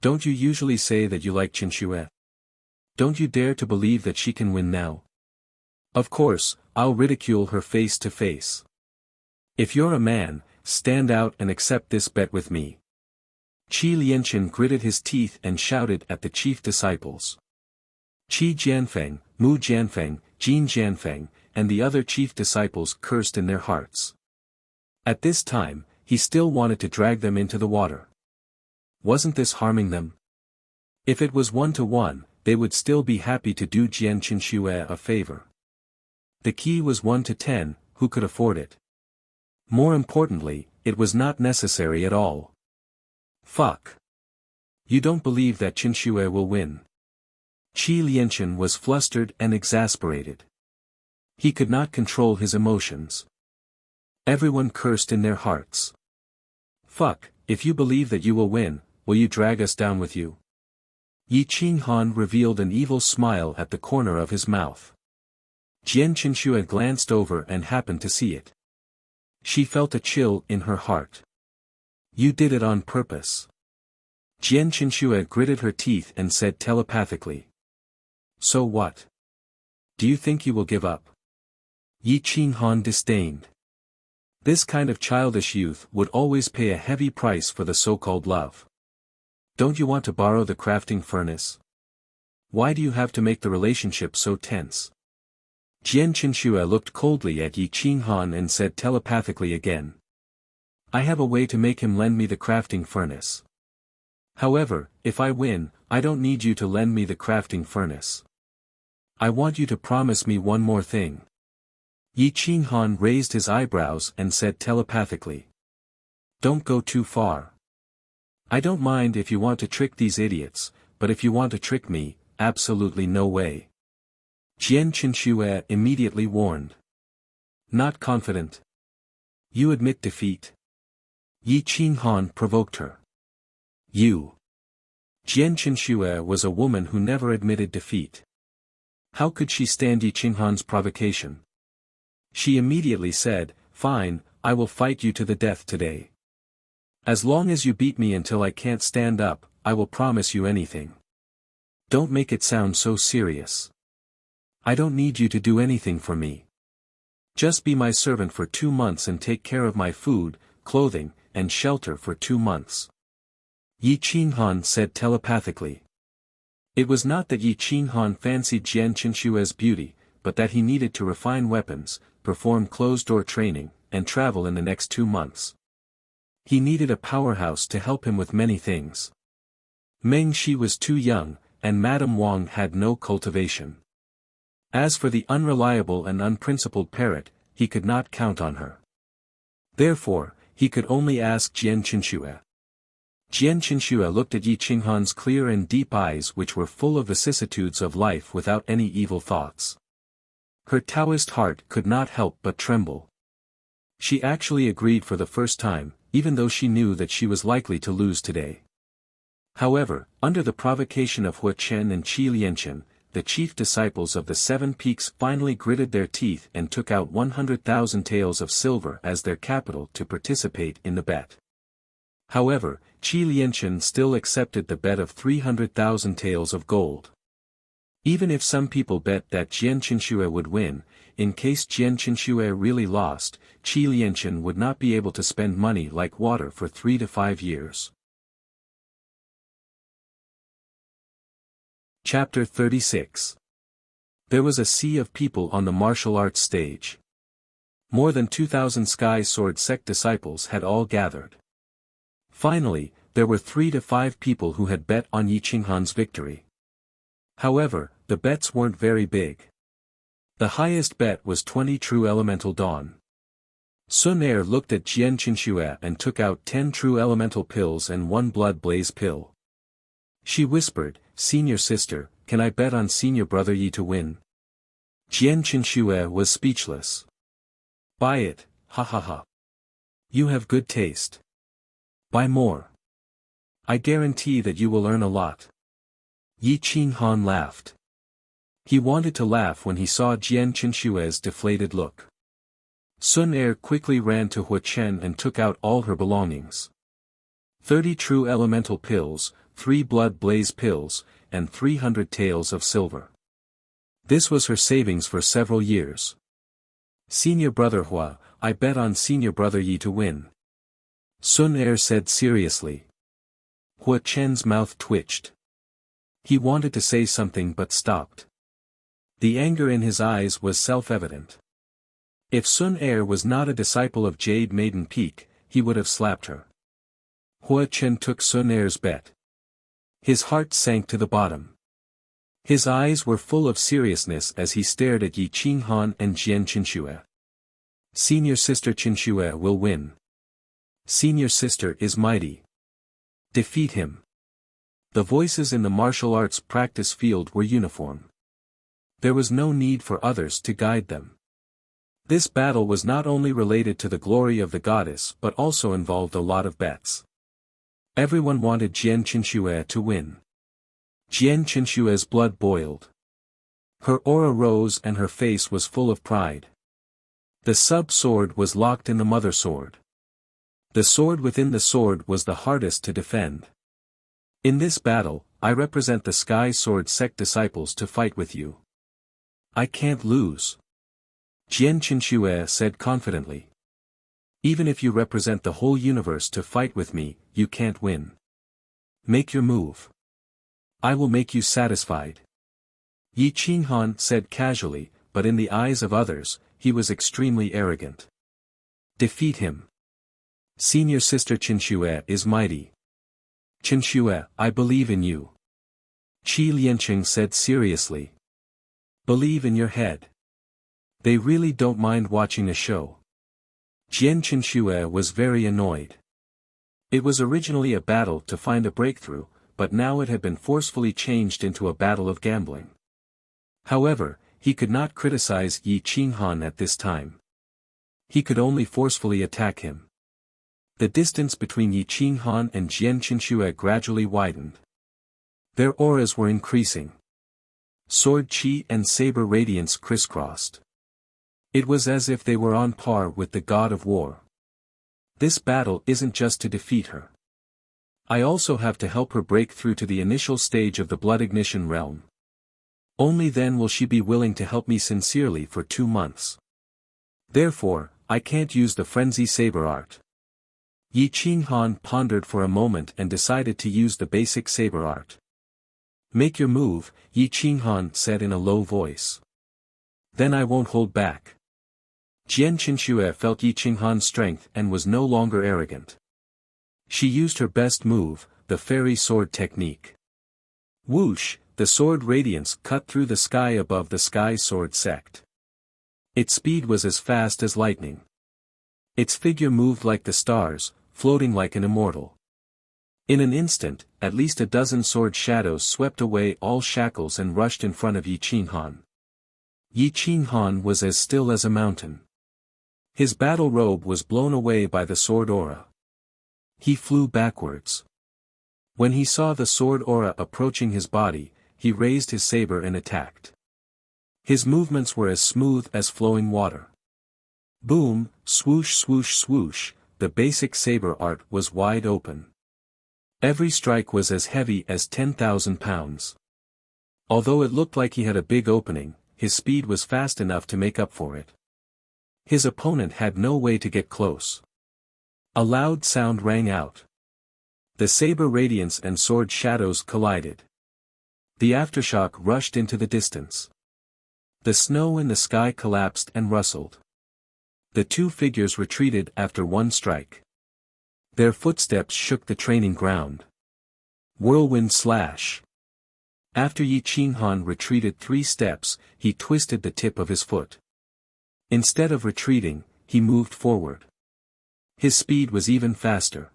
A: Don't you usually say that you like Qinshu? Don't you dare to believe that she can win now? Of course, I'll ridicule her face to face. If you're a man, stand out and accept this bet with me. Qi Lianchen gritted his teeth and shouted at the chief disciples. Qi Jianfeng, Mu Jianfeng, Jin Jianfeng, and the other chief disciples cursed in their hearts. At this time, he still wanted to drag them into the water. Wasn't this harming them? If it was 1-to-1, they would still be happy to do Jian Qinshu a favor. The key was 1 to 10, who could afford it? More importantly, it was not necessary at all. Fuck. You don't believe that Qinshue will win? Qi Lianchen was flustered and exasperated. He could not control his emotions. Everyone cursed in their hearts. Fuck, if you believe that you will win, will you drag us down with you? Yi Qinghan revealed an evil smile at the corner of his mouth. Jian Qinshue glanced over and happened to see it. She felt a chill in her heart. You did it on purpose. Jian Qinshue gritted her teeth and said telepathically. So what? Do you think you will give up? Yi Qinghan disdained. This kind of childish youth would always pay a heavy price for the so-called love. Don't you want to borrow the crafting furnace? Why do you have to make the relationship so tense? Jian Qinshue looked coldly at Yi Qinghan and said telepathically again. I have a way to make him lend me the crafting furnace. However, if I win, I don't need you to lend me the crafting furnace. I want you to promise me one more thing. Yi Qinghan raised his eyebrows and said telepathically. Don't go too far. I don't mind if you want to trick these idiots, but if you want to trick me, absolutely no way. Jian Qinshue immediately warned. Not confident. You admit defeat. Yi Qinghan provoked her. You. Jian Qinshue was a woman who never admitted defeat. How could she stand Yi Qinghan's provocation? She immediately said, Fine, I will fight you to the death today. As long as you beat me until I can't stand up, I will promise you anything. Don't make it sound so serious. I don't need you to do anything for me. Just be my servant for 2 months and take care of my food, clothing, and shelter for 2 months. Yi Qinghan said telepathically. It was not that Yi Qinghan fancied Jian Qinshue's beauty, but that he needed to refine weapons, perform closed-door training, and travel in the next 2 months. He needed a powerhouse to help him with many things. Meng Shi was too young, and Madame Wang had no cultivation. As for the unreliable and unprincipled parrot, he could not count on her. Therefore, he could only ask Jian Qinshue. Jian Qinshue looked at Yi Qinghan's clear and deep eyes which were full of vicissitudes of life without any evil thoughts. Her Taoist heart could not help but tremble. She actually agreed for the first time, even though she knew that she was likely to lose today. However, under the provocation of Hua Chen and Qi Lianchen, the chief disciples of the 7 Peaks finally gritted their teeth and took out 100,000 taels of silver as their capital to participate in the bet. However, Qi Lianchen still accepted the bet of 300,000 taels of gold. Even if some people bet that Jian Qinshue would win, in case Jian Qinshue really lost, Qi Lianchen would not be able to spend money like water for 3 to 5 years. Chapter 36. There was a sea of people on the martial arts stage. More than 2,000 Sky Sword sect disciples had all gathered. Finally, there were 3 to 5 people who had bet on Yi Qinghan's victory. However, the bets weren't very big. The highest bet was 20 True Elemental Dawn. Sun Er looked at Jian Qinshue and took out 10 True Elemental pills and 1 Blood Blaze pill. She whispered, Senior sister, can I bet on senior brother Yi to win? Jian Qinshue was speechless. Buy it, ha ha ha. You have good taste. Buy more. I guarantee that you will earn a lot. Yi Qinghan laughed. He wanted to laugh when he saw Jian Qinshue's deflated look. Sun Er quickly ran to Hua Chen and took out all her belongings. 30 True Elemental pills, 3 Blood Blaze pills, and 300 taels of silver. This was her savings for several years. Senior brother Hua, I bet on senior brother Yi to win. Sun Er said seriously. Hua Chen's mouth twitched. He wanted to say something but stopped. The anger in his eyes was self-evident. If Sun Er was not a disciple of Jade Maiden Peak, he would have slapped her. Hua Chen took Sun Er's bet. His heart sank to the bottom. His eyes were full of seriousness as he stared at Yi Qinghan and Jian Qinxue. Senior sister Qinxue will win. Senior sister is mighty. Defeat him. The voices in the martial arts practice field were uniform. There was no need for others to guide them. This battle was not only related to the glory of the goddess but also involved a lot of bets. Everyone wanted Jian Qinxue to win. Jian Qinshue's blood boiled. Her aura rose and her face was full of pride. The sub-sword was locked in the mother sword. The sword within the sword was the hardest to defend. In this battle, I represent the Sky Sword sect disciples to fight with you. I can't lose. Jian Qinxue said confidently. Even if you represent the whole universe to fight with me, you can't win. Make your move. I will make you satisfied. Yi Qinghan said casually, but in the eyes of others, he was extremely arrogant. Defeat him. Senior sister Qinxue is mighty. Qinxue, I believe in you. Qi Lianqing said seriously. Believe in your head. They really don't mind watching a show. Jian Qinxue was very annoyed. It was originally a battle to find a breakthrough, but now it had been forcefully changed into a battle of gambling. However, he could not criticize Yi Qinghan at this time. He could only forcefully attack him. The distance between Yi Qinghan and Jian Qinxue gradually widened. Their auras were increasing. Sword chi and saber radiance crisscrossed. It was as if they were on par with the god of war. This battle isn't just to defeat her. I also have to help her break through to the initial stage of the blood ignition realm. Only then will she be willing to help me sincerely for 2 months. Therefore, I can't use the frenzy saber art. Yi Qinghan pondered for a moment and decided to use the basic saber art. Make your move, Yi Qinghan said in a low voice. Then I won't hold back. Jian Qinxue felt Yi Qinghan's strength and was no longer arrogant. She used her best move, the fairy sword technique. Whoosh, the sword radiance cut through the sky above the Sky Sword sect. Its speed was as fast as lightning. Its figure moved like the stars, floating like an immortal. In an instant, at least a dozen sword shadows swept away all shackles and rushed in front of Yi Qinghan. Yi Qinghan was as still as a mountain. His battle robe was blown away by the sword aura. He flew backwards. When he saw the sword aura approaching his body, he raised his saber and attacked. His movements were as smooth as flowing water. Boom, swoosh swoosh swoosh, the basic saber art was wide open. Every strike was as heavy as 10,000 pounds. Although it looked like he had a big opening, his speed was fast enough to make up for it. His opponent had no way to get close. A loud sound rang out. The saber radiance and sword shadows collided. The aftershock rushed into the distance. The snow in the sky collapsed and rustled. The two figures retreated after one strike. Their footsteps shook the training ground. Whirlwind slash. After Yi Qinghan retreated 3 steps, he twisted the tip of his foot. Instead of retreating, he moved forward. His speed was even faster.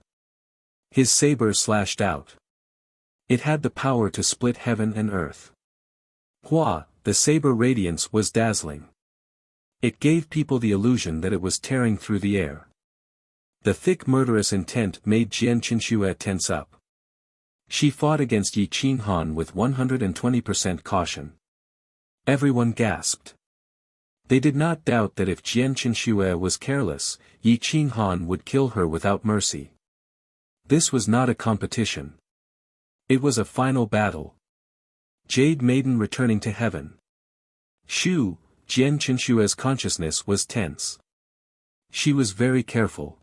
A: His saber slashed out. It had the power to split heaven and earth. Hua, the saber radiance was dazzling. It gave people the illusion that it was tearing through the air. The thick murderous intent made Jian Qinxue tense up. She fought against Yi Qinghan with 120% caution. Everyone gasped. They did not doubt that if Jian Qinxue was careless, Yi Qinghan would kill her without mercy. This was not a competition. It was a final battle. Jade Maiden returning to heaven. Shu, Jian Qinshue's consciousness was tense. She was very careful.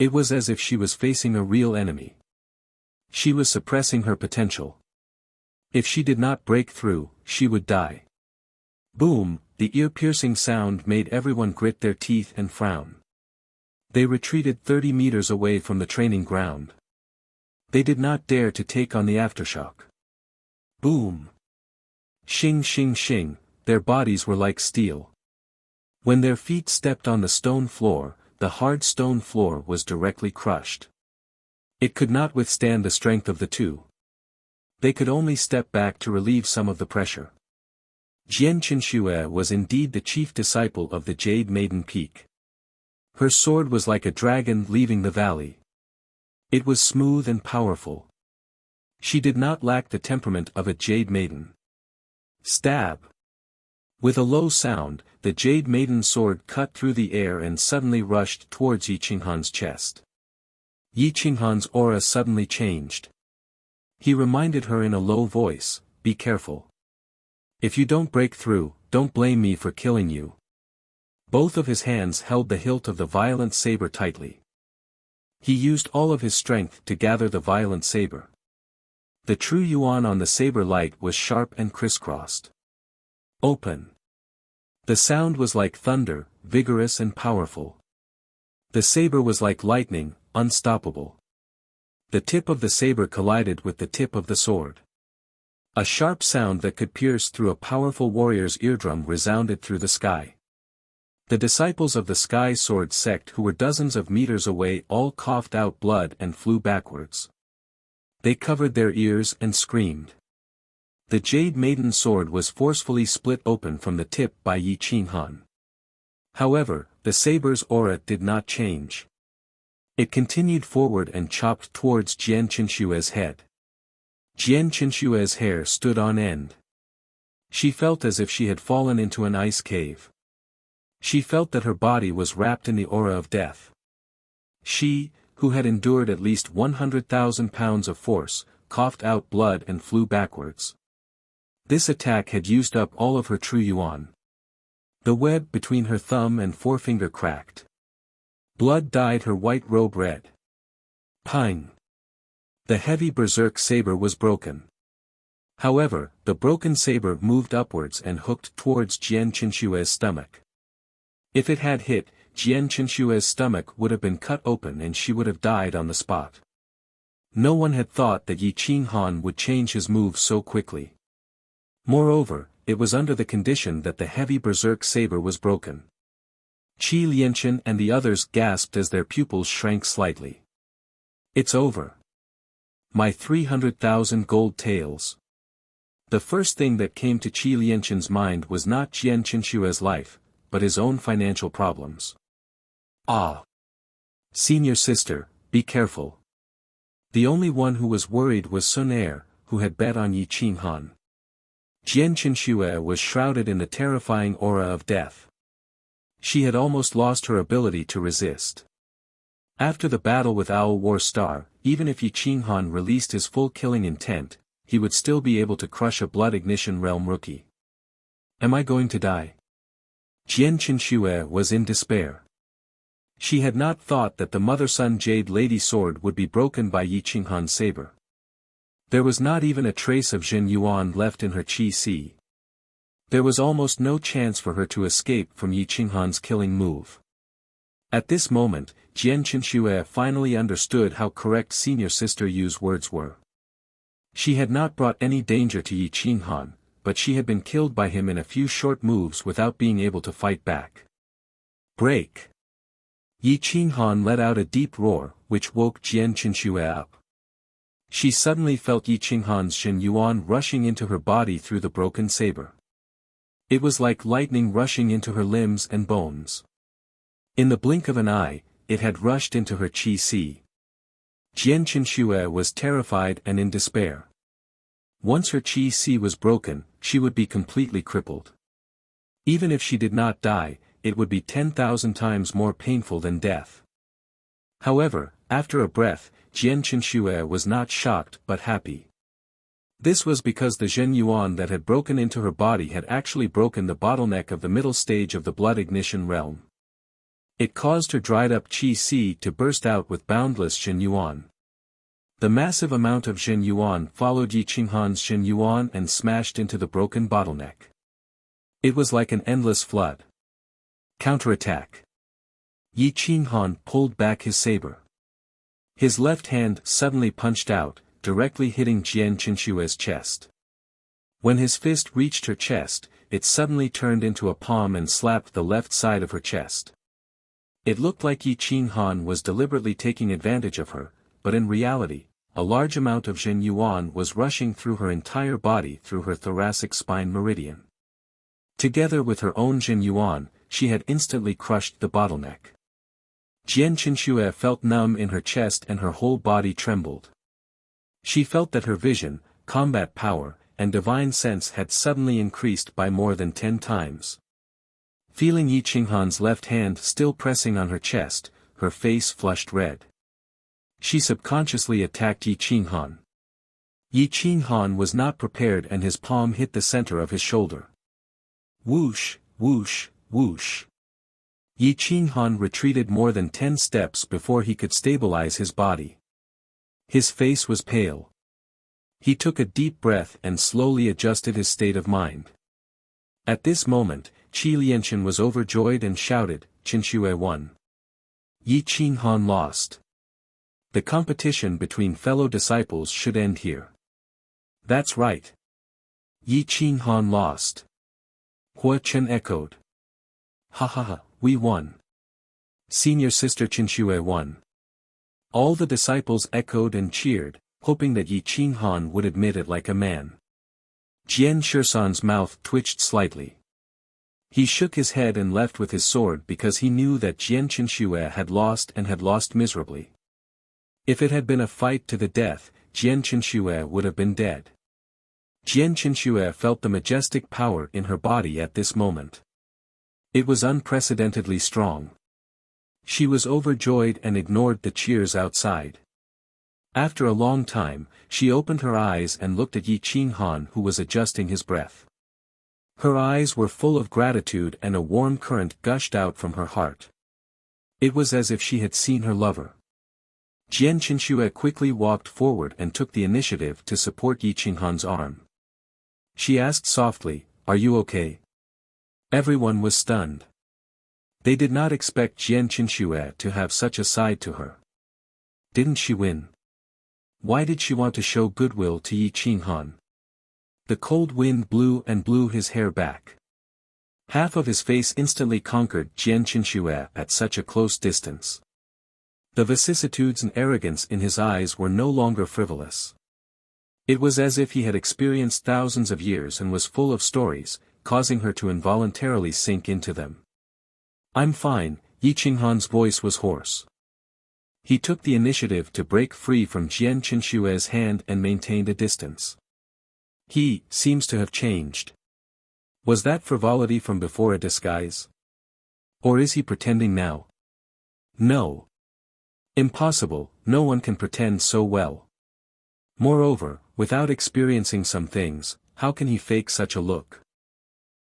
A: It was as if she was facing a real enemy. She was suppressing her potential. If she did not break through, she would die. Boom, the ear-piercing sound made everyone grit their teeth and frown. They retreated 30 meters away from the training ground. They did not dare to take on the aftershock. Boom. Shing shing shing, their bodies were like steel. When their feet stepped on the stone floor, the hard stone floor was directly crushed. It could not withstand the strength of the two. They could only step back to relieve some of the pressure. Jian Qinxue was indeed the chief disciple of the Jade Maiden Peak. Her sword was like a dragon leaving the valley. It was smooth and powerful. She did not lack the temperament of a Jade Maiden. Stab! With a low sound, the Jade Maiden's sword cut through the air and suddenly rushed towards Yi Qinghan's chest. Yi Qinghan's aura suddenly changed. He reminded her in a low voice, "Be careful. If you don't break through, don't blame me for killing you." Both of his hands held the hilt of the violent saber tightly. He used all of his strength to gather the violent saber. The true yuan on the saber light was sharp and crisscrossed. Open. The sound was like thunder, vigorous and powerful. The saber was like lightning, unstoppable. The tip of the saber collided with the tip of the sword. A sharp sound that could pierce through a powerful warrior's eardrum resounded through the sky. The disciples of the Sky Sword sect who were dozens of meters away all coughed out blood and flew backwards. They covered their ears and screamed. The Jade Maiden's sword was forcefully split open from the tip by Yi Qinghan. However, the saber's aura did not change. It continued forward and chopped towards Jian Qinshue's head. Jian Qinshue's hair stood on end. She felt as if she had fallen into an ice cave. She felt that her body was wrapped in the aura of death. She, who had endured at least 100,000 pounds of force, coughed out blood and flew backwards. This attack had used up all of her true yuan. The web between her thumb and forefinger cracked. Blood dyed her white robe red. Pang! The heavy berserk saber was broken. However, the broken saber moved upwards and hooked towards Jian Qinshue's stomach. If it had hit, Jian Qinshue's stomach would have been cut open and she would have died on the spot. No one had thought that Yi Qinghan would change his moves so quickly. Moreover, it was under the condition that the heavy berserk saber was broken. Qi Lianchen and the others gasped as their pupils shrank slightly. It's over. My 300,000 gold taels. The first thing that came to Qi Lianchen's mind was not Jian Qinshue's life, but his own financial problems. Ah! Senior sister, be careful. The only one who was worried was Sun Er, who had bet on Yi Qinghan. Jian Qinshu was shrouded in the terrifying aura of death. She had almost lost her ability to resist. After the battle with Owl War Star, even if Yi Qinghan released his full killing intent, he would still be able to crush a Blood Ignition Realm rookie. Am I going to die? Jian Qinshu was in despair. She had not thought that the Mother-Sun Jade Lady Sword would be broken by Yi Qinghan's saber. There was not even a trace of Jin Yuan left in her Qi Si. There was almost no chance for her to escape from Yi Qinghan's killing move. At this moment, Jian Qinshu finally understood how correct Senior Sister Yu's words were. She had not brought any danger to Yi Qinghan, but she had been killed by him in a few short moves without being able to fight back. Break! Yi Qinghan let out a deep roar, which woke Jian Qinshu up. She suddenly felt Yi Qinghan's Jin Yuan rushing into her body through the broken saber. It was like lightning rushing into her limbs and bones. In the blink of an eye, it had rushed into her Qi Si. Jian Qinshu was terrified and in despair. Once her Qi Si was broken, she would be completely crippled. Even if she did not die, it would be 10,000 times more painful than death. However, after a breath, Jian Qinshu was not shocked but happy. This was because the Zhen Yuan that had broken into her body had actually broken the bottleneck of the middle stage of the Blood Ignition realm. It caused her dried-up Qi Si to burst out with boundless Zhen Yuan. The massive amount of Zhen Yuan followed Yi Qinghan's Zhen Yuan and smashed into the broken bottleneck. It was like an endless flood. Counterattack. Yi Qinghan pulled back his saber. His left hand suddenly punched out, directly hitting Jian Qinshue's chest. When his fist reached her chest, it suddenly turned into a palm and slapped the left side of her chest. It looked like Yi Qinghan was deliberately taking advantage of her, but in reality, a large amount of Jin Yuan was rushing through her entire body through her thoracic spine meridian. Together with her own Jin Yuan, she had instantly crushed the bottleneck. Jian Qinxue felt numb in her chest and her whole body trembled. She felt that her vision, combat power, and divine sense had suddenly increased by more than 10 times. Feeling Yi Qinghan's left hand still pressing on her chest, her face flushed red. She subconsciously attacked Yi Qinghan. Yi Qinghan was not prepared and his palm hit the center of his shoulder. Whoosh, whoosh, whoosh. Yi Qinghan retreated more than 10 steps before he could stabilize his body. His face was pale. He took a deep breath and slowly adjusted his state of mind. At this moment, Qi Lianchen was overjoyed and shouted, "Qinxue won. Yi Qinghan lost. The competition between fellow disciples should end here." "That's right. Yi Qinghan lost." Hua Chen echoed. "Ha ha ha, we won. Senior sister Qinxue won." All the disciples echoed and cheered, hoping that Yi Qinghan would admit it like a man. Jian Shisan's mouth twitched slightly. He shook his head and left with his sword because he knew that Jian Qinxue had lost miserably. If it had been a fight to the death, Jian Qinxue would have been dead. Jian Qinxue felt the majestic power in her body at this moment. It was unprecedentedly strong. She was overjoyed and ignored the cheers outside. After a long time, she opened her eyes and looked at Yi Qinghan, who was adjusting his breath. Her eyes were full of gratitude and a warm current gushed out from her heart. It was as if she had seen her lover. Jian Qinxue quickly walked forward and took the initiative to support Yi Qinghan's arm. She asked softly, "Are you okay?" Everyone was stunned. They did not expect Jian Qinxue to have such a side to her. Didn't she win? Why did she want to show goodwill to Yi Qinghan? The cold wind blew his hair back. Half of his face instantly conquered Jian Qinxue at such a close distance. The vicissitudes and arrogance in his eyes were no longer frivolous. It was as if he had experienced thousands of years and was full of stories, causing her to involuntarily sink into them. "I'm fine," Yi Qinghan's voice was hoarse. He took the initiative to break free from Jian Qinxue's hand and maintained a distance. He seems to have changed. Was that frivolity from before a disguise? Or is he pretending now? No. Impossible, no one can pretend so well. Moreover, without experiencing some things, how can he fake such a look?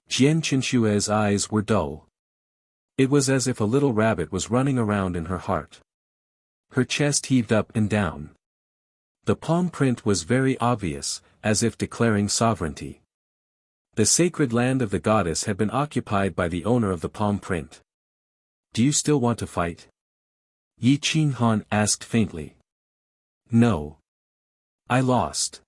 A: Jian Qinxue's eyes were dull. It was as if a little rabbit was running around in her heart. Her chest heaved up and down. The palm print was very obvious, as if declaring sovereignty. The sacred land of the goddess had been occupied by the owner of the palm print. "Do you still want to fight?" Yi Qinghan asked faintly. "No. I lost.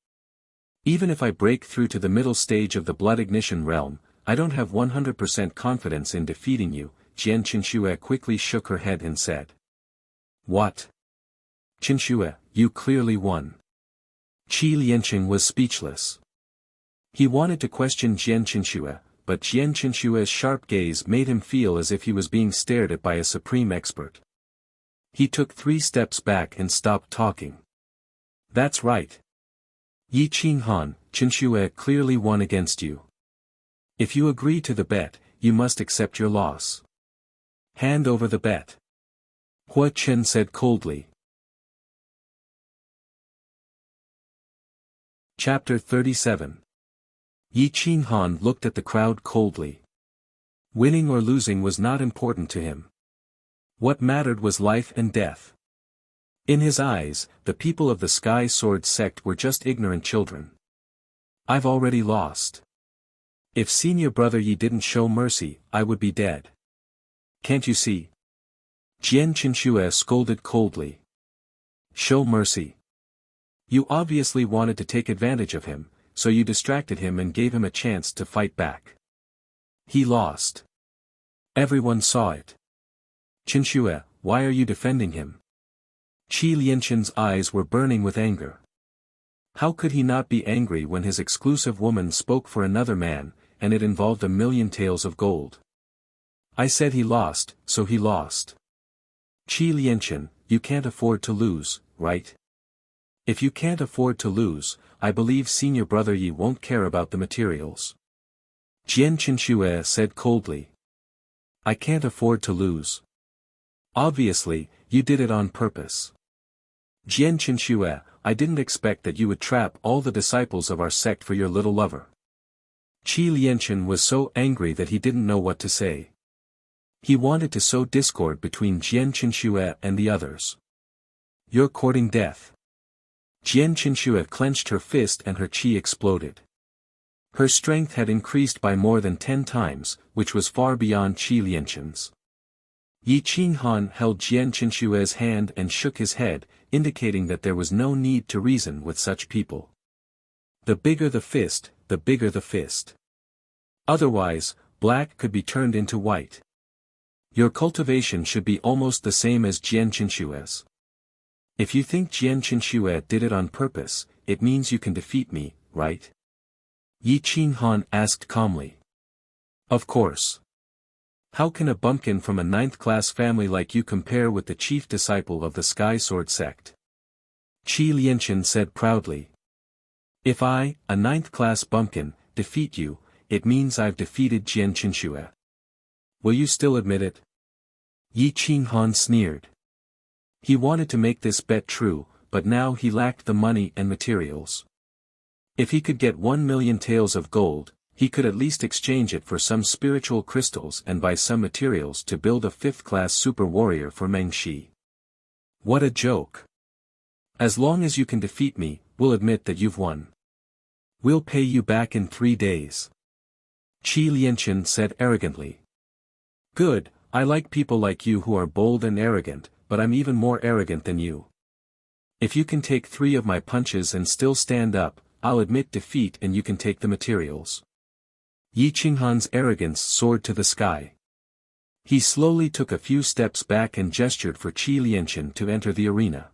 A: Even if I break through to the middle stage of the blood ignition realm, I don't have 100% confidence in defeating you." Jian Qinxue quickly shook her head and said. "What? Qinxue, you clearly won." Qi Lianqing was speechless. He wanted to question Jian Qinxue, but Jian Qinxue's sharp gaze made him feel as if he was being stared at by a supreme expert. He took 3 steps back and stopped talking. "That's right. Yi Qinghan, Qinxue clearly won against you. If you agree to the bet, you must accept your loss. Hand over the bet." Hua Chen said coldly. Chapter 37. Yi Qinghan looked at the crowd coldly. Winning or losing was not important to him. What mattered was life and death. In his eyes, the people of the Sky Sword sect were just ignorant children. "I've already lost. If senior brother Yi didn't show mercy, I would be dead. Can't you see?" Jian Qinxue scolded coldly. "Show mercy. You obviously wanted to take advantage of him," so you distracted him and gave him a chance to fight back. He lost. Everyone saw it. Qinshue, why are you defending him? Qi Lianqin's eyes were burning with anger. How could he not be angry when his exclusive woman spoke for another man, and it involved 1,000,000 taels of gold? I said he lost, so he lost. Qi Lianqin, you can't afford to lose, right? If you can't afford to lose, I believe senior brother Yi won't care about the materials. Jian Qinshue said coldly. I can't afford to lose. Obviously, you did it on purpose. Jian Qinshue, I didn't expect that you would trap all the disciples of our sect for your little lover. Qi Lianqin was so angry that he didn't know what to say. He wanted to sow discord between Jian Qinshue and the others. You're courting death. Jian Qinshue clenched her fist and her qi exploded. Her strength had increased by more than 10 times, which was far beyond Qi Lianqin's. Yi Qinghan held Jian Qinshue's hand and shook his head, indicating that there was no need to reason with such people. The bigger the fist, the bigger the fist. Otherwise, black could be turned into white. Your cultivation should be almost the same as Jian Qinshue's. If you think Jian Qinshue did it on purpose, it means you can defeat me, right? Yi Qinghan asked calmly. Of course. How can a bumpkin from a 9th-class family like you compare with the chief disciple of the Sky Sword sect? Qi Lianqin said proudly. If I, a 9th-class bumpkin, defeat you, it means I've defeated Jian Qinshue. Will you still admit it? Yi Qinghan sneered. He wanted to make this bet true, but now he lacked the money and materials. If he could get 1,000,000 taels of gold, he could at least exchange it for some spiritual crystals and buy some materials to build a 5th-class super warrior for Meng Shi. What a joke. As long as you can defeat me, we'll admit that you've won. We'll pay you back in 3 days. Qi Lianqin said arrogantly. Good, I like people like you who are bold and arrogant, but I'm even more arrogant than you. If you can take 3 of my punches and still stand up, I'll admit defeat and you can take the materials. Yi Qinghan's arrogance soared to the sky. He slowly took a few steps back and gestured for Qi Lianqin to enter the arena.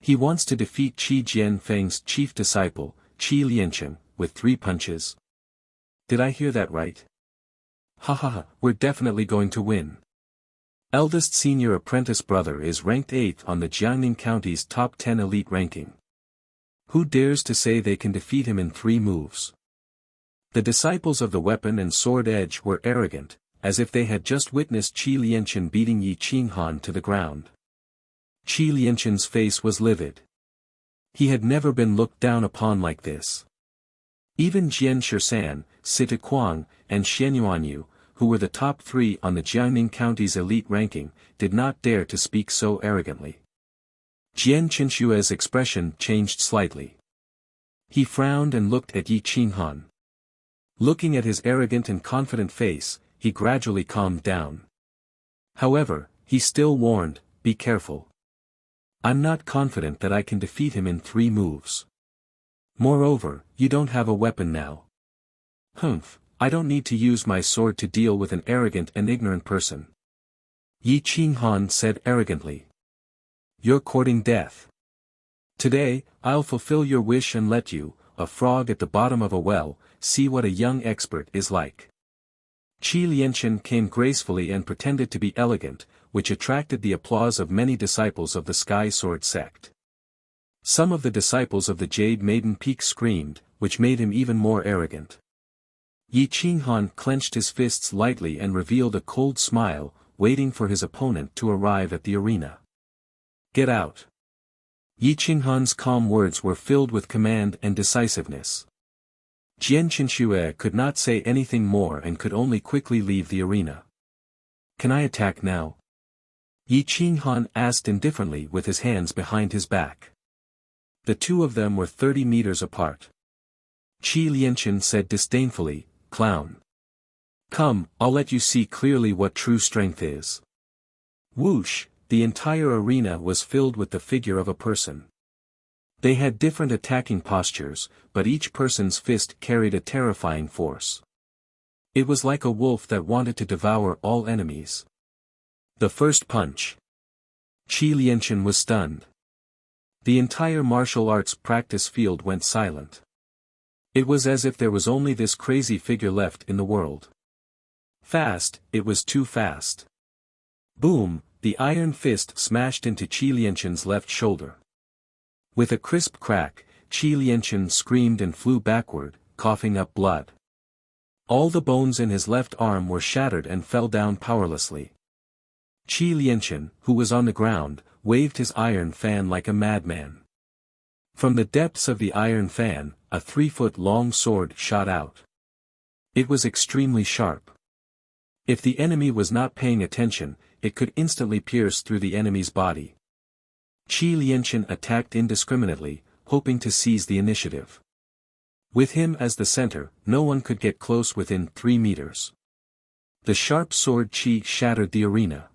A: He wants to defeat Qi Jianfeng's chief disciple, Qi Lianqin, with 3 punches. Did I hear that right? Ha ha ha, we're definitely going to win. Eldest senior apprentice brother is ranked 8th on the Jiangning County's top 10 elite ranking. Who dares to say they can defeat him in 3 moves? The disciples of the weapon and sword edge were arrogant, as if they had just witnessed Qi Lianqin beating Yi Qinghan to the ground. Qi Lianqin's face was livid. He had never been looked down upon like this. Even Jian Shisan, Sita Kuang, and Xian Yuanyu, who were the top 3 on the Jiangning County's elite ranking, did not dare to speak so arrogantly. Jian Qinshue's expression changed slightly. He frowned and looked at Yi Qinghan. Looking at his arrogant and confident face, he gradually calmed down. However, he still warned, be careful. I'm not confident that I can defeat him in 3 moves. Moreover, you don't have a weapon now. Humph, I don't need to use my sword to deal with an arrogant and ignorant person. Yi Qinghan said arrogantly. You're courting death. Today, I'll fulfill your wish and let you, a frog at the bottom of a well, see what a young expert is like. Qi Lianqin came gracefully and pretended to be elegant, which attracted the applause of many disciples of the Sky Sword sect. Some of the disciples of the Jade Maiden Peak screamed, which made him even more arrogant. Yi Qinghan clenched his fists lightly and revealed a cold smile, waiting for his opponent to arrive at the arena. Get out. Yi Qinghan's calm words were filled with command and decisiveness. Jian Qinshue could not say anything more and could only quickly leave the arena. Can I attack now? Yi Qinghan asked indifferently with his hands behind his back. The 2 of them were 30 meters apart. Qi Lianqin said disdainfully, clown. Come, I'll let you see clearly what true strength is. Whoosh, the entire arena was filled with the figure of a person. They had different attacking postures, but each person's fist carried a terrifying force. It was like a wolf that wanted to devour all enemies. The first punch. Qi Lianchen was stunned. The entire martial arts practice field went silent. It was as if there was only this crazy figure left in the world. Fast, it was too fast. Boom, the iron fist smashed into Qi Lianchen's left shoulder. With a crisp crack, Qi Lianchen screamed and flew backward, coughing up blood. All the bones in his left arm were shattered and fell down powerlessly. Qi Lianchen, who was on the ground, waved his iron fan like a madman. From the depths of the iron fan, a 3-foot-long sword shot out. It was extremely sharp. If the enemy was not paying attention, it could instantly pierce through the enemy's body. Qi Lianchen attacked indiscriminately, hoping to seize the initiative. With him as the center, no one could get close within 3 meters. The sharp sword Qi shattered the arena.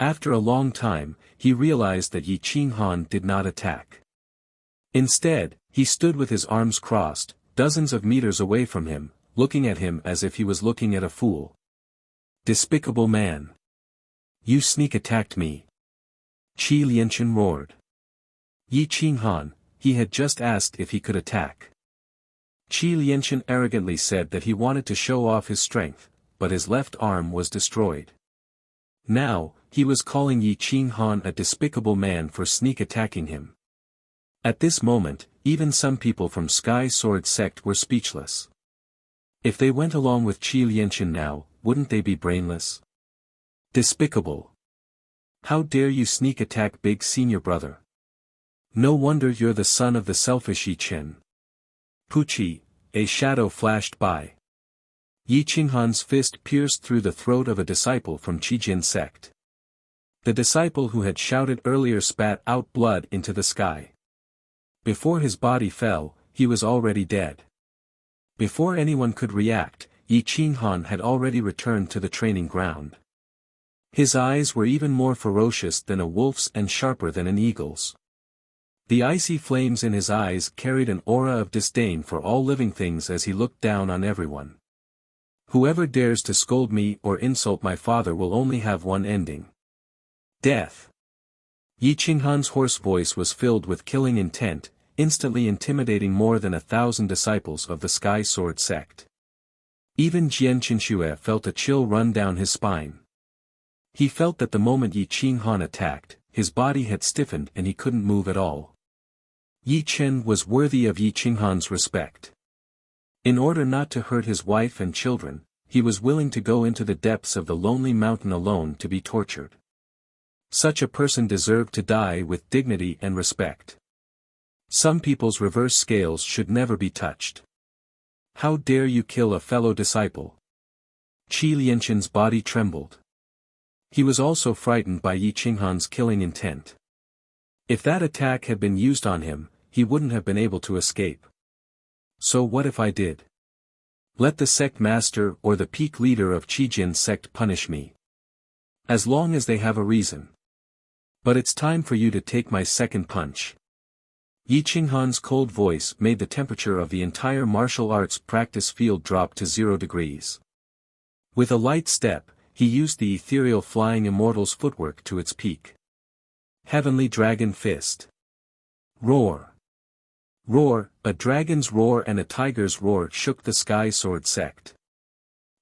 A: After a long time, he realized that Yi Qinghan did not attack. Instead, he stood with his arms crossed, dozens of meters away from him, looking at him as if he was looking at a fool. Despicable man! You sneak attacked me! Qi Lianchen roared. Yi Qinghan, he had just asked if he could attack. Qi Lianchen arrogantly said that he wanted to show off his strength, but his left arm was destroyed. Now, he was calling Yi Qinghan a despicable man for sneak attacking him. At this moment, even some people from Sky Sword sect were speechless. If they went along with Qi Lianchen now, wouldn't they be brainless? Despicable! How dare you sneak attack big senior brother? No wonder you're the son of the selfish Yi Chen. Puchi, a shadow flashed by. Yi Qinghan's fist pierced through the throat of a disciple from Qijin sect. The disciple who had shouted earlier spat out blood into the sky. Before his body fell, he was already dead. Before anyone could react, Yi Qinghan had already returned to the training ground. His eyes were even more ferocious than a wolf's and sharper than an eagle's. The icy flames in his eyes carried an aura of disdain for all living things as he looked down on everyone. Whoever dares to scold me or insult my father will only have one ending. Death. Yi Qinghan's hoarse voice was filled with killing intent, instantly intimidating more than 1,000 disciples of the Sky Sword sect. Even Jian Qinxue felt a chill run down his spine. He felt that the moment Yi Qinghan attacked, his body had stiffened and he couldn't move at all. Yi Chen was worthy of Yi Qinghan's respect. In order not to hurt his wife and children, he was willing to go into the depths of the lonely mountain alone to be tortured. Such a person deserved to die with dignity and respect. Some people's reverse scales should never be touched. How dare you kill a fellow disciple? Qi Lianchen's body trembled. He was also frightened by Yi Qinghan's killing intent. If that attack had been used on him, he wouldn't have been able to escape. So what if I did? Let the sect master or the peak leader of Qijin sect punish me. As long as they have a reason. But it's time for you to take my second punch. Yi Qinghan's cold voice made the temperature of the entire martial arts practice field drop to 0 degrees. With a light step, he used the ethereal flying immortal's footwork to its peak. Heavenly Dragon Fist. Roar. Roar, a dragon's roar and a tiger's roar shook the Sky Sword sect.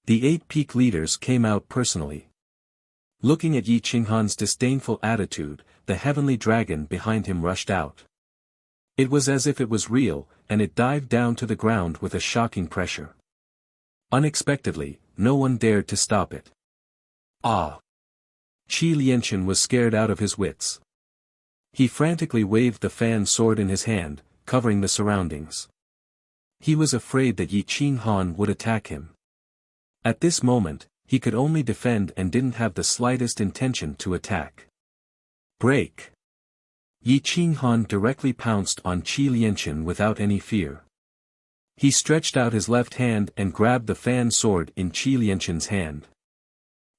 A: The 8 peak leaders came out personally. Looking at Yi Qinghan's disdainful attitude, the heavenly dragon behind him rushed out. It was as if it was real, and it dived down to the ground with a shocking pressure. Unexpectedly, no one dared to stop it. Ah! Qi Lianchen was scared out of his wits. He frantically waved the fan sword in his hand, covering the surroundings. He was afraid that Yi Qinghan would attack him. At this moment, he could only defend and didn't have the slightest intention to attack. Break! Yi Qinghan directly pounced on Qi Lianchen without any fear. He stretched out his left hand and grabbed the fan sword in Qi Lianchen's hand.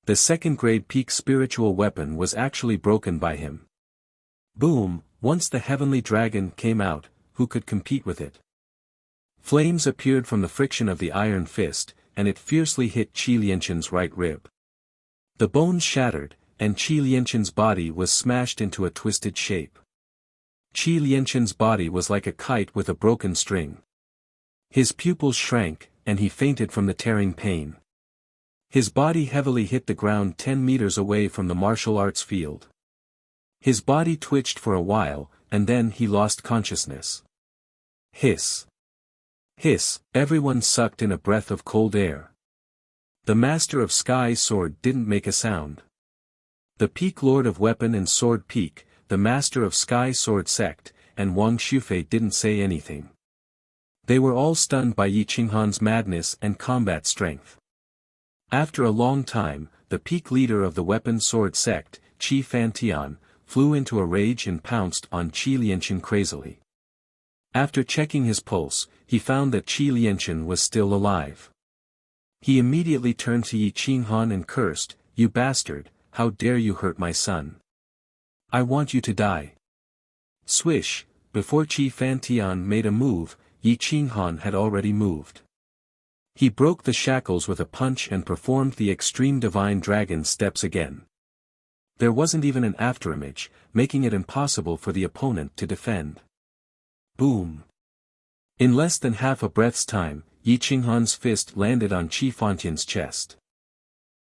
A: The second-grade peak spiritual weapon was actually broken by him. Boom, Once the heavenly dragon came out, who could compete with it? Flames appeared from the friction of the iron fist, and it fiercely hit Qi Lianqin's right rib. The bones shattered, and Qi Lianqin's body was smashed into a twisted shape. Qi Lianqin's body was like a kite with a broken string. His pupils shrank, and he fainted from the tearing pain. His body heavily hit the ground 10 meters away from the martial arts field. His body twitched for a while, and then he lost consciousness. Hiss. Hiss, everyone sucked in a breath of cold air. The master of Sky Sword didn't make a sound. The Peak Lord of Weapon and Sword Peak, the master of Sky Sword Sect, and Wang Shufei didn't say anything. They were all stunned by Yi Qinghan's madness and combat strength. After a long time, the peak leader of the Weapon Sword Sect, Qi Fantian, flew into a rage and pounced on Qi Lianqin crazily. After checking his pulse, he found that Qi Lianqin was still alive. He immediately turned to Yi Qinghan and cursed, "You bastard, how dare you hurt my son? I want you to die." Swish, before Qi Fantian made a move, Yi Qinghan had already moved. He broke the shackles with a punch and performed the extreme divine dragon steps again. There wasn't even an afterimage, making it impossible for the opponent to defend. Boom! In less than half a breath's time, Yi Qinghan's fist landed on Qi Fantian's chest.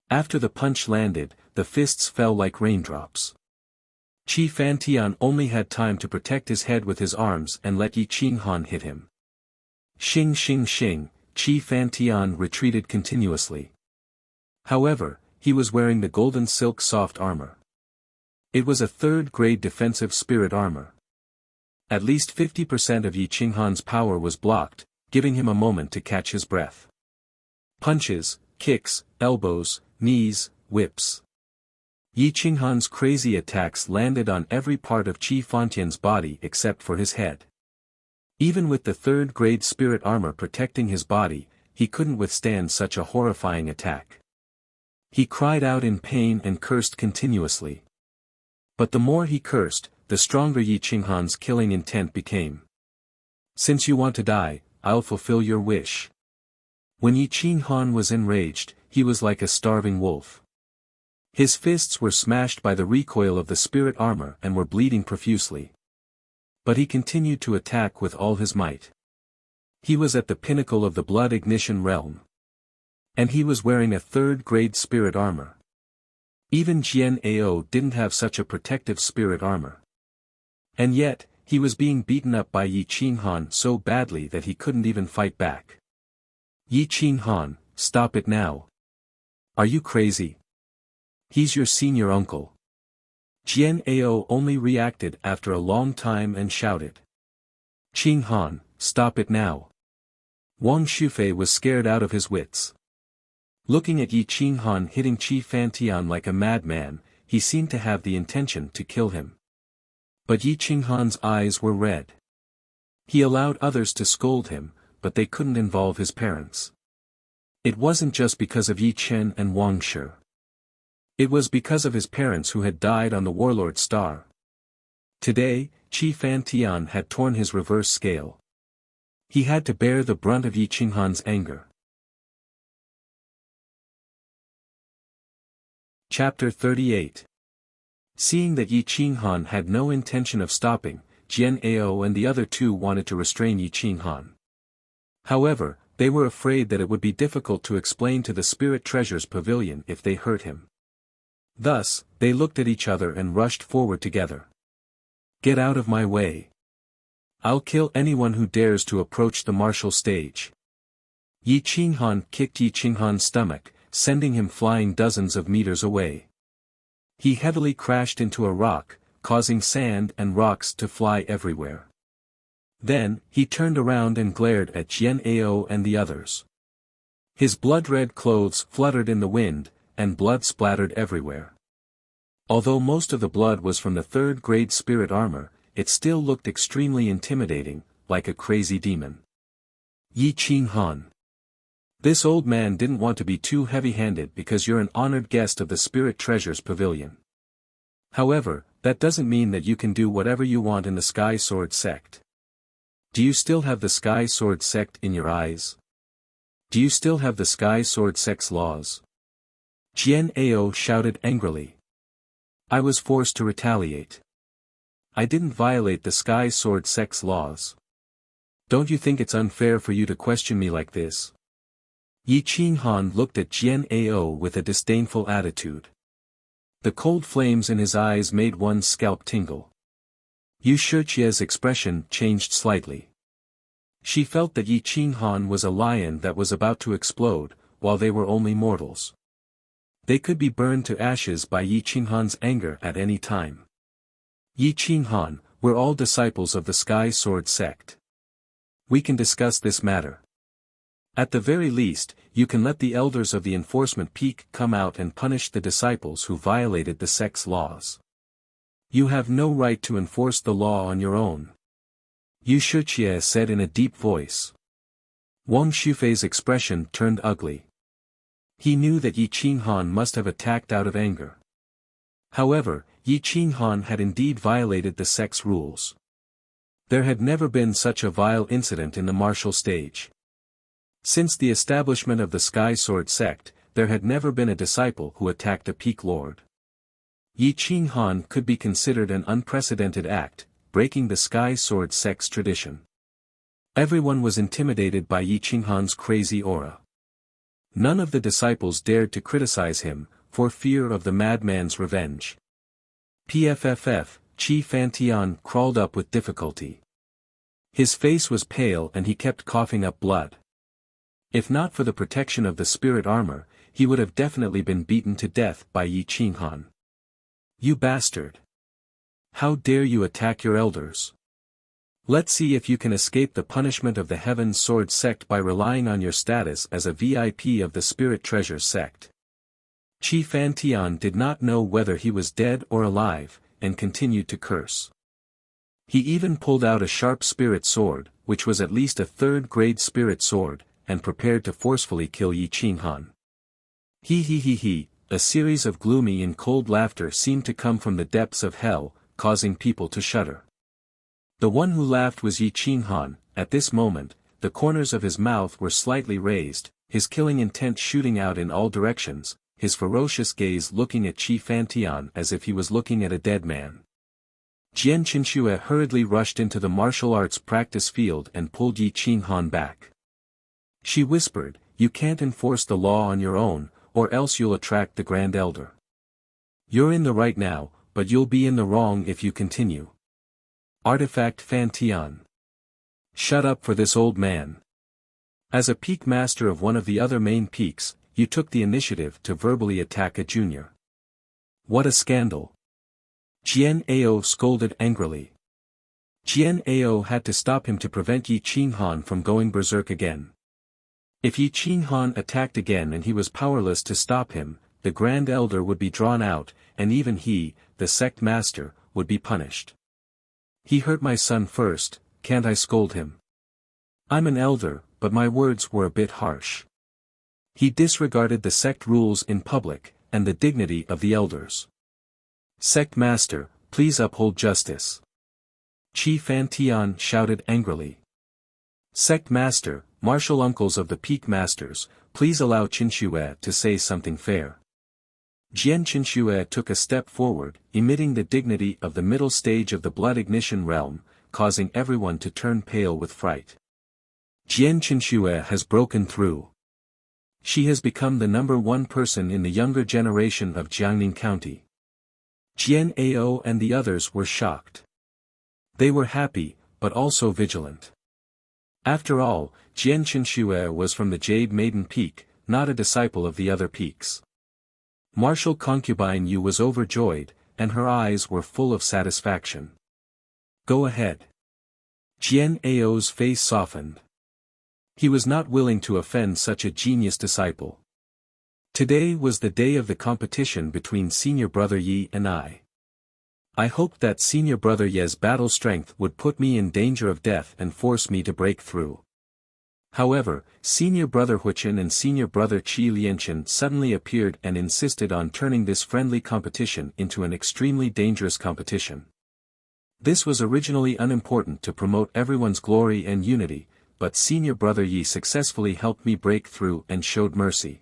A: After the punch landed, the fists fell like raindrops. Qi Fantian only had time to protect his head with his arms and let Yi Qinghan hit him. Shing shing shing, Qi Fantian retreated continuously. However, he was wearing the golden silk soft armor. It was a third-grade defensive spirit armor. At least 50% of Yi Qinghan's power was blocked, giving him a moment to catch his breath. Punches, kicks, elbows, knees, whips. Yi Qinghan's crazy attacks landed on every part of Qi Fantian's body except for his head. Even with the third-grade spirit armor protecting his body, he couldn't withstand such a horrifying attack. He cried out in pain and cursed continuously. But the more he cursed, the stronger Yi Qinghan's killing intent became. "Since you want to die, I'll fulfill your wish." When Yi Qinghan was enraged, he was like a starving wolf. His fists were smashed by the recoil of the spirit armor and were bleeding profusely. But he continued to attack with all his might. He was at the pinnacle of the blood ignition realm. And he was wearing a third-grade spirit armor. Even Jian Ao didn't have such a protective spirit armor. And yet, he was being beaten up by Yi Qinghan so badly that he couldn't even fight back. "Yi Qinghan, stop it now. Are you crazy? He's your senior uncle." Jian Ao only reacted after a long time and shouted. "Qinghan, stop it now." Wang Shufei was scared out of his wits. Looking at Yi Qinghan hitting Qi Fantian like a madman, he seemed to have the intention to kill him. But Yi Qinghan's eyes were red. He allowed others to scold him, but they couldn't involve his parents. It wasn't just because of Yi Chen and Wang Shi. It was because of his parents who had died on the Warlord Star. Today, Qi Fantian had torn his reverse scale. He had to bear the brunt of Yi Qinghan's anger. Chapter 38. Seeing that Yi Qinghan had no intention of stopping, Jian Ao and the other two wanted to restrain Yi Qinghan. However, they were afraid that it would be difficult to explain to the Spirit Treasures Pavilion if they hurt him. Thus, they looked at each other and rushed forward together. "Get out of my way. I'll kill anyone who dares to approach the martial stage." Yi Qinghan kicked Yi Qinghan's stomach, sending him flying dozens of meters away. He heavily crashed into a rock, causing sand and rocks to fly everywhere. Then, he turned around and glared at Jian Ao and the others. His blood-red clothes fluttered in the wind, and blood splattered everywhere. Although most of the blood was from the third-grade spirit armor, it still looked extremely intimidating, like a crazy demon. Yi Qinghan. This old man didn't want to be too heavy-handed because you're an honored guest of the Spirit Treasures Pavilion. However, That doesn't mean that you can do whatever you want in the Sky Sword sect. Do you still have the Sky Sword sect in your eyes? Do you still have the Sky Sword sect's laws? Jian Ao shouted angrily. I was forced to retaliate. I didn't violate the Sky Sword sect's laws. Don't you think it's unfair for you to question me like this? Yi Qinghan looked at Jian Ao with a disdainful attitude. The cold flames in his eyes made one's scalp tingle. Yu Shiqia's expression changed slightly. She felt that Yi Qinghan was a lion that was about to explode, while they were only mortals. They could be burned to ashes by Yi Qinghan's anger at any time. Yi Qinghan, we're all disciples of the Sky Sword sect. We can discuss this matter. At the very least, you can let the elders of the enforcement peak come out and punish the disciples who violated the sect's laws. You have no right to enforce the law on your own. Yu Shiqia said in a deep voice. Wang Shufei's expression turned ugly. He knew that Yi Qinghan must have attacked out of anger. However, Yi Qinghan had indeed violated the sect's rules. There had never been such a vile incident in the martial stage. Since the establishment of the Sky Sword sect, there had never been a disciple who attacked a peak lord. Yi Qinghan could be considered an unprecedented act, breaking the Sky Sword sect's tradition. Everyone was intimidated by Yi Qinghan's crazy aura. None of the disciples dared to criticize him, for fear of the madman's revenge. PFFF, Qi Fantian crawled up with difficulty. His face was pale and he kept coughing up blood. If not for the protection of the spirit armor, he would have definitely been beaten to death by Yi Qinghan. You bastard! How dare you attack your elders? Let's see if you can escape the punishment of the Heaven's Sword sect by relying on your status as a VIP of the Spirit Treasure sect. Qi Fantian did not know whether he was dead or alive, and continued to curse. He even pulled out a sharp spirit sword, which was at least a third-grade spirit sword, and prepared to forcefully kill Yi Qinghan. He, a series of gloomy and cold laughter seemed to come from the depths of hell, causing people to shudder. The one who laughed was Yi Qinghan. At this moment, the corners of his mouth were slightly raised, his killing intent shooting out in all directions, his ferocious gaze looking at Qi Fantian as if he was looking at a dead man. Jian Qinxue hurriedly rushed into the martial arts practice field and pulled Yi Qinghan back. She whispered, you can't enforce the law on your own, or else you'll attract the Grand Elder. You're in the right now, but you'll be in the wrong if you continue. Artifact Fantian. Shut up for this old man. As a peak master of one of the other main peaks, you took the initiative to verbally attack a junior. What a scandal. Jian Ao scolded angrily. Jian Ao had to stop him to prevent Yi Qinghan from going berserk again. If Yi Qinghan attacked again and he was powerless to stop him, the Grand Elder would be drawn out, and even he, the sect master, would be punished. He hurt my son first, can't I scold him? I'm an elder, but my words were a bit harsh. He disregarded the sect rules in public, and the dignity of the elders. Sect master, please uphold justice. Qi Fantian shouted angrily. Sect master, martial uncles of the peak masters, please allow Qinxue to say something fair. Jian Qinxue took a step forward, emitting the dignity of the middle stage of the blood ignition realm, causing everyone to turn pale with fright. Jian Qinxue has broken through. She has become the #1 person in the younger generation of Jiangning County. Jian Ao and the others were shocked. They were happy, but also vigilant. After all, Jian Qinxue was from the Jade Maiden Peak, not a disciple of the other peaks. Martial concubine Yu was overjoyed, and her eyes were full of satisfaction. Go ahead. Jian Ao's face softened. He was not willing to offend such a genius disciple. Today was the day of the competition between senior brother Yi and I. I hoped that senior brother Ye's battle strength would put me in danger of death and force me to break through. However, senior brother Huichen and senior brother Qi Lianchen suddenly appeared and insisted on turning this friendly competition into an extremely dangerous competition. This was originally unimportant to promote everyone's glory and unity, but senior brother Yi successfully helped me break through and showed mercy.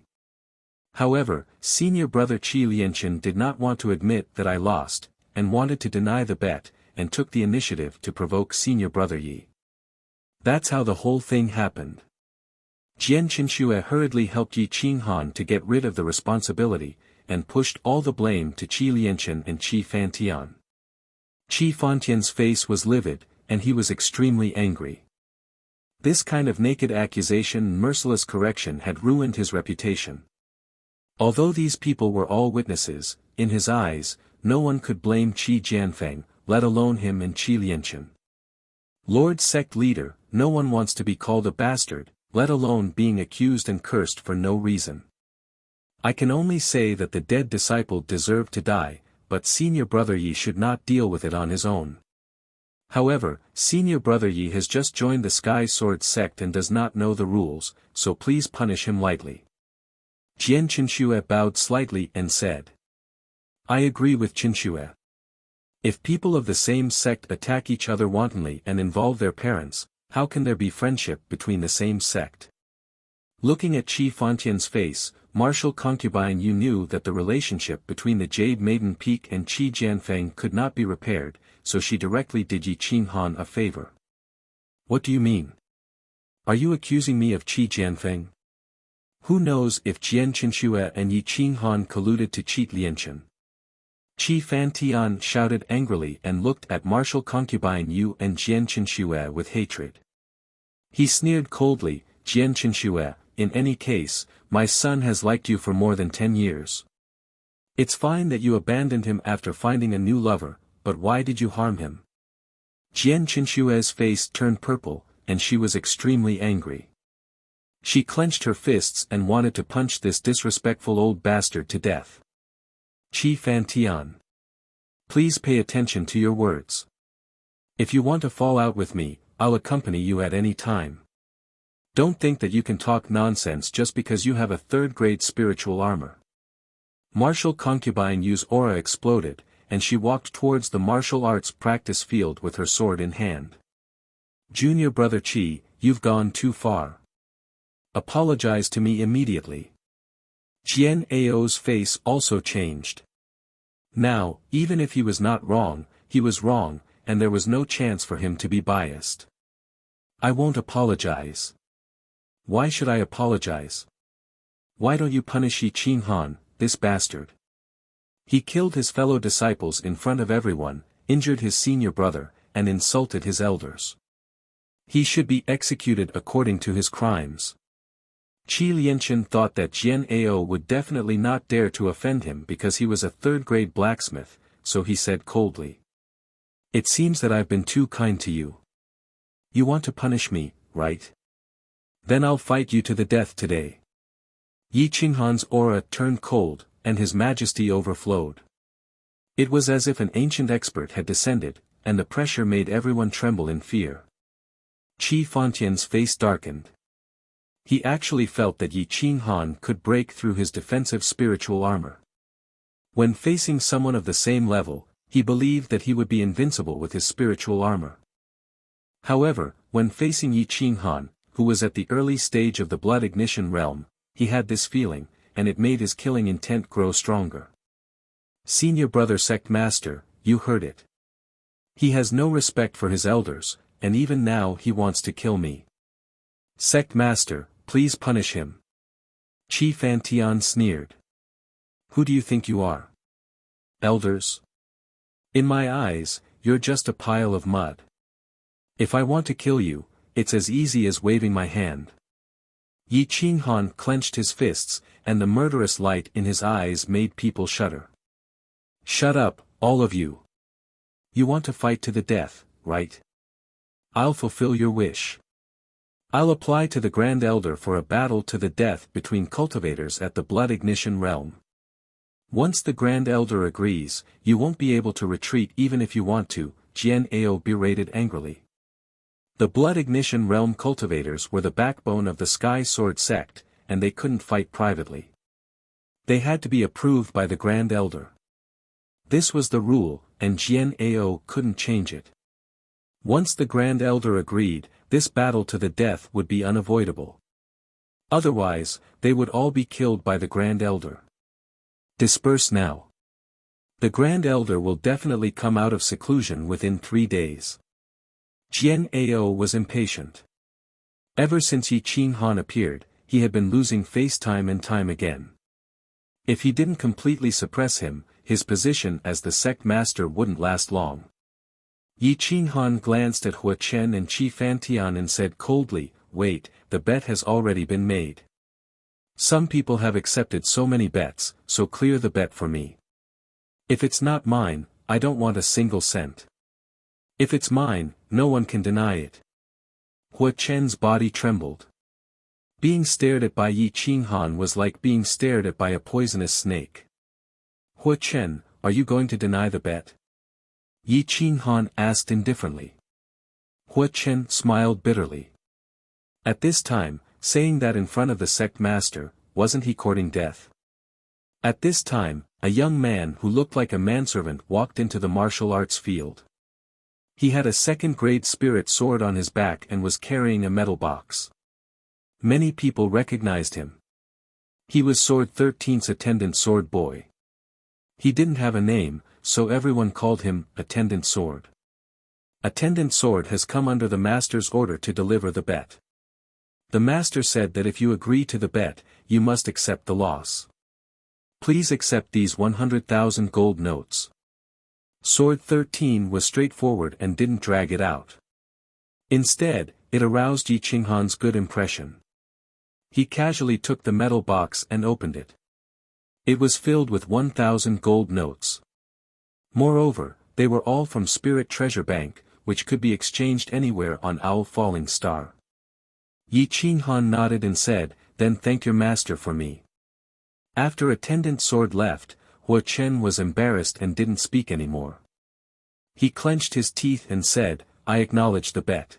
A: However, senior brother Qi Lianchen did not want to admit that I lost, and wanted to deny the bet, and took the initiative to provoke senior brother Yi. That's how the whole thing happened. Jian Qinxue hurriedly helped Yi Qinghan to get rid of the responsibility, and pushed all the blame to Qi Lianchen and Qi Fantian. Qi Fantian's face was livid, and he was extremely angry. This kind of naked accusation and merciless correction had ruined his reputation. Although these people were all witnesses, in his eyes, no one could blame Qi Jianfeng, let alone him and Qi Lianchen. Lord Sect Leader, no one wants to be called a bastard, let alone being accused and cursed for no reason. I can only say that the dead disciple deserved to die, but senior brother Yi should not deal with it on his own. However, senior brother Yi has just joined the Sky Sword sect and does not know the rules, so please punish him lightly. Jian Qinxue bowed slightly and said. I agree with Qinxue. If people of the same sect attack each other wantonly and involve their parents, how can there be friendship between the same sect? Looking at Qi Fantian's face, Martial Concubine Yu knew that the relationship between the Jade Maiden Peak and Qi Jianfeng could not be repaired, so she directly did Yi Qinghan a favor. What do you mean? Are you accusing me of Qi Jianfeng? Who knows if Jian Qinxue and Yi Qinghan colluded to cheat Lianchen? Qi Fantian shouted angrily and looked at Martial Concubine Yu and Jian Qinxue with hatred. He sneered coldly, Jian Qinxue, in any case, my son has liked you for more than 10 years. It's fine that you abandoned him after finding a new lover, but why did you harm him? Jian Qinxue's face turned purple, and she was extremely angry. She clenched her fists and wanted to punch this disrespectful old bastard to death. Qi Fantian. Please pay attention to your words. If you want to fall out with me, I'll accompany you at any time. Don't think that you can talk nonsense just because you have a third-grade spiritual armor. Martial Concubine Yu's aura exploded, and she walked towards the martial arts practice field with her sword in hand. Junior brother Qi, you've gone too far. Apologize to me immediately. Jian Ao's face also changed. Now, even if he was not wrong, he was wrong, and there was no chance for him to be biased. I won't apologize. Why should I apologize? Why don't you punish Yi Qinghan, this bastard? He killed his fellow disciples in front of everyone, injured his senior brother, and insulted his elders. He should be executed according to his crimes. Qi Lianchen thought that Jian Ao would definitely not dare to offend him because he was a third-grade blacksmith, so he said coldly. It seems that I've been too kind to you. You want to punish me, right? Then I'll fight you to the death today. Yi Qinghan's aura turned cold, and his majesty overflowed. It was as if an ancient expert had descended, and the pressure made everyone tremble in fear. Qi Fantian's face darkened. He actually felt that Yi Qinghan could break through his defensive spiritual armor. When facing someone of the same level, he believed that he would be invincible with his spiritual armor. However, when facing Yi Qinghan, who was at the early stage of the blood ignition realm, he had this feeling, and it made his killing intent grow stronger. Senior brother sect master, you heard it. He has no respect for his elders, and even now he wants to kill me. Sect master, please punish him. Qi Fantian sneered. Who do you think you are? Elders? In my eyes, you're just a pile of mud. If I want to kill you, it's as easy as waving my hand. Yi Qinghan clenched his fists, and the murderous light in his eyes made people shudder. Shut up, all of you. You want to fight to the death, right? I'll fulfill your wish. I'll apply to the Grand Elder for a battle to the death between cultivators at the Blood Ignition realm. Once the Grand Elder agrees, you won't be able to retreat even if you want to, Jian Ao berated angrily. The Blood Ignition Realm cultivators were the backbone of the Sky Sword sect, and they couldn't fight privately. They had to be approved by the Grand Elder. This was the rule, and Jian Ao couldn't change it. Once the Grand Elder agreed, this battle to the death would be unavoidable. Otherwise, they would all be killed by the Grand Elder. Disperse now. The Grand Elder will definitely come out of seclusion within 3 days. Jian Ao was impatient. Ever since Yi Qing Han appeared, he had been losing face time and time again. If he didn't completely suppress him, his position as the sect master wouldn't last long. Yi Qing Han glanced at Hua Chen and Qi Fantian and said coldly, "Wait, the bet has already been made. Some people have accepted so many bets, so clear the bet for me. If it's not mine, I don't want a single cent. If it's mine, no one can deny it." Hua Chen's body trembled. Being stared at by Yi Qing Han was like being stared at by a poisonous snake. "Hua Chen, are you going to deny the bet?" Yi Qing Han asked indifferently. Hua Chen smiled bitterly. At this time, saying that in front of the sect master, wasn't he courting death? At this time, a young man who looked like a manservant walked into the martial arts field. He had a second-grade spirit sword on his back and was carrying a metal box. Many people recognized him. He was Sword 13's attendant sword boy. He didn't have a name, so everyone called him Attendant Sword. Attendant Sword has come under the master's order to deliver the bet. The master said that if you agree to the bet, you must accept the loss. Please accept these 100,000 gold notes. Sword 13 was straightforward and didn't drag it out. Instead, it aroused Yi Qing Han's good impression. He casually took the metal box and opened it. It was filled with 1,000 gold notes. Moreover, they were all from Spirit Treasure Bank, which could be exchanged anywhere on Owl Falling Star. Yi Qing Han nodded and said, "Then thank your master for me." After Attendant Sword left, Hua Chen was embarrassed and didn't speak anymore. He clenched his teeth and said, "I acknowledge the bet.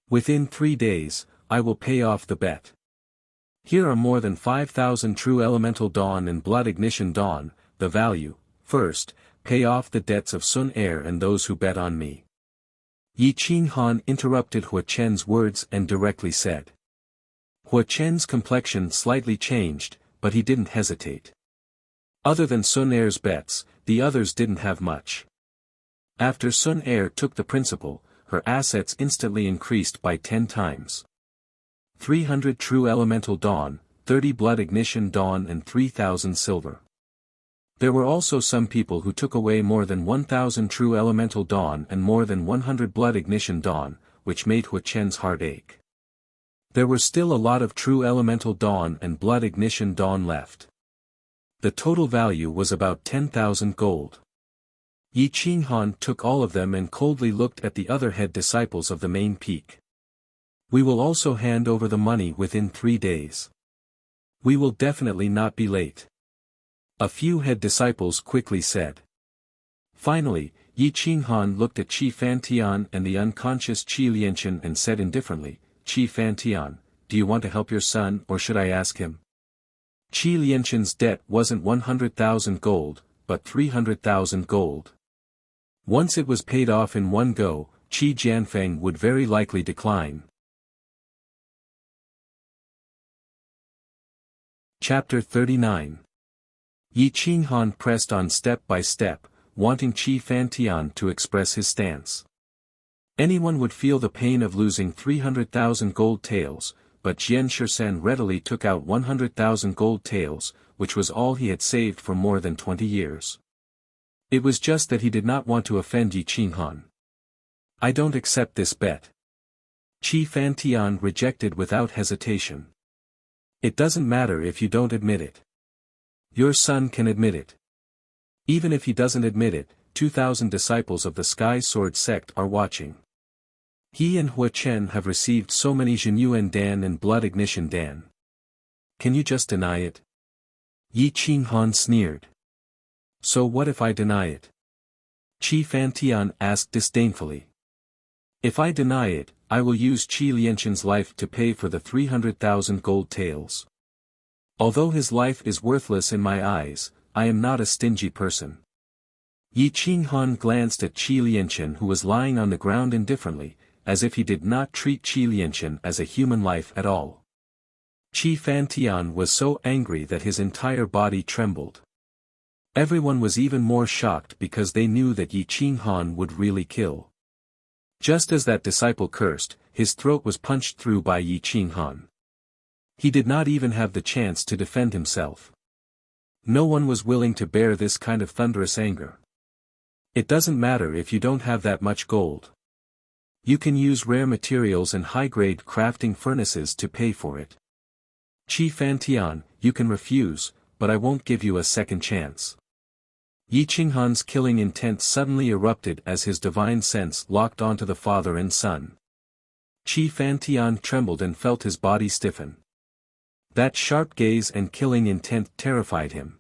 A: Within 3 days, I will pay off the bet. Here are more than 5,000 true elemental dawn and blood ignition dawn, the value. First, pay off the debts of Sun Air and those who bet on me." Yi Qing Han interrupted Hua Chen's words and directly said. Hua Chen's complexion slightly changed, but he didn't hesitate. Other than Sun Air's bets, the others didn't have much. After Sun Air took the principal, her assets instantly increased by 10 times. 300 true elemental dawn, 30 blood ignition dawn and 3,000 silver. There were also some people who took away more than 1,000 true elemental dawn and more than 100 blood ignition dawn, which made Hua Chen's heart ache. There were still a lot of true elemental dawn and blood ignition dawn left. The total value was about 10,000 gold. Yi Qing Han took all of them and coldly looked at the other head disciples of the main peak. "We will also hand over the money within 3 days. We will definitely not be late." A few head disciples quickly said. Finally, Yi Qing Han looked at Qi Fantian and the unconscious Qi Lianchen and said indifferently, "Qi Fantian, do you want to help your son or should I ask him?" Qi Lianchen's debt wasn't 100,000 gold, but 300,000 gold. Once it was paid off in one go, Qi Jianfeng would very likely decline. Chapter 39. Yi Qing Han pressed on step by step, wanting Qi Fantian to express his stance. Anyone would feel the pain of losing 300,000 gold taels, but Jian Shirsen readily took out 100,000 gold taels, which was all he had saved for more than 20 years. It was just that he did not want to offend Yi Qing Han. "I don't accept this bet." Qi Fantian rejected without hesitation. "It doesn't matter if you don't admit it. Your son can admit it. Even if he doesn't admit it, 2,000 disciples of the Sky Sword sect are watching. He and Hua Chen have received so many Zhenyuan Dan and Blood Ignition Dan. Can you just deny it?" Yi Qing Han sneered. "So what if I deny it?" Qi Fantian asked disdainfully. If I deny it, I will use Qi Lianqian's life to pay for the 300,000 gold taels. Although his life is worthless in my eyes, I am not a stingy person. Yi Qinghan glanced at Qi Lianqian, who was lying on the ground indifferently, as if he did not treat Qi Lianqian as a human life at all. Qi Fantian was so angry that his entire body trembled. Everyone was even more shocked because they knew that Yi Qinghan would really kill. Just as that disciple cursed, his throat was punched through by Yi Qinghan. He did not even have the chance to defend himself. No one was willing to bear this kind of thunderous anger. It doesn't matter if you don't have that much gold. You can use rare materials and high-grade crafting furnaces to pay for it. Qi Fantian, you can refuse, but I won't give you a second chance. Yi Qinghan's killing intent suddenly erupted as his divine sense locked onto the father and son. Qi Fantian trembled and felt his body stiffen. That sharp gaze and killing intent terrified him.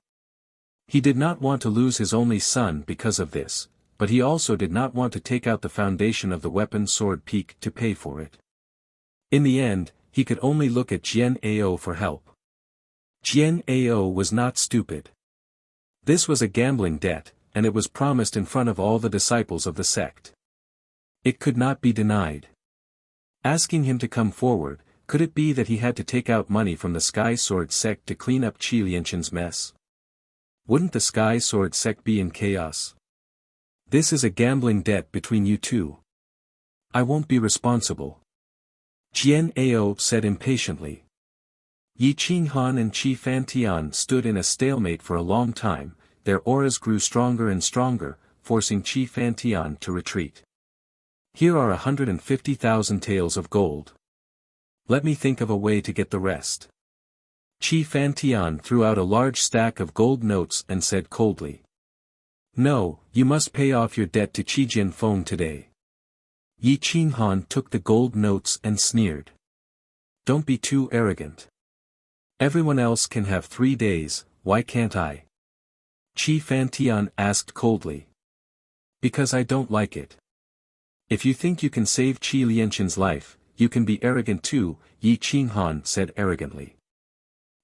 A: He did not want to lose his only son because of this, but he also did not want to take out the foundation of the weapon sword peak to pay for it. In the end, he could only look at Jian Ao for help. Jian Ao was not stupid. This was a gambling debt, and it was promised in front of all the disciples of the sect. It could not be denied. Asking him to come forward, could it be that he had to take out money from the Sky Sword sect to clean up Qi Lianqian's mess? Wouldn't the Sky Sword sect be in chaos? This is a gambling debt between you two. I won't be responsible. Jian Ao said impatiently. Yi Qinghan and Qi Fantian stood in a stalemate for a long time, their auras grew stronger and stronger, forcing Qi Fantian to retreat. Here are 150,000 taels of gold. Let me think of a way to get the rest. Qi Fantian threw out a large stack of gold notes and said coldly. No, you must pay off your debt to Qi Jianfeng today. Yi Qinghan took the gold notes and sneered. Don't be too arrogant. Everyone else can have 3 days, why can't I? Qi Fantian asked coldly. Because I don't like it. If you think you can save Qi Lianqian's life, you can be arrogant too, Yi Qinghan said arrogantly.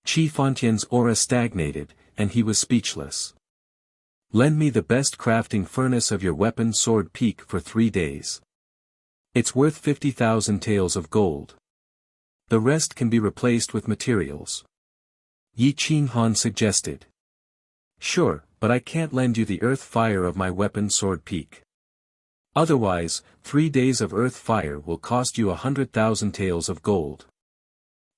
A: Qi Fantian's aura stagnated, and he was speechless. Lend me the best crafting furnace of your weapon sword peak for 3 days. It's worth 50,000 taels of gold. The rest can be replaced with materials. Yi Qinghan suggested. Sure, but I can't lend you the earth fire of my weapon sword peak. Otherwise, 3 days of earth fire will cost you 100,000 taels of gold.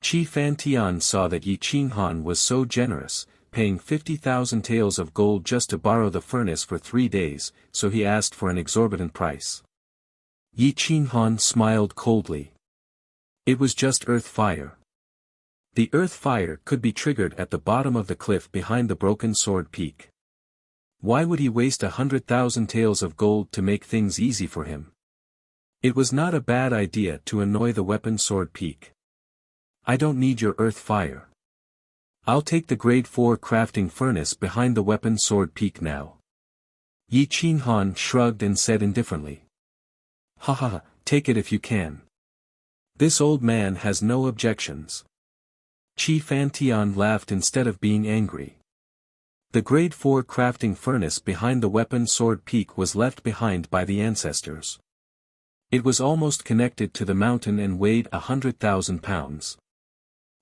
A: Qi Fantian saw that Yi Qinghan was so generous, paying 50,000 taels of gold just to borrow the furnace for 3 days, so he asked for an exorbitant price. Yi Qinghan smiled coldly. It was just earth fire. The earth fire could be triggered at the bottom of the cliff behind the broken sword peak. Why would he waste 100,000 taels of gold to make things easy for him? It was not a bad idea to annoy the weapon sword peak. I don't need your earth fire. I'll take the grade 4 crafting furnace behind the weapon sword peak now. Yi Qinghan shrugged and said indifferently. Ha ha ha, take it if you can. This old man has no objections. Qi Fantian laughed instead of being angry. The grade 4 crafting furnace behind the weapon sword peak was left behind by the ancestors. It was almost connected to the mountain and weighed 100,000 pounds.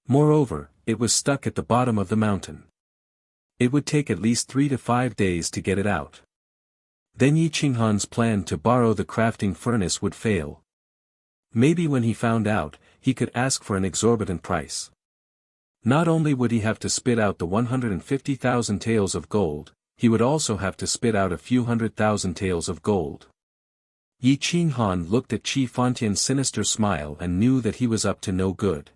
A: Moreover, it was stuck at the bottom of the mountain. It would take at least 3 to 5 days to get it out. Then Yi Qinghan's plan to borrow the crafting furnace would fail. Maybe when he found out, he could ask for an exorbitant price. Not only would he have to spit out the 150,000 taels of gold, he would also have to spit out a few 100,000 taels of gold. Yi Qinghan looked at Qi Fantian's sinister smile and knew that he was up to no good.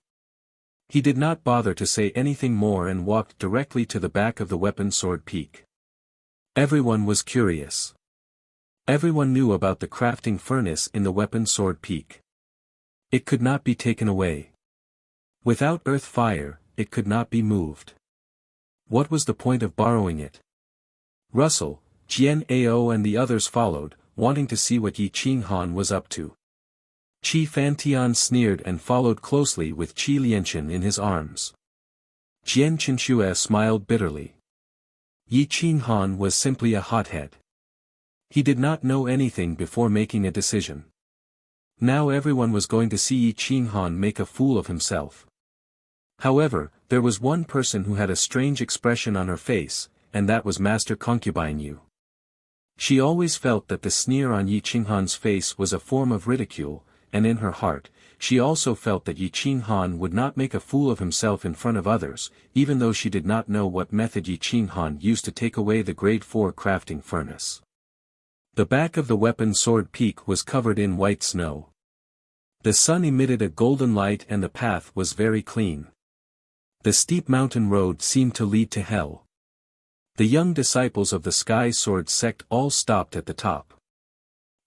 A: He did not bother to say anything more and walked directly to the back of the weapon sword peak. Everyone was curious. Everyone knew about the crafting furnace in the weapon sword peak. It could not be taken away. Without earth fire, it could not be moved. What was the point of borrowing it? Russell, Jian Ao and the others followed, wanting to see what Yi Qinghan was up to. Qi Fantian sneered and followed closely with Qi Lianchen in his arms. Jian Qinshue smiled bitterly. Yi Qinghan was simply a hothead. He did not know anything before making a decision. Now everyone was going to see Yi Qinghan make a fool of himself. However, there was one person who had a strange expression on her face, and that was Master Concubine Yu. She always felt that the sneer on Yi Qinghan's face was a form of ridicule, and in her heart, she also felt that Yi Qinghan would not make a fool of himself in front of others, even though she did not know what method Yi Qinghan used to take away the grade 4 crafting furnace. The back of the weapon sword peak was covered in white snow. The sun emitted a golden light and the path was very clean. The steep mountain road seemed to lead to hell. The young disciples of the Sky Sword sect all stopped at the top.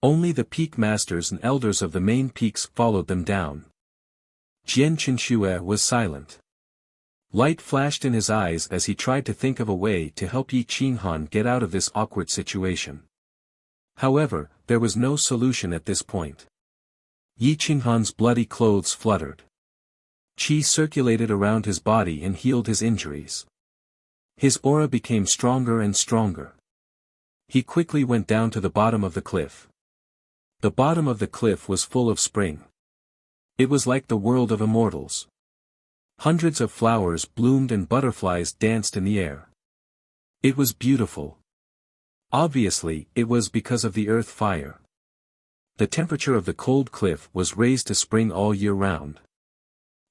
A: Only the peak masters and elders of the main peaks followed them down. Jian Qinshue was silent. Light flashed in his eyes as he tried to think of a way to help Yi Qinghan get out of this awkward situation. However, there was no solution at this point. Yi Qinghan's bloody clothes fluttered. Qi circulated around his body and healed his injuries. His aura became stronger and stronger. He quickly went down to the bottom of the cliff. The bottom of the cliff was full of spring. It was like the world of immortals. Hundreds of flowers bloomed and butterflies danced in the air. It was beautiful. Obviously, it was because of the earth fire. The temperature of the cold cliff was raised to spring all year round.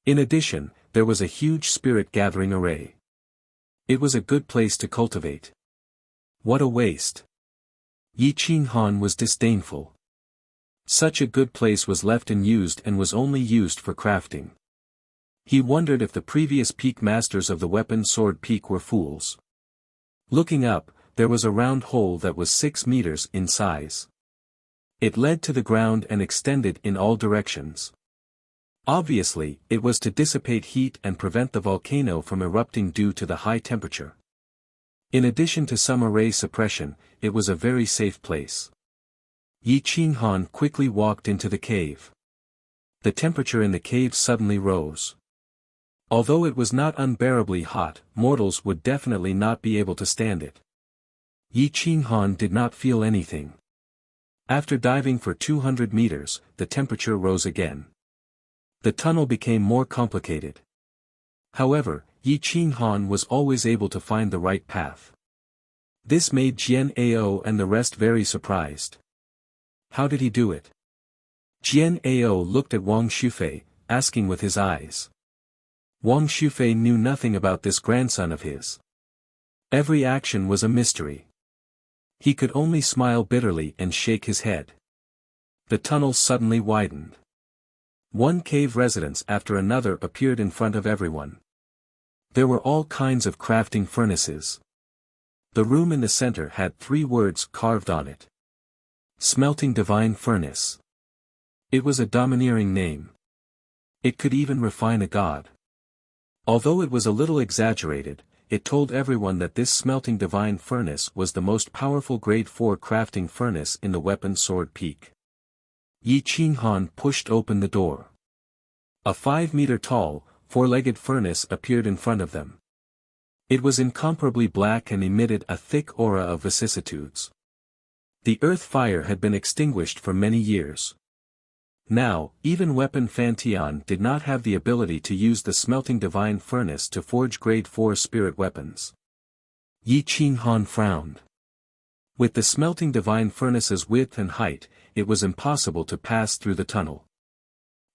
A: In addition, there was a huge spirit gathering array. It was a good place to cultivate. What a waste. Yi Qinghan was disdainful. Such a good place was left unused and was only used for crafting. He wondered if the previous peak masters of the weapon sword peak were fools. Looking up, there was a round hole that was 6 meters in size. It led to the ground and extended in all directions. Obviously, it was to dissipate heat and prevent the volcano from erupting due to the high temperature. In addition to some array suppression, it was a very safe place. Yi Qinghan quickly walked into the cave. The temperature in the cave suddenly rose. Although it was not unbearably hot, mortals would definitely not be able to stand it. Yi Qinghan did not feel anything. After diving for 200 meters, the temperature rose again. The tunnel became more complicated. However, Yi Qinghan was always able to find the right path. This made Jian Ao and the rest very surprised. How did he do it? Jian Ao looked at Wang Shufei, asking with his eyes. Wang Shufei knew nothing about this grandson of his. Every action was a mystery. He could only smile bitterly and shake his head. The tunnel suddenly widened. One cave residence after another appeared in front of everyone. There were all kinds of crafting furnaces. The room in the center had 3 words carved on it. Smelting Divine Furnace. It was a domineering name. It could even refine a god. Although it was a little exaggerated, it told everyone that this smelting divine furnace was the most powerful grade 4 crafting furnace in the weapon sword peak. Yi Qinghan pushed open the door. A 5-meter tall, 4-legged furnace appeared in front of them. It was incomparably black and emitted a thick aura of vicissitudes. The earth fire had been extinguished for many years. Now, even Weapon Fantian did not have the ability to use the smelting divine furnace to forge grade 4 spirit weapons. Yi Qinghan frowned. With the smelting divine furnace's width and height, it was impossible to pass through the tunnel.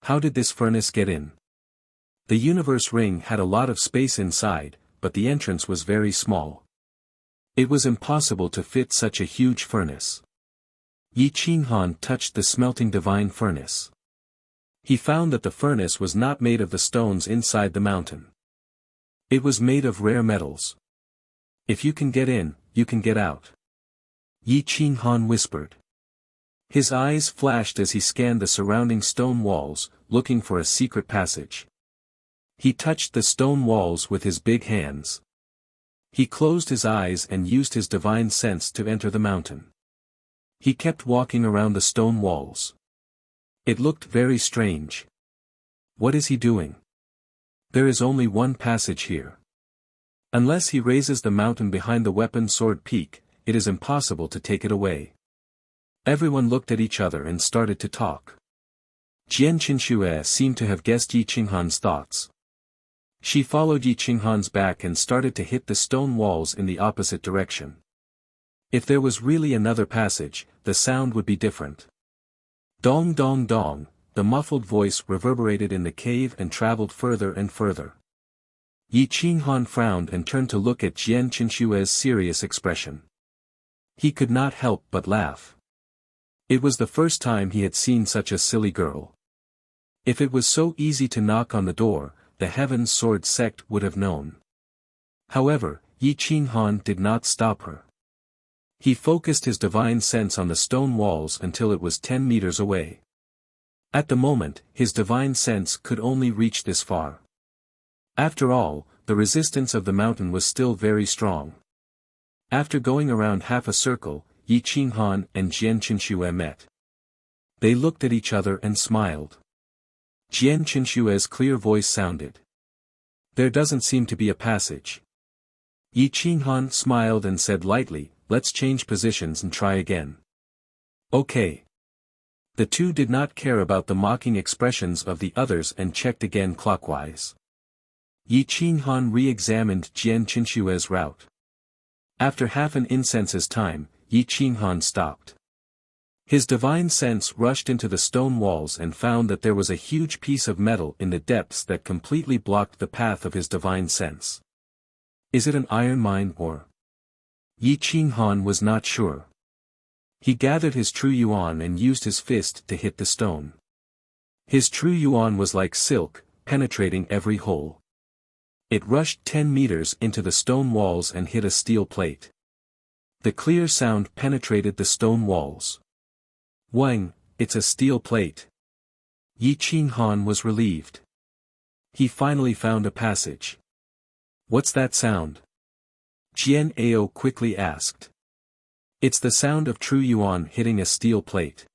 A: How did this furnace get in? The universe ring had a lot of space inside, but the entrance was very small. It was impossible to fit such a huge furnace. Yi Qinghan touched the smelting divine furnace. He found that the furnace was not made of the stones inside the mountain. It was made of rare metals. If you can get in, you can get out. Yi Qinghan whispered. His eyes flashed as he scanned the surrounding stone walls, looking for a secret passage. He touched the stone walls with his big hands. He closed his eyes and used his divine sense to enter the mountain. He kept walking around the stone walls. It looked very strange. What is he doing? There is only one passage here. Unless he raises the mountain behind the weapon sword peak, it is impossible to take it away. Everyone looked at each other and started to talk. Jian Qinxue seemed to have guessed Yi Qinghan's thoughts. She followed Yi Qinghan's back and started to hit the stone walls in the opposite direction. If there was really another passage, the sound would be different. Dong dong dong, the muffled voice reverberated in the cave and traveled further and further. Yi Qinghan frowned and turned to look at Jian Qinshue's serious expression. He could not help but laugh. It was the first time he had seen such a silly girl. If it was so easy to knock on the door, the Heaven's Sword sect would have known. However, Yi Qinghan did not stop her. He focused his divine sense on the stone walls until it was 10 meters away. At the moment, his divine sense could only reach this far. After all, the resistance of the mountain was still very strong. After going around half a circle, Yi Qinghan and Jian Qinshuo met. They looked at each other and smiled. Jian Qinshue's clear voice sounded. There doesn't seem to be a passage. Yi Qinghan smiled and said lightly, let's change positions and try again. Okay. The two did not care about the mocking expressions of the others and checked again clockwise. Yi Qinghan re-examined Jian Qinshue's route. After half an incense's time, Yi Qinghan stopped. His divine sense rushed into the stone walls and found that there was a huge piece of metal in the depths that completely blocked the path of his divine sense. Is it an iron mine or? Yi Qinghan was not sure. He gathered his true yuan and used his fist to hit the stone. His true yuan was like silk, penetrating every hole. It rushed 10 meters into the stone walls and hit a steel plate. The clear sound penetrated the stone walls. Wang, it's a steel plate. Yi Qinghan was relieved. He finally found a passage. What's that sound? Jian Ao quickly asked. It's the sound of true yuan hitting a steel plate.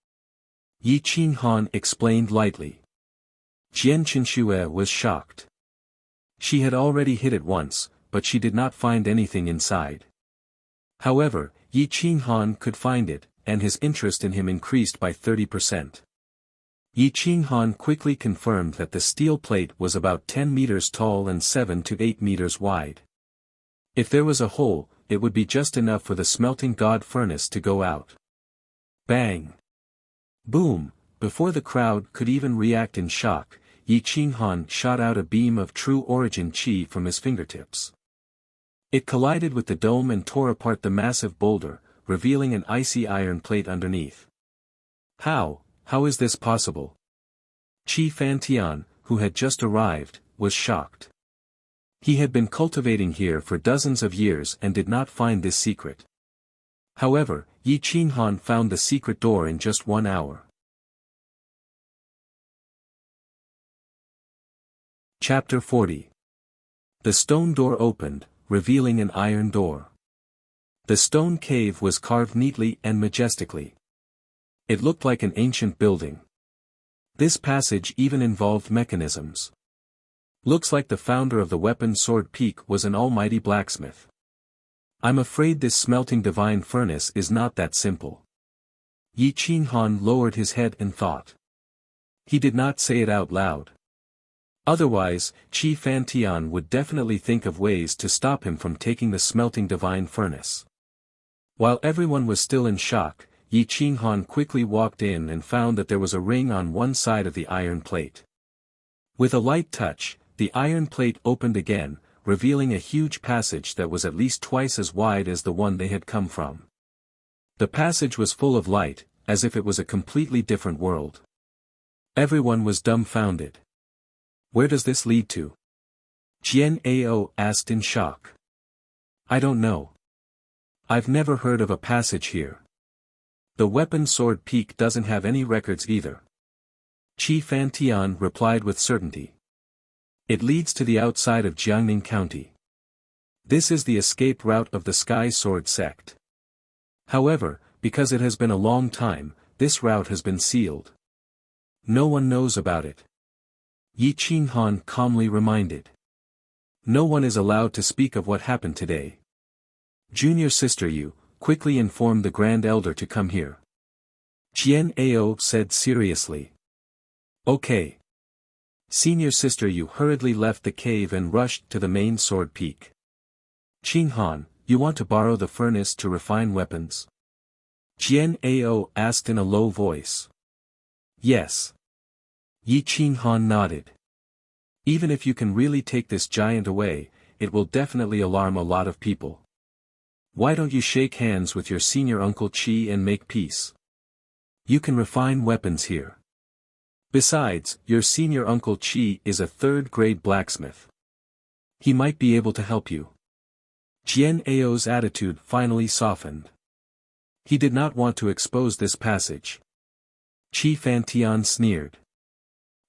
A: Yi Qinghan explained lightly. Jian Qinshuo was shocked. She had already hit it once, but she did not find anything inside. However, Yi Qinghan could find it, and his interest in him increased by 30%. Yi Qinghan quickly confirmed that the steel plate was about 10 meters tall and 7 to 8 meters wide. If there was a hole, it would be just enough for the smelting god furnace to go out. Bang! Boom! Before the crowd could even react in shock, Yi Qinghan shot out a beam of true origin qi from his fingertips. It collided with the dome and tore apart the massive boulder, revealing an icy iron plate underneath. How is this possible? Qi Fantian, who had just arrived, was shocked. He had been cultivating here for dozens of years and did not find this secret. However, Yi Qinghan found the secret door in just 1 hour. Chapter 40. The stone door opened, revealing an iron door. The stone cave was carved neatly and majestically. It looked like an ancient building. This passage even involved mechanisms. Looks like the founder of the weapon sword peak was an almighty blacksmith. I'm afraid this smelting divine furnace is not that simple. Yi Qinghan lowered his head and thought. He did not say it out loud. Otherwise, Qi Fantian would definitely think of ways to stop him from taking the smelting divine furnace. While everyone was still in shock, Yi Qinghan quickly walked in and found that there was a ring on one side of the iron plate. With a light touch, the iron plate opened again, revealing a huge passage that was at least twice as wide as the one they had come from. The passage was full of light, as if it was a completely different world. Everyone was dumbfounded. Where does this lead to? Jian Ao asked in shock. I don't know. I've never heard of a passage here. The weapon sword peak doesn't have any records either. Qi Fantian replied with certainty. It leads to the outside of Jiangning County. This is the escape route of the Sky Sword sect. However, because it has been a long time, this route has been sealed. No one knows about it. Yi Qinghan calmly reminded. No one is allowed to speak of what happened today. Junior sister Yu, quickly informed the Grand Elder to come here. Jian Ao said seriously. Okay. Senior sister Yu hurriedly left the cave and rushed to the main sword peak. Qinghan, you want to borrow the furnace to refine weapons? Jian Ao asked in a low voice. Yes. Yi Qinghan nodded. Even if you can really take this giant away, it will definitely alarm a lot of people. Why don't you shake hands with your senior uncle Qi and make peace? You can refine weapons here. Besides, your senior uncle Qi is a third-grade blacksmith. He might be able to help you. Jian Ao's attitude finally softened. He did not want to expose this passage. Qi Fantian sneered.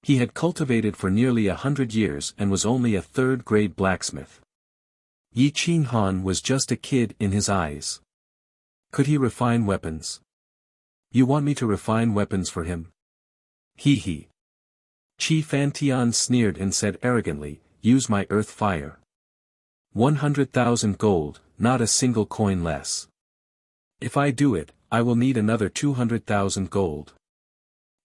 A: He had cultivated for nearly 100 years and was only a third-grade blacksmith. Yi Qinghan was just a kid in his eyes. Could he refine weapons? You want me to refine weapons for him? Hee hee. Qi Fantian sneered and said arrogantly, use my earth fire. 100,000 gold, not a single coin less. If I do it, I will need another 200,000 gold.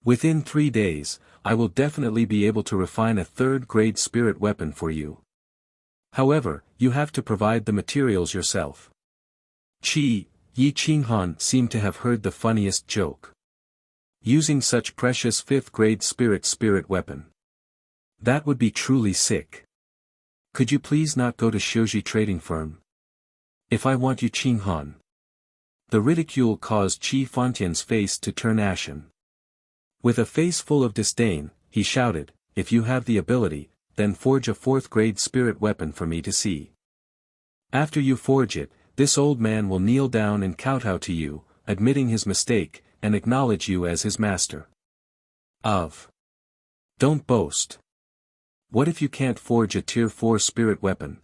A: Within 3 days, I will definitely be able to refine a third-grade spirit weapon for you. However, you have to provide the materials yourself. Yi Qinghan seemed to have heard the funniest joke. Using such precious 5th-grade spirit weapon. That would be truly sick. Could you please not go to Shouji trading firm? If I want you Qinghan. The ridicule caused Qi Fantian's face to turn ashen. With a face full of disdain, he shouted, if you have the ability, then forge a 4th-grade spirit weapon for me to see. After you forge it, this old man will kneel down and kowtow to you, admitting his mistake, and acknowledge you as his master. Don't boast. What if you can't forge a tier 4 spirit weapon?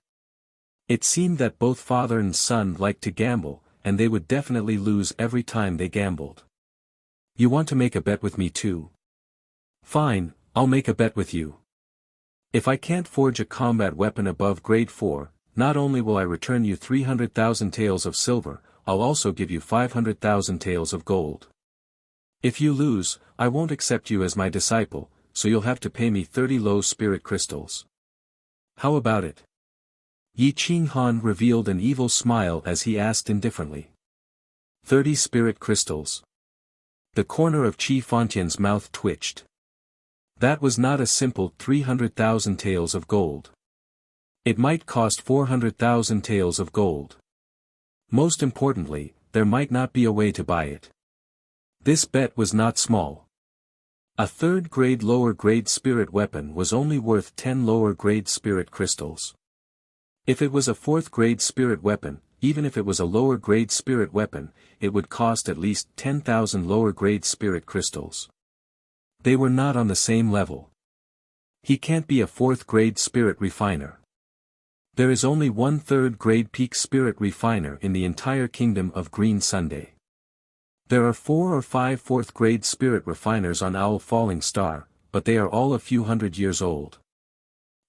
A: It seemed that both father and son liked to gamble, and they would definitely lose every time they gambled. You want to make a bet with me too? Fine, I'll make a bet with you. If I can't forge a combat weapon above grade 4, not only will I return you 300,000 taels of silver, I'll also give you 500,000 taels of gold. If you lose, I won't accept you as my disciple, so you'll have to pay me 30 low spirit crystals. How about it? Yi Qinghan revealed an evil smile as he asked indifferently. 30 spirit crystals. The corner of Qi Fantian's mouth twitched. That was not a simple 300,000 taels of gold. It might cost 400,000 taels of gold. Most importantly, there might not be a way to buy it. This bet was not small. A 3rd-grade lower-grade spirit weapon was only worth 10 lower-grade spirit crystals. If it was a 4th-grade spirit weapon, even if it was a lower-grade spirit weapon, it would cost at least 10,000 lower-grade spirit crystals. They were not on the same level. He can't be a 4th-grade spirit refiner. There is only one 3rd-grade peak spirit refiner in the entire kingdom of Green Sunday. There are 4 or 5 4th-grade spirit refiners on Owl Falling Star, but they are all a few hundred years old.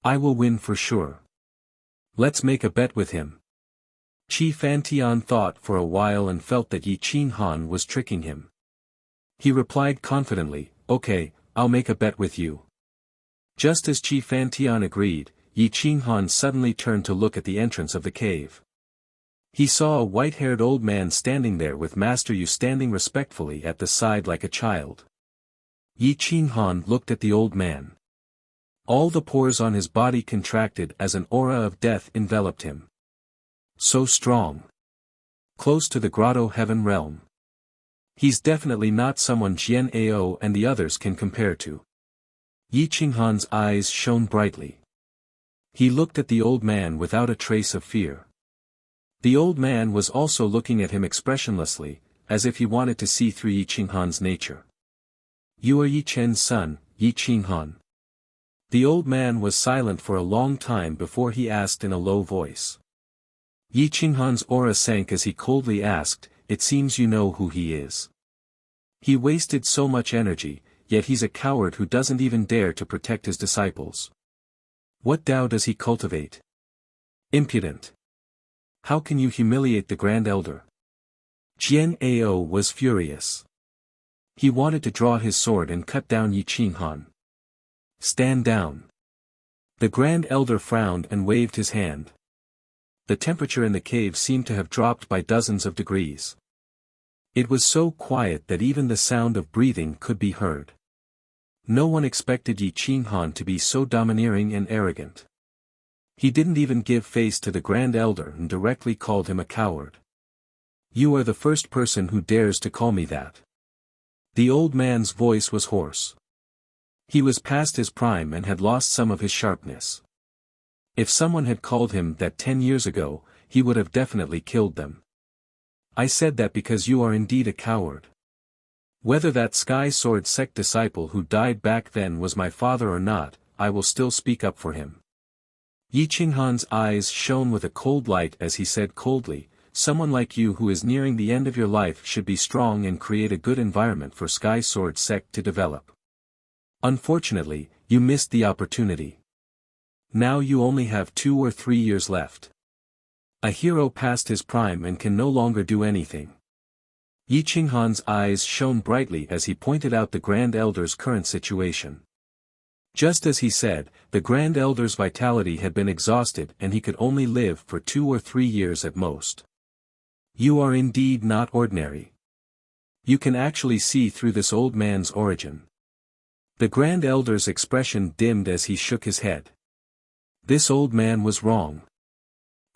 A: I will win for sure. Let's make a bet with him. Qi Fantian thought for a while and felt that Yi Qinghan was tricking him. He replied confidently, okay, I'll make a bet with you. Just as Qi Fantian agreed, Yi Qinghan suddenly turned to look at the entrance of the cave. He saw a white-haired old man standing there with Master Yu standing respectfully at the side like a child. Yi Qinghan looked at the old man. All the pores on his body contracted as an aura of death enveloped him. So strong. Close to the grotto heaven realm. He's definitely not someone Jian Ao and the others can compare to. Yi Qinghan's eyes shone brightly. He looked at the old man without a trace of fear. The old man was also looking at him expressionlessly, as if he wanted to see through Yi Qinghan's nature. You are Yi Chen's son, Yi Qinghan. The old man was silent for a long time before he asked in a low voice. Yi Qinghan's aura sank as he coldly asked, it seems you know who he is. He wasted so much energy, yet he's a coward who doesn't even dare to protect his disciples. What Tao does he cultivate? Impudent. How can you humiliate the Grand Elder? Jian Ao was furious. He wanted to draw his sword and cut down Yi Qinghan. Stand down. The Grand Elder frowned and waved his hand. The temperature in the cave seemed to have dropped by dozens of degrees. It was so quiet that even the sound of breathing could be heard. No one expected Yi Qinghan to be so domineering and arrogant. He didn't even give face to the Grand Elder and directly called him a coward. You are the first person who dares to call me that. The old man's voice was hoarse. He was past his prime and had lost some of his sharpness. If someone had called him that 10 years ago, he would have definitely killed them. I said that because you are indeed a coward. Whether that Sky Sword sect disciple who died back then was my father or not, I will still speak up for him. Yi Qinghan's eyes shone with a cold light as he said coldly, someone like you who is nearing the end of your life should be strong and create a good environment for Sky Sword sect to develop. Unfortunately, you missed the opportunity. Now you only have 2 or 3 years left. A hero past his prime and can no longer do anything. Yi Qinghan's eyes shone brightly as he pointed out the Grand Elder's current situation. Just as he said, the Grand Elder's vitality had been exhausted and he could only live for 2 or 3 years at most. You are indeed not ordinary. You can actually see through this old man's origin. The Grand Elder's expression dimmed as he shook his head. This old man was wrong.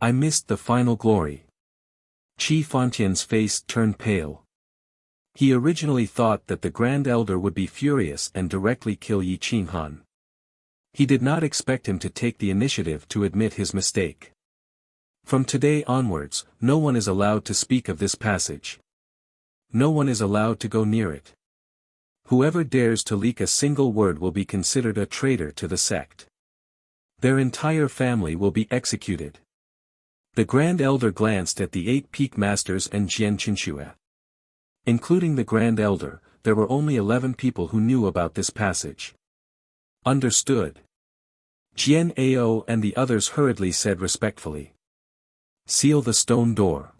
A: I missed the final glory. Qi Fantian's face turned pale. He originally thought that the Grand Elder would be furious and directly kill Yi Qinghan. He did not expect him to take the initiative to admit his mistake. From today onwards, no one is allowed to speak of this passage. No one is allowed to go near it. Whoever dares to leak a single word will be considered a traitor to the sect. Their entire family will be executed. The Grand Elder glanced at the 8 Peak Masters and Jian Qinxue. Including the Grand Elder, there were only 11 people who knew about this passage. Understood. Jian Ao and the others hurriedly said respectfully. Seal the stone door.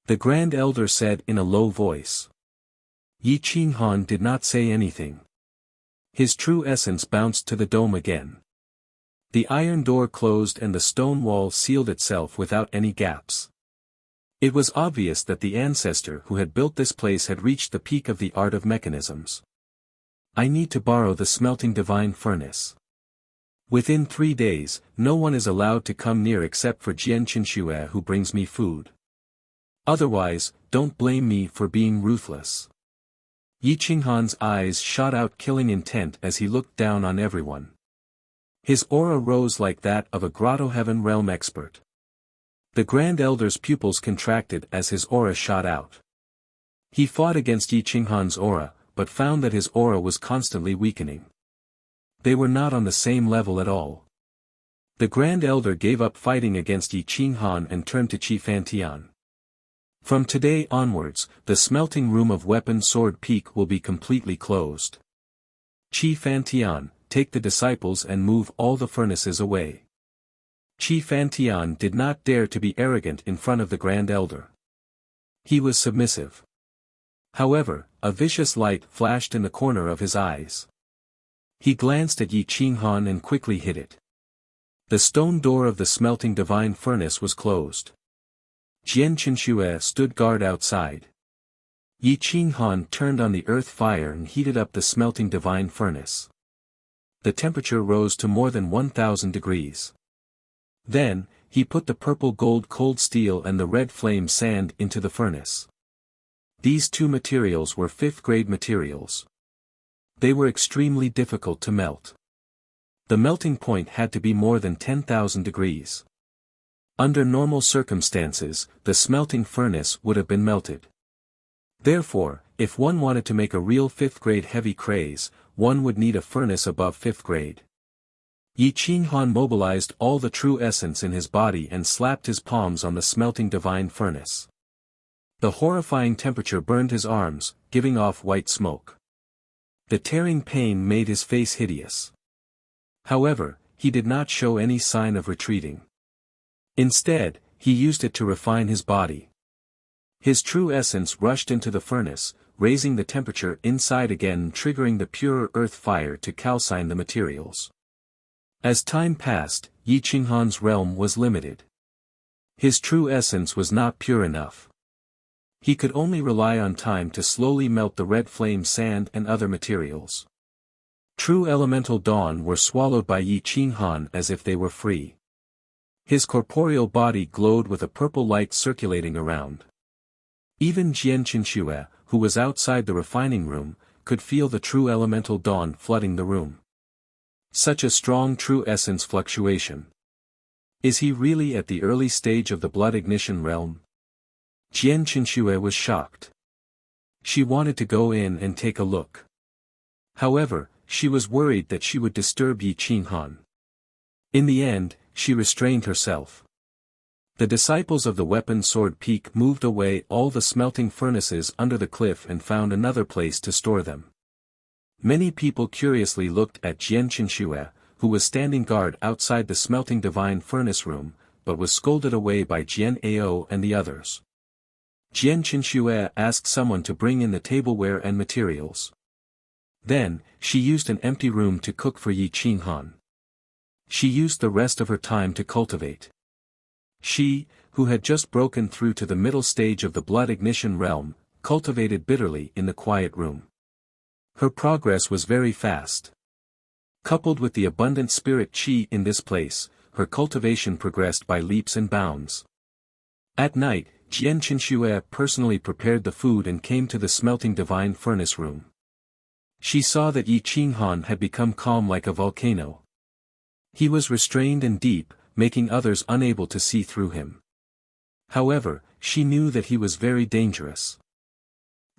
A: The Grand Elder said in a low voice. Yi Qinghan did not say anything. His true essence bounced to the dome again. The iron door closed and the stone wall sealed itself without any gaps. It was obvious that the ancestor who had built this place had reached the peak of the art of mechanisms. I need to borrow the smelting divine furnace. Within 3 days, no one is allowed to come near except for Jian Qinxue who brings me food. Otherwise, don't blame me for being ruthless. Yi Qinghan's eyes shot out killing intent as he looked down on everyone. His aura rose like that of a Grotto Heaven realm expert. The Grand Elder's pupils contracted as his aura shot out. He fought against Yi Qinghan's aura, but found that his aura was constantly weakening. They were not on the same level at all. The Grand Elder gave up fighting against Yi Qinghan and turned to Qi Fantian. From today onwards, the smelting room of Weapon Sword Peak will be completely closed. Qi Fantian, take the disciples and move all the furnaces away. Qi Fantian did not dare to be arrogant in front of the Grand Elder. He was submissive. However, a vicious light flashed in the corner of his eyes. He glanced at Yi Qinghan and quickly hid it. The stone door of the smelting divine furnace was closed. Jian Qinxue stood guard outside. Yi Qinghan turned on the earth fire and heated up the smelting divine furnace. The temperature rose to more than 1,000 degrees. Then, he put the purple gold cold steel and the red flame sand into the furnace. These 2 materials were 5th grade materials. They were extremely difficult to melt. The melting point had to be more than 10,000 degrees. Under normal circumstances, the smelting furnace would have been melted. Therefore, if one wanted to make a real 5th grade heavy craze, one would need a furnace above 5th grade. Yi Qinghan mobilized all the true essence in his body and slapped his palms on the smelting divine furnace. The horrifying temperature burned his arms, giving off white smoke. The tearing pain made his face hideous. However, he did not show any sign of retreating. Instead, he used it to refine his body. His true essence rushed into the furnace, raising the temperature inside again, triggering the pure earth fire to calcine the materials. As time passed, Yi Qinghan's realm was limited. His true essence was not pure enough. He could only rely on time to slowly melt the red flame sand and other materials. True elemental dawn were swallowed by Yi Qinghan as if they were free. His corporeal body glowed with a purple light circulating around. Even Jian Qinxue, who was outside the refining room, could feel the true elemental dawn flooding the room. Such a strong true essence fluctuation. Is he really at the early stage of the blood ignition realm? Jian Qinxue was shocked. She wanted to go in and take a look. However, she was worried that she would disturb Yi Qinghan. In the end, she restrained herself. The disciples of the weapon sword peak moved away all the smelting furnaces under the cliff and found another place to store them. Many people curiously looked at Jian Qinxue, who was standing guard outside the smelting divine furnace room, but was scolded away by Jian Ao and the others. Jian Qinxue asked someone to bring in the tableware and materials. Then, she used an empty room to cook for Yi Qinghan. She used the rest of her time to cultivate. She, who had just broken through to the middle stage of the blood ignition realm, cultivated bitterly in the quiet room. Her progress was very fast. Coupled with the abundant spirit qi in this place, her cultivation progressed by leaps and bounds. At night, Jian Qinxue personally prepared the food and came to the smelting divine furnace room. She saw that Yi Qinghan had become calm like a volcano. He was restrained and deep, making others unable to see through him. However, she knew that he was very dangerous.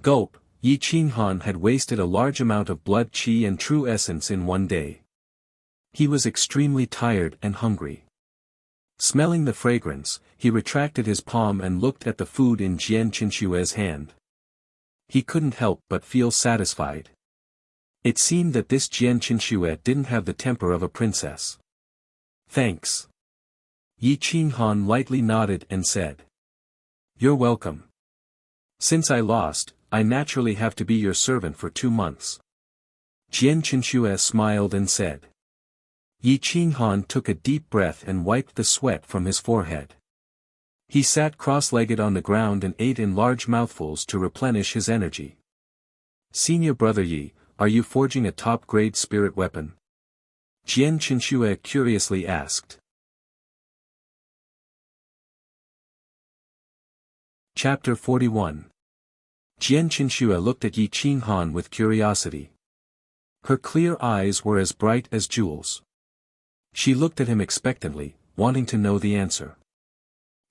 A: Gulp, Yi Qinghan had wasted a large amount of blood qi and true essence in one day. He was extremely tired and hungry. Smelling the fragrance, he retracted his palm and looked at the food in Jian Qinxue's hand. He couldn't help but feel satisfied. It seemed that this Jian Qinxue didn't have the temper of a princess. Thanks. Yi Qinghan lightly nodded and said. You're welcome. Since I lost, I naturally have to be your servant for 2 months. Jian Qinxue smiled and said. Yi Qinghan took a deep breath and wiped the sweat from his forehead. He sat cross-legged on the ground and ate in large mouthfuls to replenish his energy. Senior brother Yi, are you forging a top-grade spirit weapon? Jian Qinxue curiously asked. Chapter 41. Jian Qinxue looked at Yi Qinghan with curiosity. Her clear eyes were as bright as jewels. She looked at him expectantly, wanting to know the answer.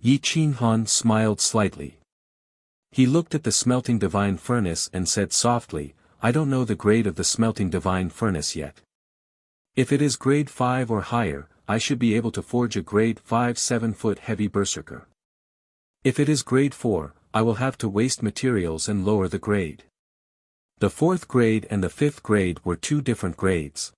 A: Yi Qinghan smiled slightly. He looked at the smelting divine furnace and said softly, I don't know the grade of the smelting divine furnace yet. If it is grade 5 or higher, I should be able to forge a grade 5 7-foot heavy berserker. If it is grade 4, I will have to waste materials and lower the grade. The 4th grade and the 5th grade were 2 different grades.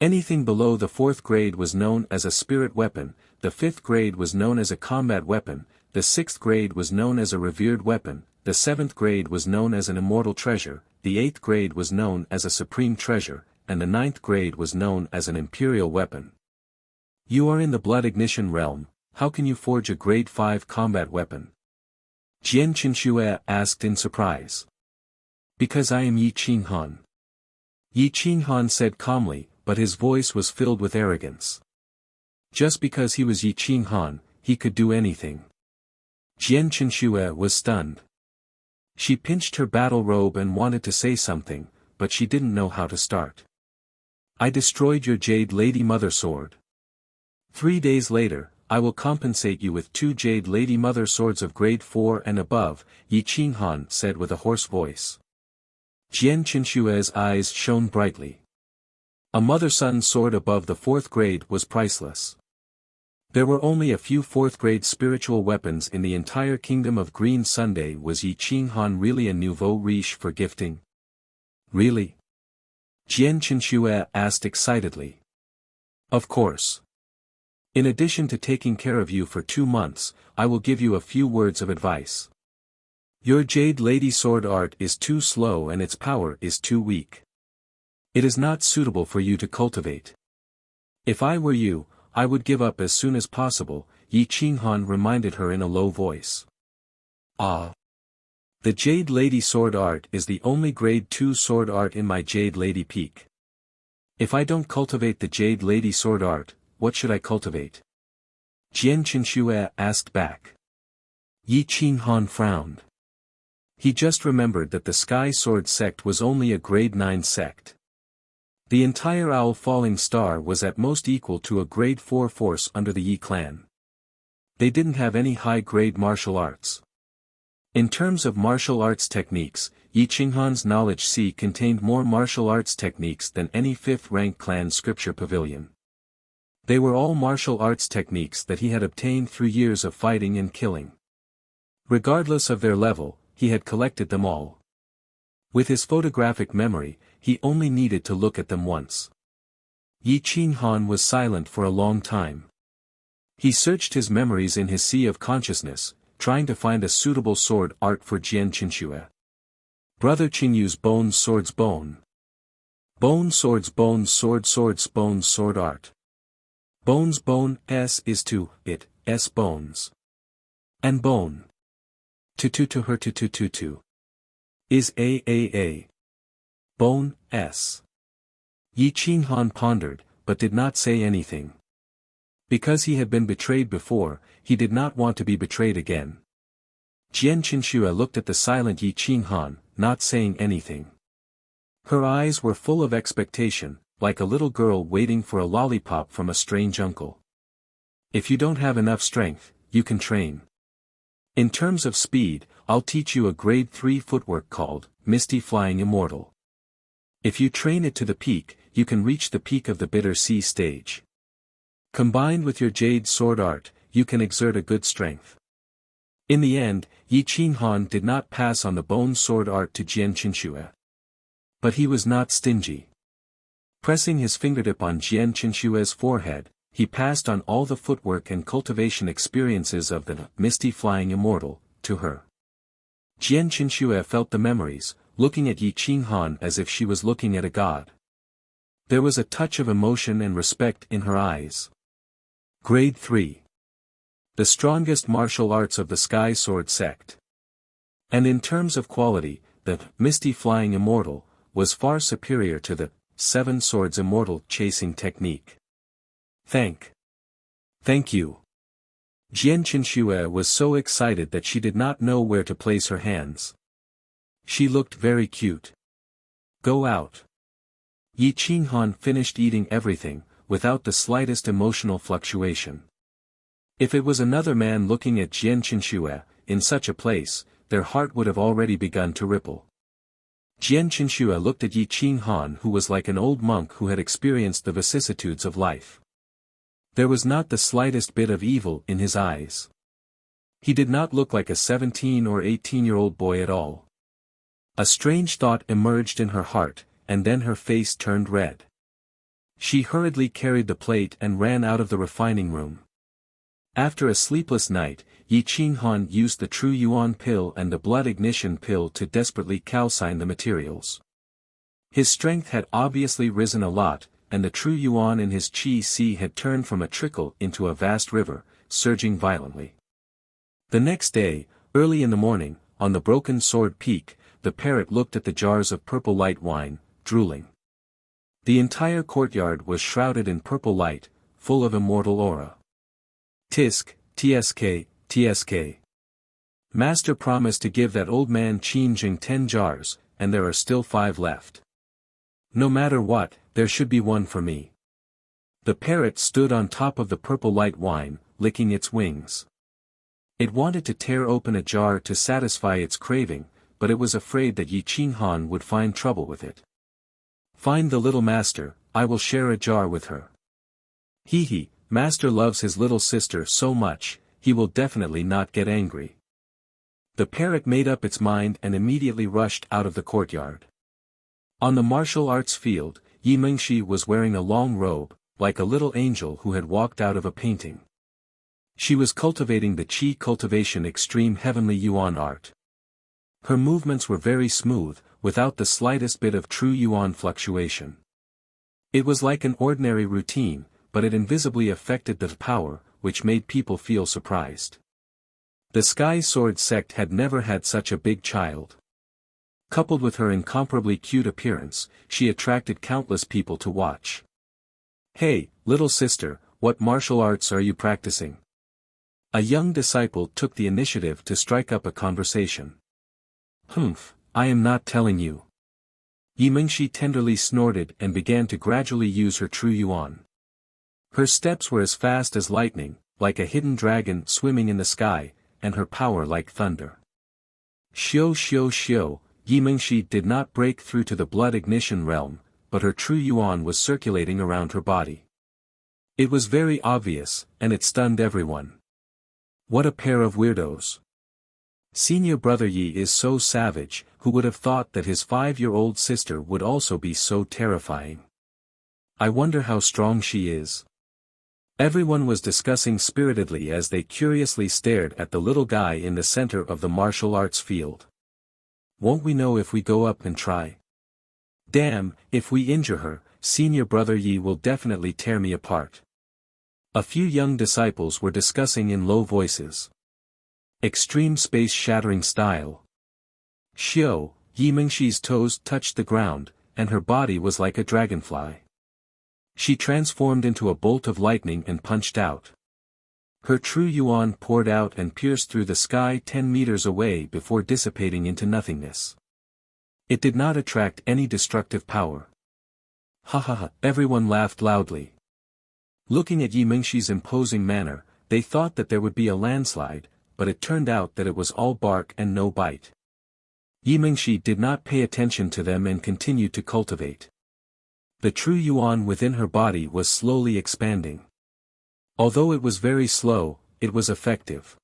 A: Anything below the 4th grade was known as a spirit weapon, the 5th grade was known as a combat weapon, the 6th grade was known as a revered weapon, the 7th grade was known as an immortal treasure, the 8th grade was known as a supreme treasure, and the 9th grade was known as an imperial weapon. You are in the blood ignition realm, how can you forge a grade 5 combat weapon? Jian Qinxue asked in surprise. Because I am Yi Qinghan. Yi Qinghan said calmly, but his voice was filled with arrogance. Just because he was Yi Qinghan, he could do anything. Jian Qinxue was stunned. She pinched her battle robe and wanted to say something, but she didn't know how to start. I destroyed your Jade Lady Mother sword. 3 days later, I will compensate you with 2 Jade Lady Mother swords of grade 4 and above, Yi Qinghan said with a hoarse voice. Jian Qinxue's eyes shone brightly. A mother-son sword above the 4th grade was priceless. There were only a few 4th grade spiritual weapons in the entire kingdom of Green Sunday. Was Yi Qinghan really a nouveau riche for gifting? Really? Jian Qinxue asked excitedly. Of course. In addition to taking care of you for 2 months, I will give you a few words of advice. Your Jade Lady sword art is too slow and its power is too weak. It is not suitable for you to cultivate. If I were you, I would give up as soon as possible, Yi Qinghan reminded her in a low voice. Ah. The Jade Lady sword art is the only grade 2 sword art in my Jade Lady peak. If I don't cultivate the Jade Lady sword art, what should I cultivate? Jian Qinxue asked back. Yi Qinghan frowned. He just remembered that the Sky Sword sect was only a grade 9 sect. The entire Owl Falling Star was at most equal to a grade 4 force under the Yi clan. They didn't have any high-grade martial arts. In terms of martial arts techniques, Yi Qinghan's knowledge C contained more martial arts techniques than any 5th-rank clan scripture pavilion. They were all martial arts techniques that he had obtained through years of fighting and killing. Regardless of their level, he had collected them all. With his photographic memory, he only needed to look at them once. Yi Qinghan was silent for a long time. He searched his memories in his sea of consciousness, trying to find a suitable sword art for Jian Qinxue. Brother Qingyu's Bone Swords Bone. Bone Swords Bone Sword Swords Bone Sword Art. Bones Bone S is to it, S bones. And bone. To her to. Is a. Bone, S. Yi Qinghan pondered, but did not say anything. Because he had been betrayed before, he did not want to be betrayed again. Jian Qinxue looked at the silent Yi Qinghan, not saying anything. Her eyes were full of expectation, like a little girl waiting for a lollipop from a strange uncle. If you don't have enough strength, you can train. In terms of speed, I'll teach you a grade 3 footwork called Misty Flying Immortal. If you train it to the peak, you can reach the peak of the Bitter Sea stage. Combined with your Jade sword art, you can exert a good strength. In the end, Yi Qinghan did not pass on the bone sword art to Jian Qinxue. But he was not stingy. Pressing his fingertip on Jian Qinshue's forehead, he passed on all the footwork and cultivation experiences of the Misty Flying Immortal to her. Jian Qinxue felt the memories, looking at Yi Qinghan as if she was looking at a god. There was a touch of emotion and respect in her eyes. Grade 3. The strongest martial arts of the Sky Sword sect. And in terms of quality, the Misty Flying Immortal was far superior to the 7 Swords Immortal chasing technique. Thank you. Jian Qinxue was so excited that she did not know where to place her hands. She looked very cute. Go out. Yi Qinghan finished eating everything, without the slightest emotional fluctuation. If it was another man looking at Jian Qinxue, in such a place, their heart would have already begun to ripple. Jian Qinxue looked at Yi Qinghan, who was like an old monk who had experienced the vicissitudes of life. There was not the slightest bit of evil in his eyes. He did not look like a 17 or 18-year-old boy at all. A strange thought emerged in her heart, and then her face turned red. She hurriedly carried the plate and ran out of the refining room. After a sleepless night, Yi Qinghan used the True Yuan pill and the Blood Ignition pill to desperately calcine the materials. His strength had obviously risen a lot, and the True Yuan in his Qi Sea had turned from a trickle into a vast river, surging violently. The next day, early in the morning, on the Broken Sword Peak, the parrot looked at the jars of purple light wine, drooling. The entire courtyard was shrouded in purple light, full of immortal aura. Tisk, tsk. Master promised to give that old man Qin Jing 10 jars, and there are still 5 left. No matter what, there should be one for me. The parrot stood on top of the purple light wine, licking its wings. It wanted to tear open a jar to satisfy its craving, but it was afraid that Yi Qinghan would find trouble with it. Find the little master, I will share a jar with her. Hee, master loves his little sister so much, he will definitely not get angry. The parrot made up its mind and immediately rushed out of the courtyard. On the martial arts field, Yi Mingxi was wearing a long robe, like a little angel who had walked out of a painting. She was cultivating the Qi cultivation extreme heavenly Yuan art. Her movements were very smooth, without the slightest bit of true Yuan fluctuation. It was like an ordinary routine, but it invisibly affected the power, which made people feel surprised. The Sky Sword sect had never had such a big child. Coupled with her incomparably cute appearance, she attracted countless people to watch. "Hey, little sister, what martial arts are you practicing?" A young disciple took the initiative to strike up a conversation. "Humph, I am not telling you." Yi Mingxi tenderly snorted and began to gradually use her true Yuan. Her steps were as fast as lightning, like a hidden dragon swimming in the sky, and her power like thunder. Xiu xiu xiu, Yi Mingxi did not break through to the blood ignition realm, but her true Yuan was circulating around her body. It was very obvious, and it stunned everyone. What a pair of weirdos. Senior brother Yi is so savage, who would have thought that his 5-year-old sister would also be so terrifying. I wonder how strong she is. Everyone was discussing spiritedly as they curiously stared at the little guy in the center of the martial arts field. Won't we know if we go up and try? Damn, if we injure her, senior brother Yi will definitely tear me apart. A few young disciples were discussing in low voices. Extreme space-shattering style. Xiu, Yi Mingxi's toes touched the ground, and her body was like a dragonfly. She transformed into a bolt of lightning and punched out. Her true Yuan poured out and pierced through the sky 10 meters away before dissipating into nothingness. It did not attract any destructive power. Ha ha ha, everyone laughed loudly. Looking at Yi Mingxi's imposing manner, they thought that there would be a landslide, but it turned out that it was all bark and no bite. Yi Mingxi did not pay attention to them and continued to cultivate. The true Yuan within her body was slowly expanding. Although it was very slow, it was effective.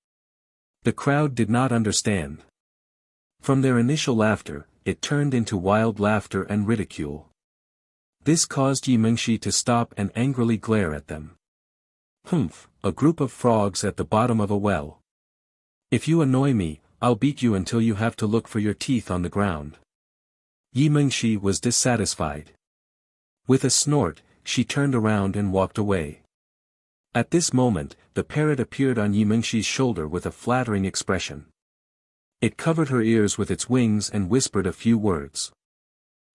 A: The crowd did not understand. From their initial laughter, it turned into wild laughter and ridicule. This caused Yi Mingxi to stop and angrily glare at them. Humph, a group of frogs at the bottom of a well. If you annoy me, I'll beat you until you have to look for your teeth on the ground. Yi Mingxi was dissatisfied. With a snort, she turned around and walked away. At this moment, the parrot appeared on Yi Mingxi's shoulder with a flattering expression. It covered her ears with its wings and whispered a few words.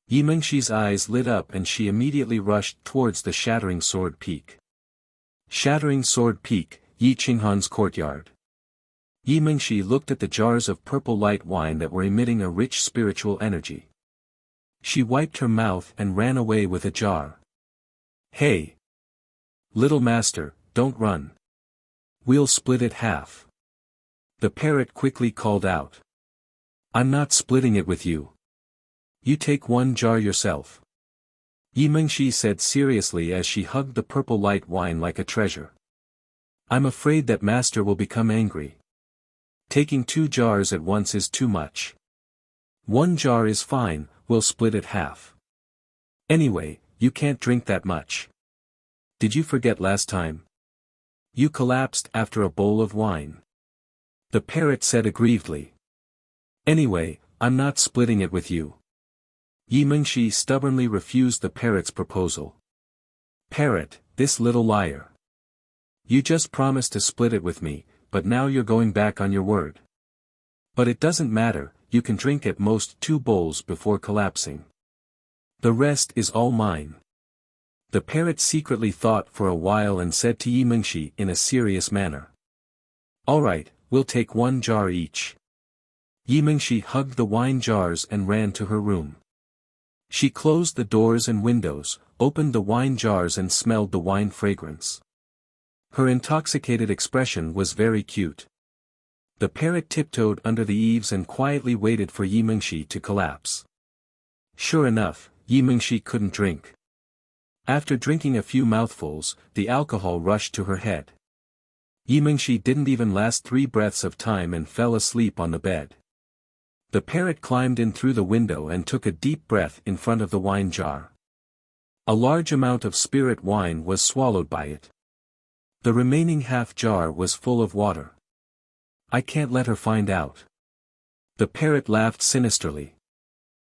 A: Yi Mingxi's eyes lit up and she immediately rushed towards the Shattering Sword Peak. Shattering Sword Peak, Yi Qinghan's courtyard. Yi Mingxi looked at the jars of purple light wine that were emitting a rich spiritual energy. She wiped her mouth and ran away with a jar. Hey! Little master, don't run. We'll split it half. The parrot quickly called out. I'm not splitting it with you. You take one jar yourself. Yi Mingxi said seriously as she hugged the purple light wine like a treasure. I'm afraid that master will become angry. Taking 2 jars at once is too much. 1 jar is fine, we'll split it half. Anyway, you can't drink that much. Did you forget last time? You collapsed after a bowl of wine. The parrot said aggrievedly. Anyway, I'm not splitting it with you. Yi Mingxi stubbornly refused the parrot's proposal. Parrot, this little liar. You just promised to split it with me, but now you're going back on your word. But it doesn't matter, you can drink at most 2 bowls before collapsing. The rest is all mine. The parrot secretly thought for a while and said to Yi Mingxi in a serious manner. Alright, we'll take 1 jar each. Yi Mingxi hugged the wine jars and ran to her room. She closed the doors and windows, opened the wine jars and smelled the wine fragrance. Her intoxicated expression was very cute. The parrot tiptoed under the eaves and quietly waited for Yi Mingxi to collapse. Sure enough, Yi Mingxi couldn't drink. After drinking a few mouthfuls, the alcohol rushed to her head. Yi Mingxi didn't even last 3 breaths of time and fell asleep on the bed. The parrot climbed in through the window and took a deep breath in front of the wine jar. A large amount of spirit wine was swallowed by it. The remaining half jar was full of water. I can't let her find out. The parrot laughed sinisterly.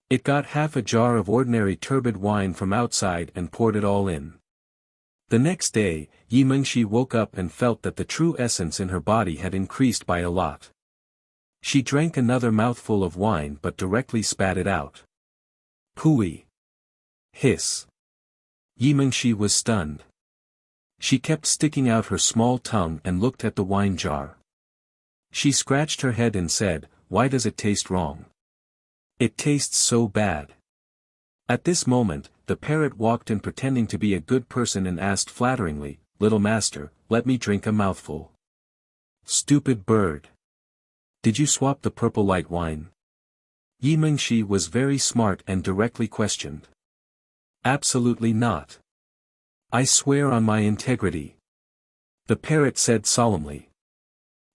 A: It got half a jar of ordinary turbid wine from outside and poured it all in. The next day, Yi Mengshi woke up and felt that the true essence in her body had increased by a lot. She drank another mouthful of wine but directly spat it out. Pooey! Hiss! Yi Mengshi was stunned. She kept sticking out her small tongue and looked at the wine jar. She scratched her head and said, "Why does it taste wrong? It tastes so bad." At this moment, the parrot walked in pretending to be a good person and asked flatteringly, "Little master, let me drink a mouthful." Stupid bird! Did you swap the purple light wine? Yi Mengshi was very smart and directly questioned. Absolutely not. I swear on my integrity. The parrot said solemnly.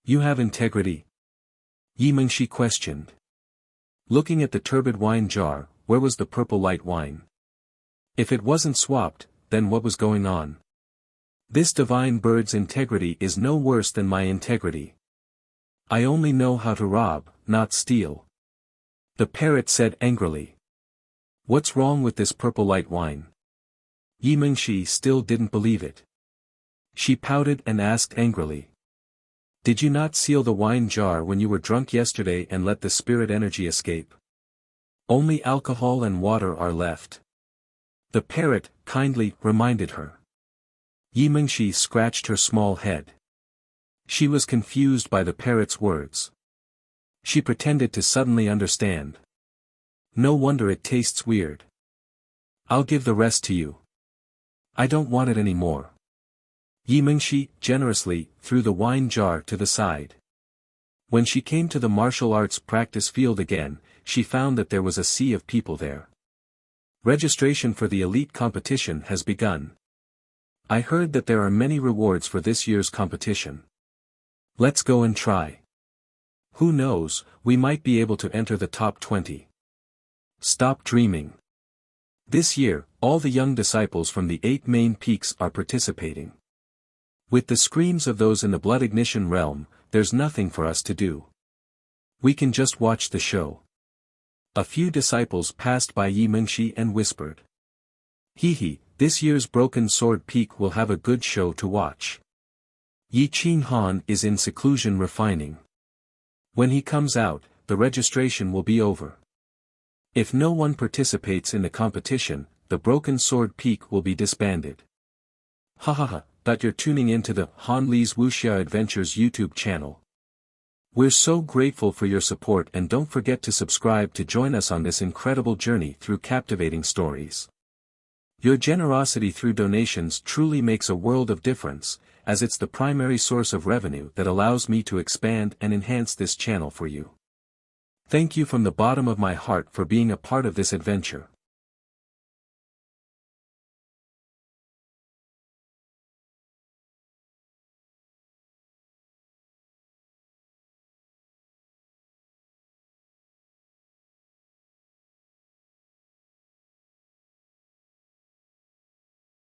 A: You have integrity? Yi Mengshi questioned. Looking at the turbid wine jar, where was the purple light wine? If it wasn't swapped, then what was going on? This divine bird's integrity is no worse than my integrity. I only know how to rob, not steal. The parrot said angrily. What's wrong with this purple light wine? Yi Mengshi still didn't believe it. She pouted and asked angrily. Did you not seal the wine jar when you were drunk yesterday and let the spirit energy escape? Only alcohol and water are left. The parrot kindly reminded her. Yi Mengshi scratched her small head. She was confused by the parrot's words. She pretended to suddenly understand. No wonder it tastes weird. I'll give the rest to you. I don't want it anymore. Yi Mengshi generously threw the wine jar to the side. When she came to the martial arts practice field again, she found that there was a sea of people there. Registration for the elite competition has begun. I heard that there are many rewards for this year's competition. Let's go and try. Who knows, we might be able to enter the top 20. Stop dreaming. This year, all the young disciples from the 8 main peaks are participating. With the screams of those in the blood ignition realm, there's nothing for us to do. We can just watch the show. A few disciples passed by Yi Mengshi and whispered. Hee, this year's Broken Sword Peak will have a good show to watch. Yi Qinghan is in seclusion refining. When he comes out, the registration will be over. If no one participates in the competition, the Broken Sword Peak will be disbanded. That you're tuning into the Han Li's Wuxia Adventures YouTube channel. We're so grateful for your support and don't forget to subscribe to join us on this incredible journey through captivating stories. Your generosity through donations truly makes a world of difference, as it's the primary source of revenue that allows me to expand and enhance this channel for you. Thank you from the bottom of my heart for being a part of this adventure.